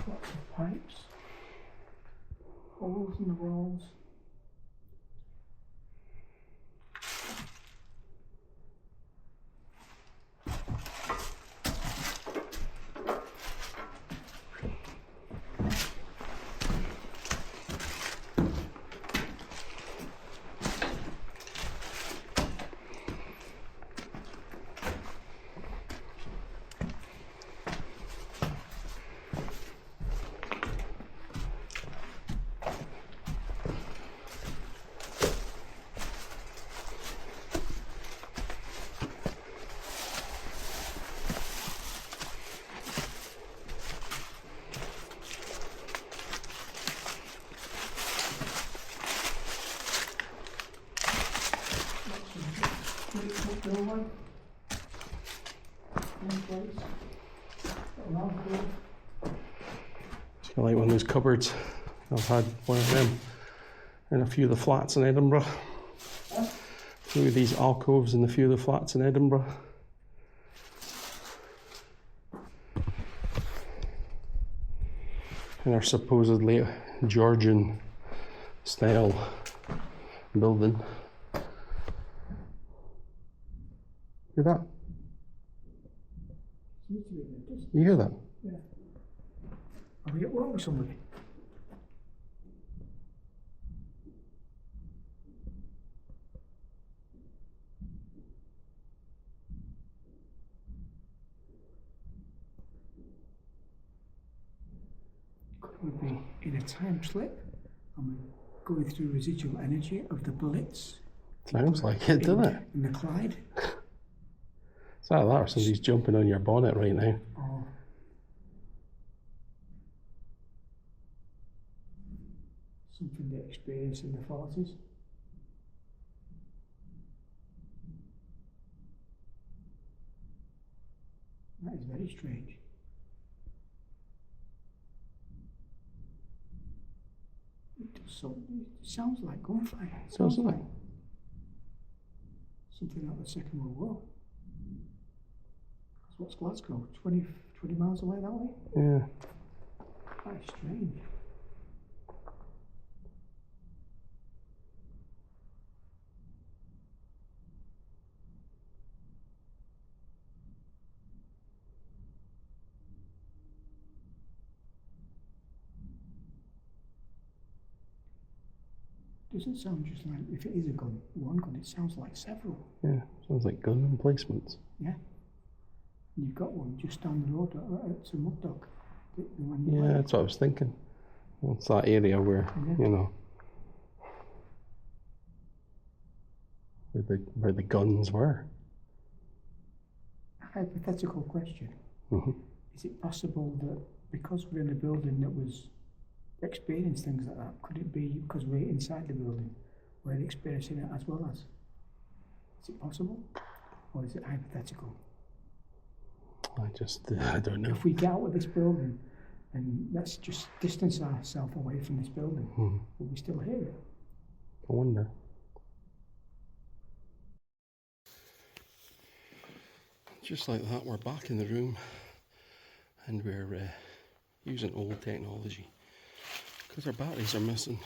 Lots of pipes, holes in the walls. Doorway. One place. Around here. it's like one of those cupboards. I've had one of them in a few of the flats in Edinburgh. A few of these alcoves in a few of the flats in Edinburgh. And our supposedly Georgian style building. Hear that? Seems to be in the distance. You hear that? Yeah. Are we at war with somebody? Could we be in a time slip and we're going through residual energy of the Blitz? Sounds like it, doesn't it? In the Clyde? It's like that, or somebody's jumping on your bonnet right now. Or something they experienced in the 40s? That is very strange. It sounds like gunfire. It sounds Doesn't it? like something out of the Second World War. What's Glasgow? 20 miles away that way? Yeah. That is strange. Doesn't sound just like, if it is a gun, one gun, it sounds like several. Yeah, sounds like gun emplacements. Yeah. And you've got one just down the road at some Mud Dog. The one you Yeah, like. that's what I was thinking. It's that area where, you know, where the guns were. Hypothetical question. Is it possible that because we're in a building that was experienced things like that, could it be because we're inside the building, we're experiencing it as well as? Is it possible? Or is it hypothetical? I don't know. If we get out of this building and let's just distance ourselves away from this building, will we still hear it? I wonder. Just like that, we're back in the room and we're using old technology because our batteries are missing.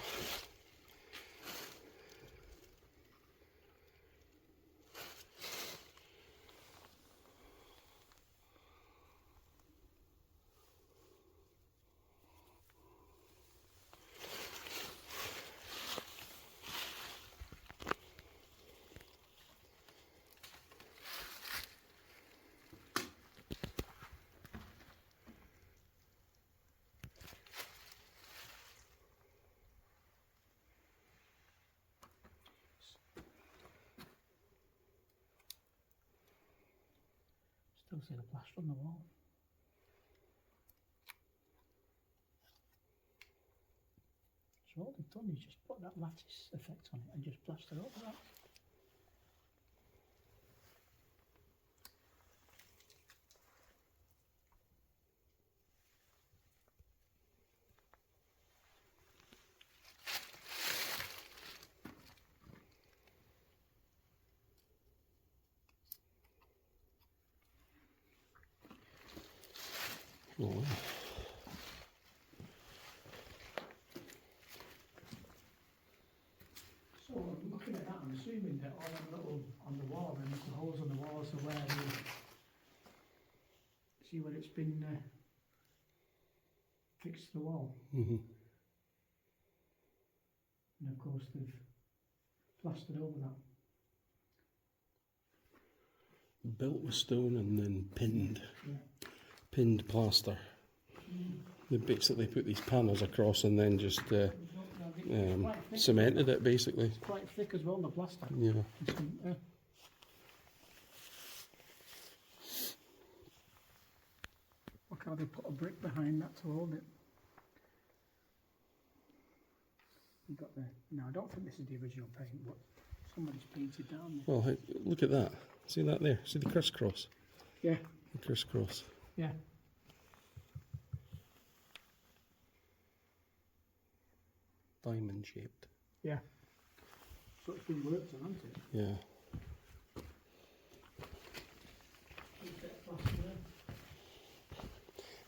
Still see the plaster on the wall. So all they've done is just put that lattice effect on it and just plaster over that. Oh. So I'm looking at that, I'm assuming that all them little on the wall, and the holes on the walls are where they see where it's been fixed to the wall. And of course they've plastered over that. Built with stone and then pinned. Yeah. Pinned plaster. They basically put these panels across and then just cemented it basically. It's quite thick as well, the plaster. Yeah. Look how they put a brick behind that to hold it. You got the. No, I don't think this is the original paint, but somebody's painted down there. Well, hey, look at that. See that there? See the crisscross? Yeah. The crisscross. Yeah. Diamond shaped. Yeah. So it's been worked on, hasn't it? Yeah.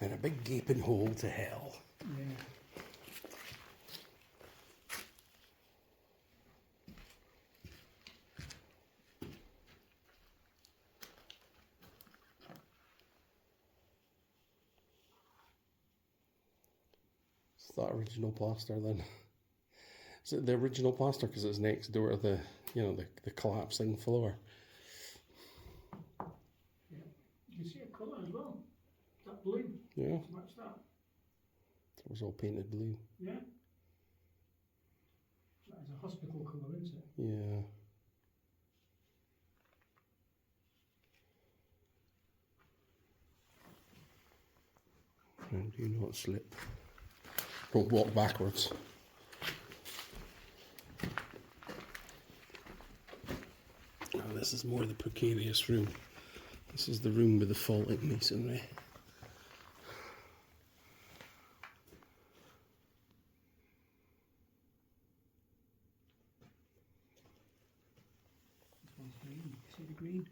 And a big gaping hole to hell. Yeah. Is that original plaster then? Is it the original plaster because it's next door to the, the collapsing floor? Yeah. You can see a colour as well. That blue. Yeah. To match that. It was all painted blue. Yeah. That is a hospital colour, isn't it? Yeah. And do not slip. Don't walk backwards. Oh, this is more the precarious room. This is the room with the faulty masonry. This one's green. You see the green?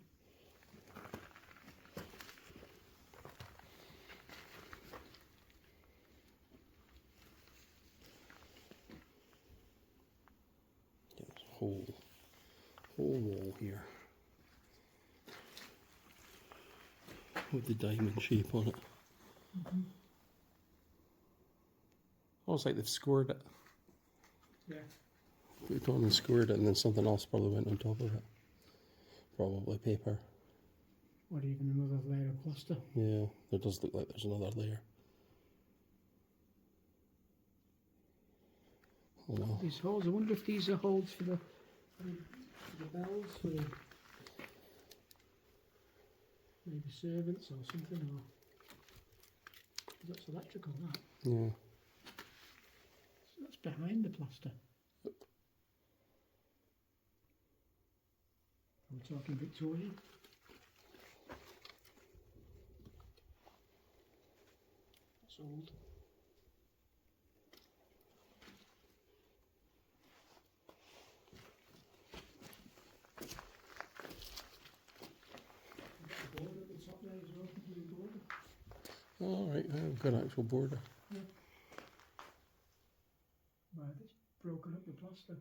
Yeah, there's a whole wall here with the diamond shape on it. Oh, it's like they've scored it. Yeah. Put it on and scored it, and then something else probably went on top of it. Probably paper. Or even another layer of plaster. Yeah, there does look like there's another layer. Oh well. These holes, I wonder if these are holes for the bells, for the maybe servants or something, or That's electrical, that. Yeah. So that's behind the plaster. Yep. Are we talking Victorian? That's old. The board at the top there is open to the border. All right, I've got an actual border. Yeah. Right, it's broken up the plaster.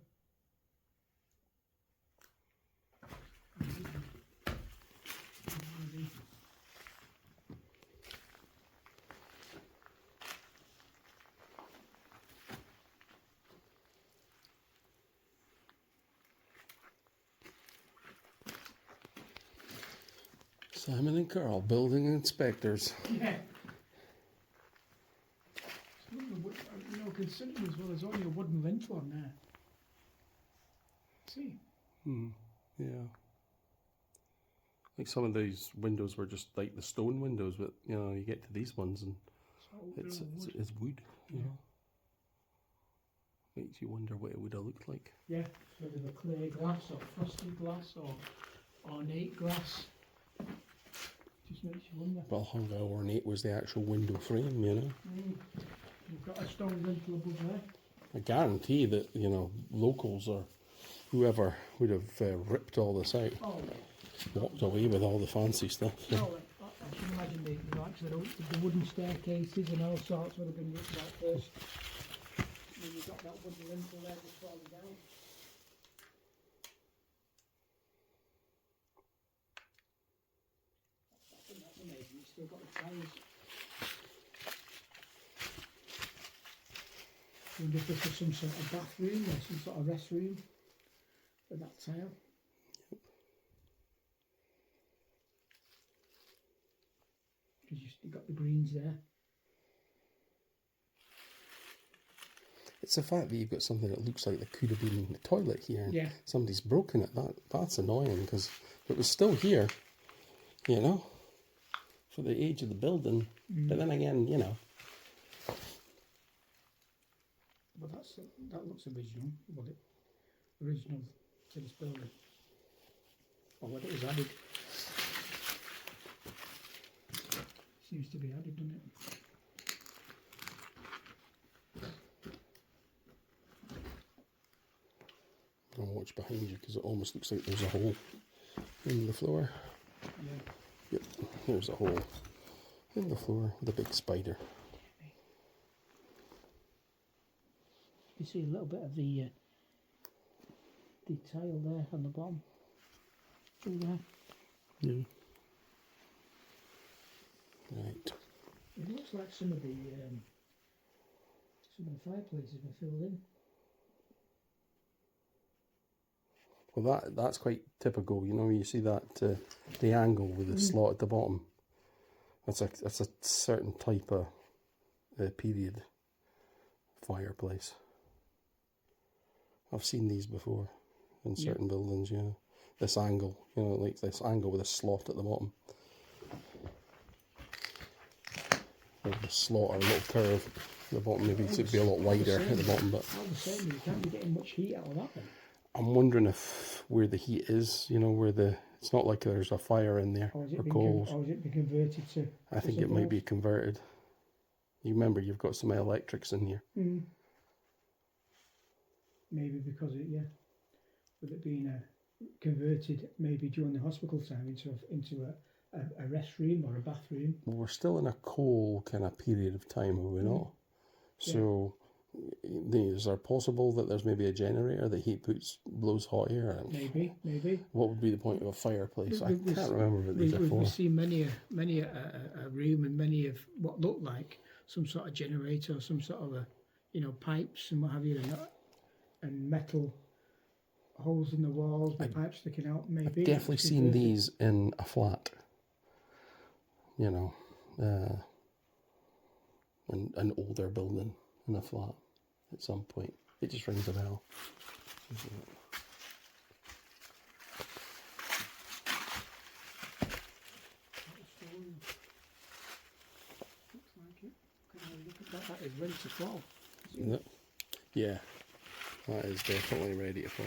Simon and Karl, building inspectors. Yeah. Considering as well, there's only a wooden lintel on there. See? Yeah. Like some of these windows were just like the stone windows, but you know, you get to these ones and it's wood, you know. Makes you wonder what it would have looked like. Yeah, whether the clear glass or frosted glass or ornate glass. Just makes you wonder. Well, how ornate was the actual window frame, you know? You've got a stone lintel above there. I guarantee that, you know, locals or whoever would have ripped all this out, walked away with all the fancy stuff. So. No, I can imagine the likes of the wooden staircases and all sorts would have been ripped out first. And then you've got that wooden lintel there just falling down. I think that's amazing. You've still got the tiles. I wonder if this was some sort of bathroom or some sort of restroom for that tile. Because you've got the greens there. It's the fact that you've got something that looks like there could have been the toilet here. Yeah. Somebody's broken it. That's annoying because it was still here, you know, for the age of the building. But then again, you know. But that looks original. Well, original to this building. Or what it was added. Seems to be added, doesn't it? I'll watch behind you because it almost looks like there's a hole in the floor. Yeah. Yep, there's a hole in the floor with a big spider. You see a little bit of the tile there on the bottom. Through there. Yeah. Right. It looks like some of the fireplaces were filled in. Well, that's quite typical. You know, you see that the angle with the slot at the bottom. That's a certain type of period fireplace. I've seen these before in certain buildings. Yeah, this angle. You know, like this angle with a slot at the bottom. Or the slot or a little curve at the bottom. Maybe it would be a lot wider at the bottom, but All the same, you can't be getting much heat out of that then. I'm wondering if where the heat is, you know, it's not like there's a fire in there Or or coals. Or is it been converted to? I think it might be converted. You remember you've got some electrics in here. Maybe because with it being converted maybe during the hospital time into a restroom or a bathroom. Well, we're still in a coal kind of period of time, are we not? So, is there possible that there's maybe a generator that heat blows hot air? Maybe. What would be the point of a fireplace? I can't remember what these are for. We've seen many a room and many of what looked like some sort of generator, or some sort of pipes and what have you, and metal holes in the walls with pipes sticking out. Maybe I've definitely seen these in a flat. You know, an older building in a flat at some point. It just rings a bell. Looks like it. is ready to fall. Yeah, that is definitely ready to fall.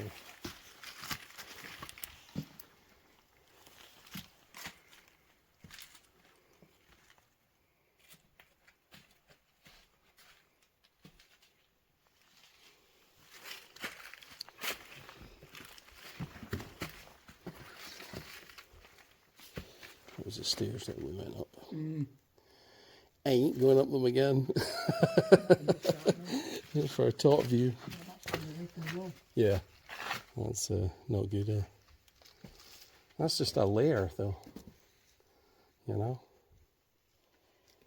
That was the stairs that we went up. I ain't going up them again. For a top view. Yeah, that's not good. That's just a layer, though. You know.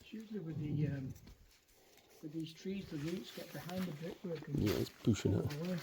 It's usually with these trees, the roots get behind the brickwork and Yeah, it's pushing it. away.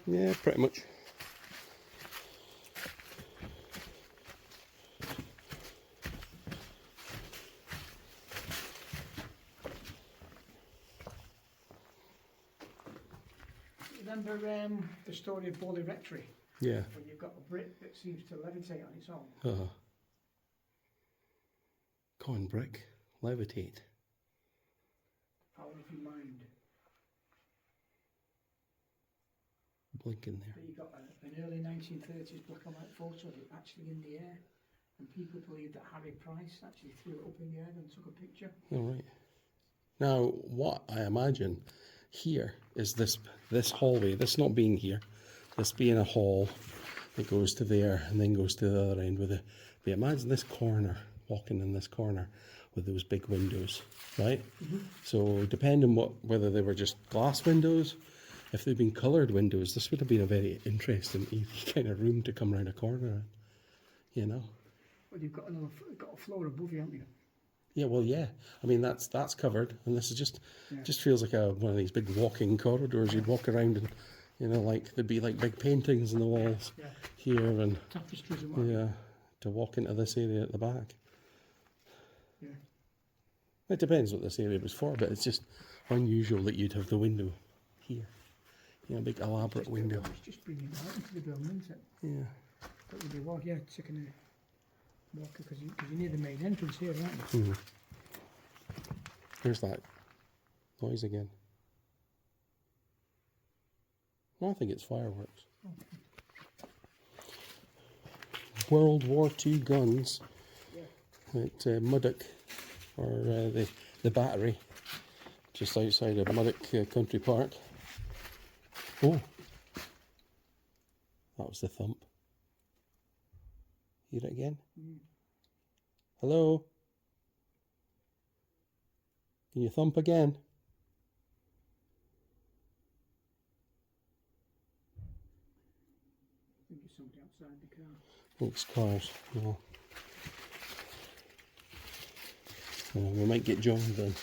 Yeah, pretty much. Remember the story of Bowley Rectory? Yeah. When you've got a brick that seems to levitate on its own. Common brick, levitate. Power of your mind. Blinking there. But you got an early 1930s black and white photo of it actually in the air, and people believe that Harry Price actually threw it up in the air and took a picture. All right. Now, what I imagine here is this hallway, this not being here, this being a hall that goes to there and then goes to the other end with it. But imagine this corner, walking in this corner with those big windows, right? So depending whether they were just glass windows, if they'd been coloured windows, this would have been a very interesting kind of room to come around a corner in, you know? Well, you've got a floor above you, haven't you? Yeah, well, yeah. I mean, that's covered, and this is just feels like one of these big walking corridors. You'd walk around, and you know, like there'd be like big paintings on the walls here, and tapestries and whatnot. yeah, to walk into this area at the back. Yeah. It depends what this area was for, but it's just unusual that you'd have the window here. You know, a big elaborate window. It's just bringing it out into the building, isn't it? Yeah. But with your walk, taking a walk because you're near the main entrance here, aren't you? Here's that noise again. I think it's fireworks. World War II guns at Muddock, or the battery, just outside of Muddock Country Park. Oh, that was the thump. Hear it again? Hello? Can you thump again? I think it's somebody outside the car. It's cars, no. We might get joined then.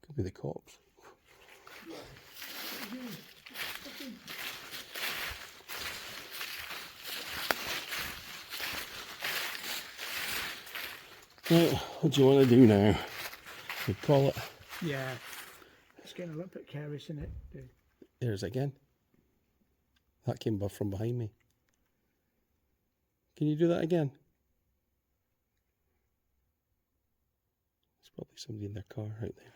Could be the cops. Right, what do you want to do now? We call it. Yeah. It's getting a little bit careless, isn't it? There's it again. That came from behind me. Can you do that again? There's probably somebody in their car out there.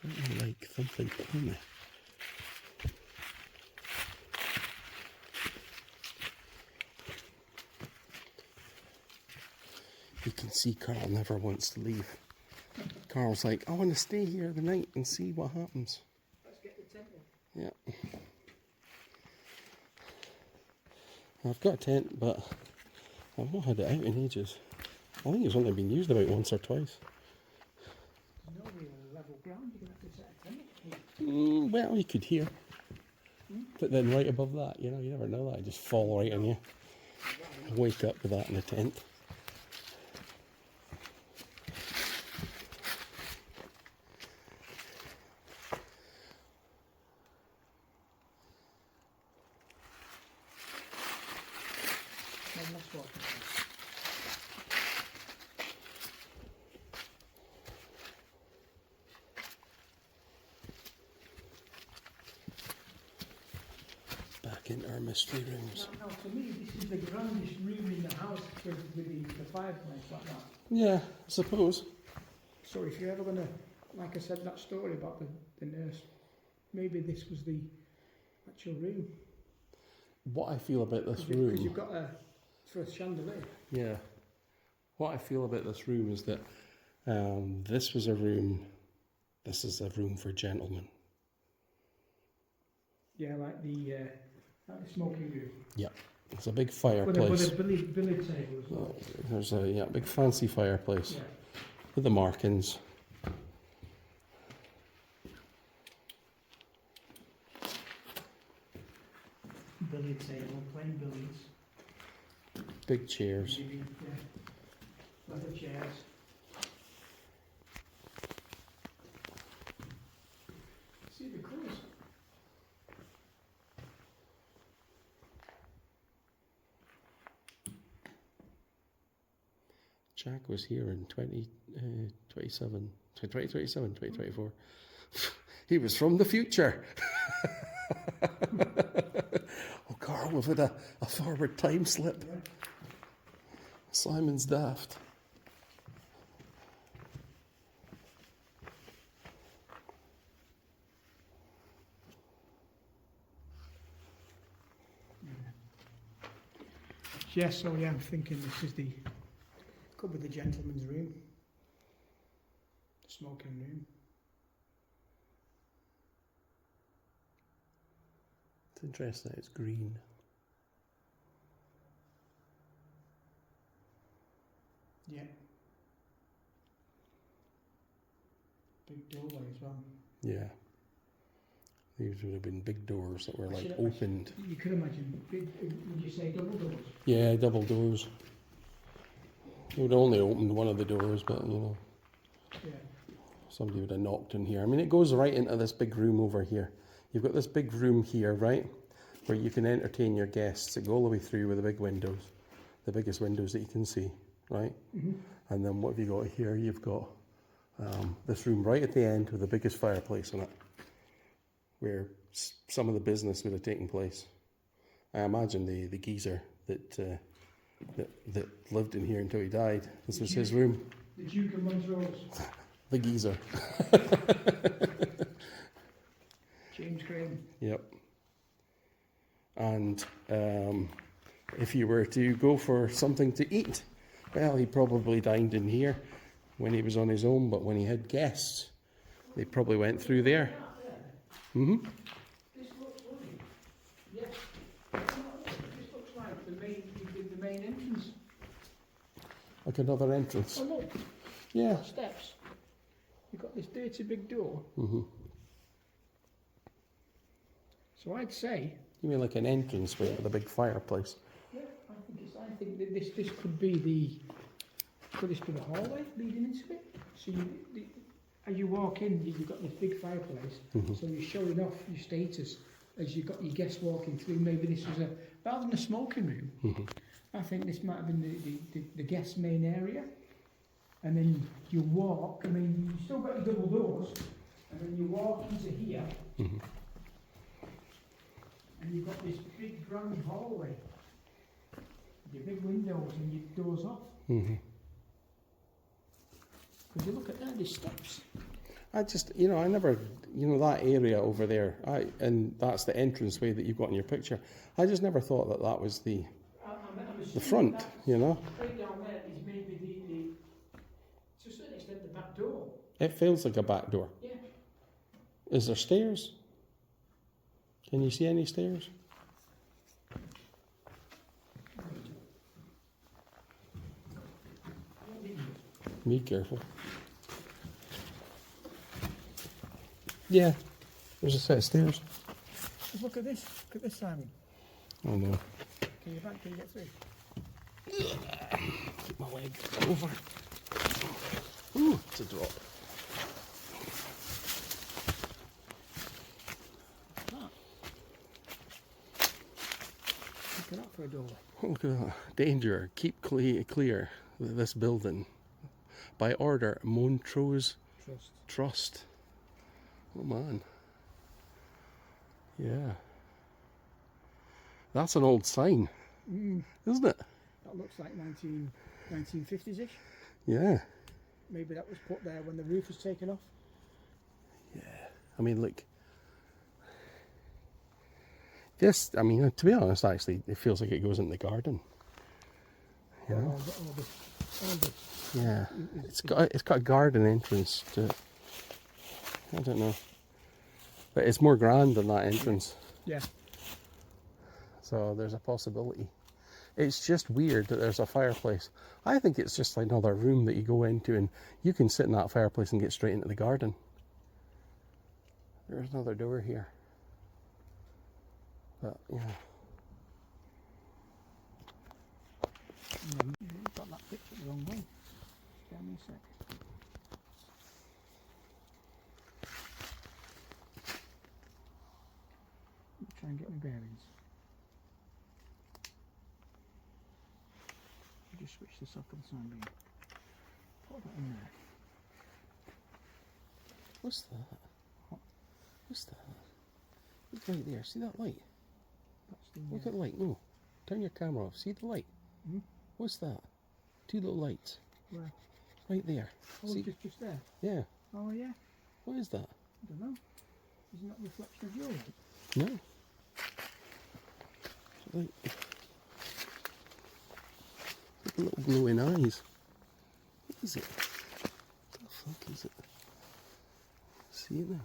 Something like something on me. You can see Karl never wants to leave. Karl's like, I want to stay here the night and see what happens. Let's get the tent in. Yeah. I've got a tent, but I've not had it out in ages. I think it's only been used about once or twice. There's no real level ground. You're going to have to set a tent up. Well, you could hear. But then right above that, you know, you never know that. Just fall right on you. Wake up with that in a tent. Let's walk. Back in our mystery rooms. No, to me, this is the grandest room in the house with the fireplace like that. Yeah, I suppose. So if you're ever going to, like I said, that story about the nurse, maybe this was the actual room. What I feel about this Because room... you've got for a chandelier. Yeah. What I feel about this room is that this was a room... This is a room for gentlemen. Yeah, like the smoking room. Yeah. It's a big With fireplace. a billiard table as well. There's a big fancy fireplace Yeah. with the markings. Billiard table, playing billiards. Big chairs. Maybe, yeah. Leather chairs. See the colours. Jack was here in 2024. He was from the future. Oh, Karl, we've had a forward time slip. Yeah. Simon's daft. Yes, so yeah, I'm thinking this is could be the gentleman's room. The smoking room. It's interesting that it's green. Yeah. Big doorway as well. Yeah. These would have been big doors that were like Should- opened. You could imagine big, would you say double doors? Yeah, double doors. They would have only opened one of the doors, but you know, Yeah. somebody would have knocked in here. I mean, it goes right into this big room over here. You've got this big room here, right, where you can entertain your guests. It go all the way through with the big windows, the biggest windows that you can see, right? Mm-hmm. And then what have you got here? You've got this room right at the end with the biggest fireplace in it, where some of the business would have taken place. I imagine the geezer that lived in here until he died. This was his room. The Duke of Montrose. The geezer. James Graham. Yep. And if you were to go for something to eat, well, he probably dined in here when he was on his own, but when he had guests, they probably went through there. Mm-hmm. This looks lovely. Yes. This looks like the main entrance. Like another entrance. Oh look, Yeah. steps. You've got this dirty big door. Mm-hmm. So I'd say, You mean like an entrance with a big fireplace? yeah, I think that this could be could this be the hallway leading into it? So as you walk in, you've got this big fireplace, so you're showing off your status as you've got your guests walking through. Maybe this was rather than a smoking room, I think this might have been the guest main area. And then you walk, I mean, you've still got your double doors, and then you walk into here, and you've got this big grand hallway, your big windows and your doors off. Because you look at that, there's steps. I just, I never, that area over there, and that's the entranceway that you've got in your picture. I just never thought that was the I'm front, Straight down there is maybe It feels like a back door. Yeah. Is there stairs? Can you see any stairs? Be careful. Yeah, there's a set of stairs. Just look at this. Look at this, Simon. Oh no. Can you back? Can you get through? Keep my leg over. Ooh, it's a drop. Look at that for a doorway. Look at that. Danger. Keep clear this building. By order, Montrose Trust. Oh man. Yeah. That's an old sign, isn't it? That looks like 1950s-ish. Yeah. Maybe that was put there when the roof was taken off. Yeah. I mean, look. This, I mean, to be honest, actually, it feels like it goes in the garden. You know? All the, Yeah. It's got a garden entrance to it. I don't know. But it's more grand than that entrance. yeah. So there's a possibility. It's just weird that there's a fireplace. I think it's just like another room that you go into and you can sit in that fireplace and get straight into the garden. There's another door here. But, yeah. You've got that picture the wrong way. Give me a sec. Try and get my bearings. Just switch this off for the time being. Put that in there. What's that? What's that? Look right there. See that light? That's the, Look at the light. No. Turn your camera off. See the light? Hmm? What's that? Two little lights. where? Right there. Oh, See? just there. Yeah. Oh yeah. What is that? I don't know. Isn't that a reflection of your light? No. Like little glowing eyes. What is it? What the fuck is it? See it now?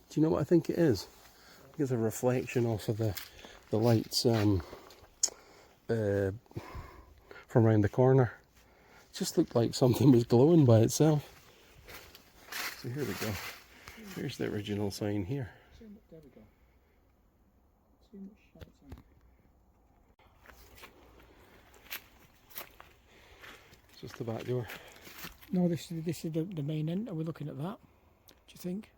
Do you know what I think it is? It's a reflection off of the lights from around the corner. It just looked like something was glowing by itself. So here we go. Here's the original sign here. There we go. Too much shite on it. It's just the back door. No, this is the main end. Are we looking at that? Do you think?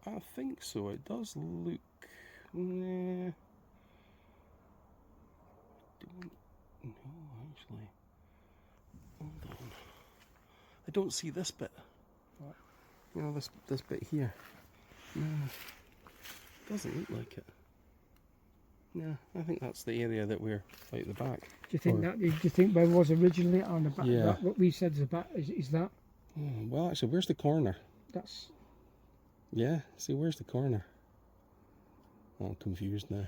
I think so. It does look. Nah. No, actually. Hold on. I don't see this bit. What? You know, this bit here. No. Doesn't look like it. No, I think that's the area that we're out the back. Do you think do you think where it was originally on the back? Yeah. That, what we said is the back. Is that? Oh, well, actually, where's the corner? That's. Yeah, see, where's the corner? Oh, I'm confused now.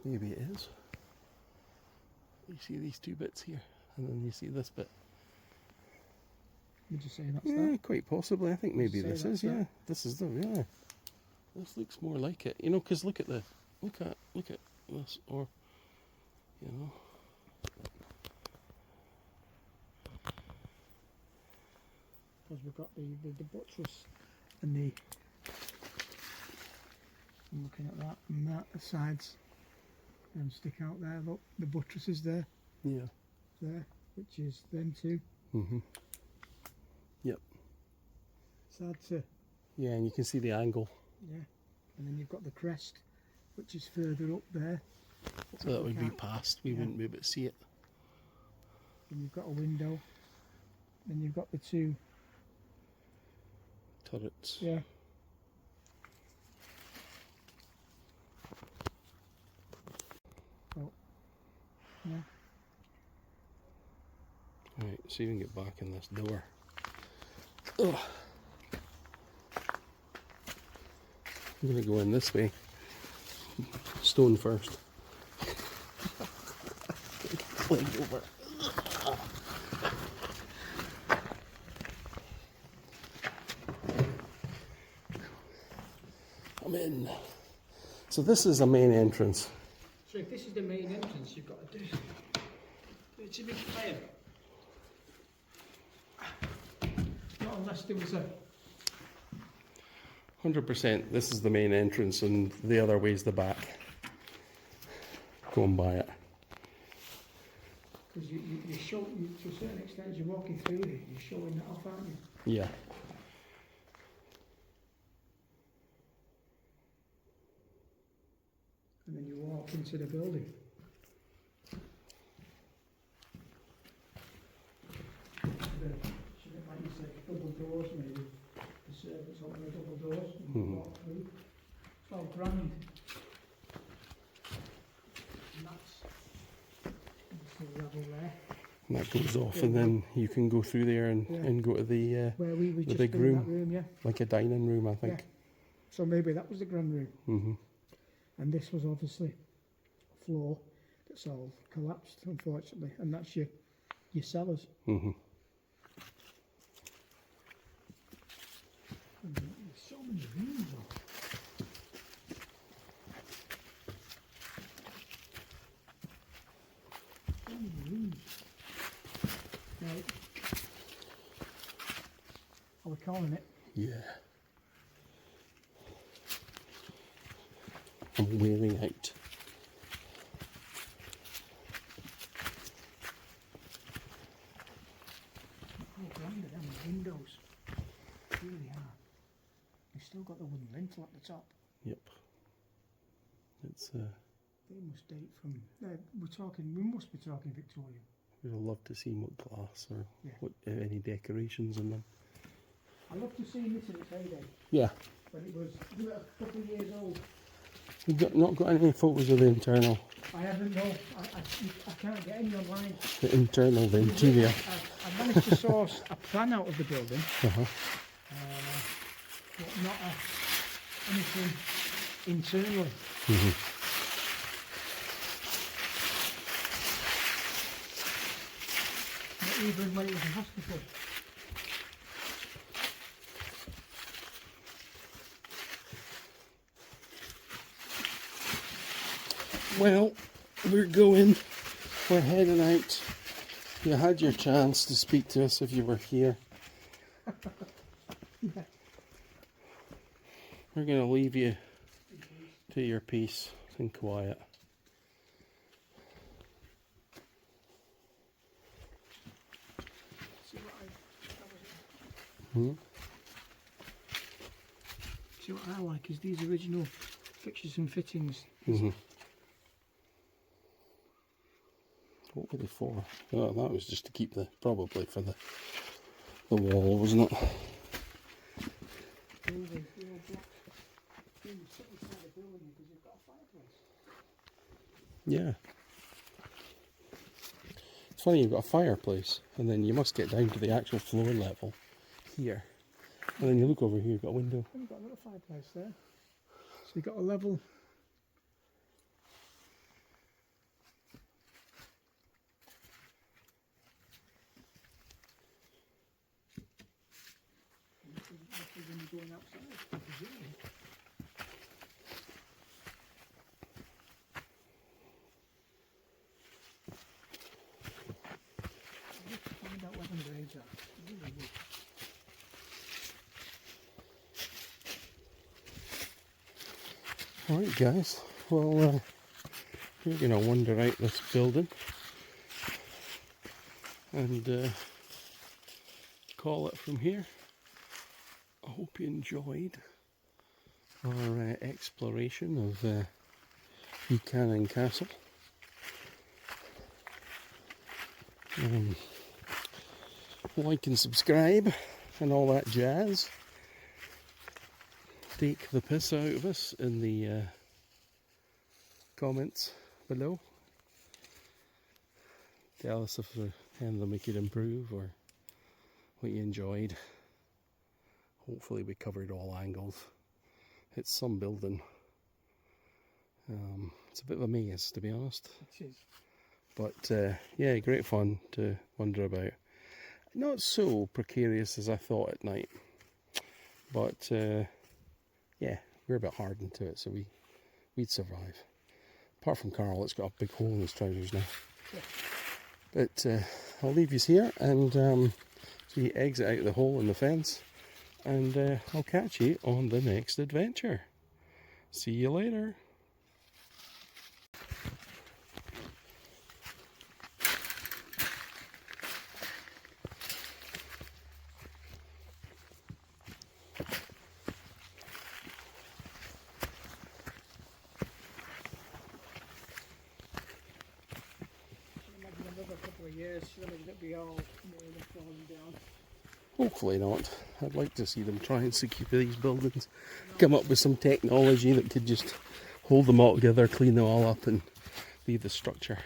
Maybe it is. You see these two bits here, and then you see this bit. Would you say that's Yeah, that? quite possibly. I think maybe Say this that's is. Yeah, that. this is the. Yeah, this looks more like it. You know, because look at this, or, you know. Because we've got the buttress and the. I'm looking at that and that. The sides stick out there. Look, the buttress is there. Yeah. There, which is them two. Mhm. Yep. It's hard to. Yeah, and you can see the angle. Yeah, and then you've got the crest, which is further up there. So that would be past. We wouldn't be able to see it. And you've got a window. Then you've got the two. Turrets. Yeah. Oh. Yeah. Right, see if we can get back in this door. Ugh. I'm going to go in this way. Stone first. Leg over. So this is the main entrance. So if this is the main entrance, you've got to do it's a big fire. Not unless there was a 100%, this is the main entrance and the other way's the back. Go and buy it. Because you're showing, to a certain extent, as you're walking through here, you're showing that off, aren't you? Yeah. And then you walk into the building. Should it, like you say, double doors maybe? The servants open the double doors and you walk through. It's all grand. And that's the level there. And that goes off and then you can go through there and go to the Where we were just big in room. that room, yeah. Like a dining room, I think. Yeah. So maybe that was the grand room. Mm-hmm. And this was obviously a floor that's all collapsed, unfortunately. And that's your cellars. Mm-hmm. And there's so many rooms though. So many rooms. Now, are we calling it? Yeah. I'm wearing out. Oh, grand, them windows. They really are. You've still got the wooden lintel at the top. Yep. It's They must date from. We must be talking Victorian. we'd love to see what glass or Yeah. what any decorations in them. I love to see this in its heyday, Yeah. when it was a couple of years old. We've not got any photos of the internal. I haven't, no. I can't get any online. The internal, the interior. I managed to source a plan out of the building, Uh-huh. but not anything internally. Mm-hmm. Not even when it was a hospital. Well, we're heading out. You had your chance to speak to us if you were here. Yeah. We're going to leave you to your peace and quiet. See what I like is these original fixtures and fittings. Mm-hmm. What were they for? Oh, that was just to keep probably for the wall, wasn't it? The old blocks. You sit inside the building because you've got a fireplace. Yeah. It's funny, you've got a fireplace, and then you must get down to the actual floor level here. And then you look over here, you've got a window. You've got a little fireplace there. So you've got a level. When you're going outside, presumably. I'd like to find out where them grades are. I really would. Alright guys, well we're going to wander out this building and call it from here. I hope you enjoyed our exploration of Buchanan Castle. Like and subscribe and all that jazz. Take the piss out of us in the comments below. Tell us if there's anything we could improve or what you enjoyed. Hopefully we covered all angles. It's some building. It's a bit of a maze, to be honest. It is. But yeah, great fun to wander about. Not so precarious as I thought at night. But yeah, we're a bit hardened to it, so we we'd survive. Apart from Karl, it's got a big hole in his trousers now. Yeah. But I'll leave you here and so you exit out the hole in the fence, and I'll catch you on the next adventure. See you later. Another couple of years, surely it'll be all more than falling down. Hopefully not. I'd like to see them try and secure these buildings. Come up with some technology that could just hold them all together, clean them all up and leave the structure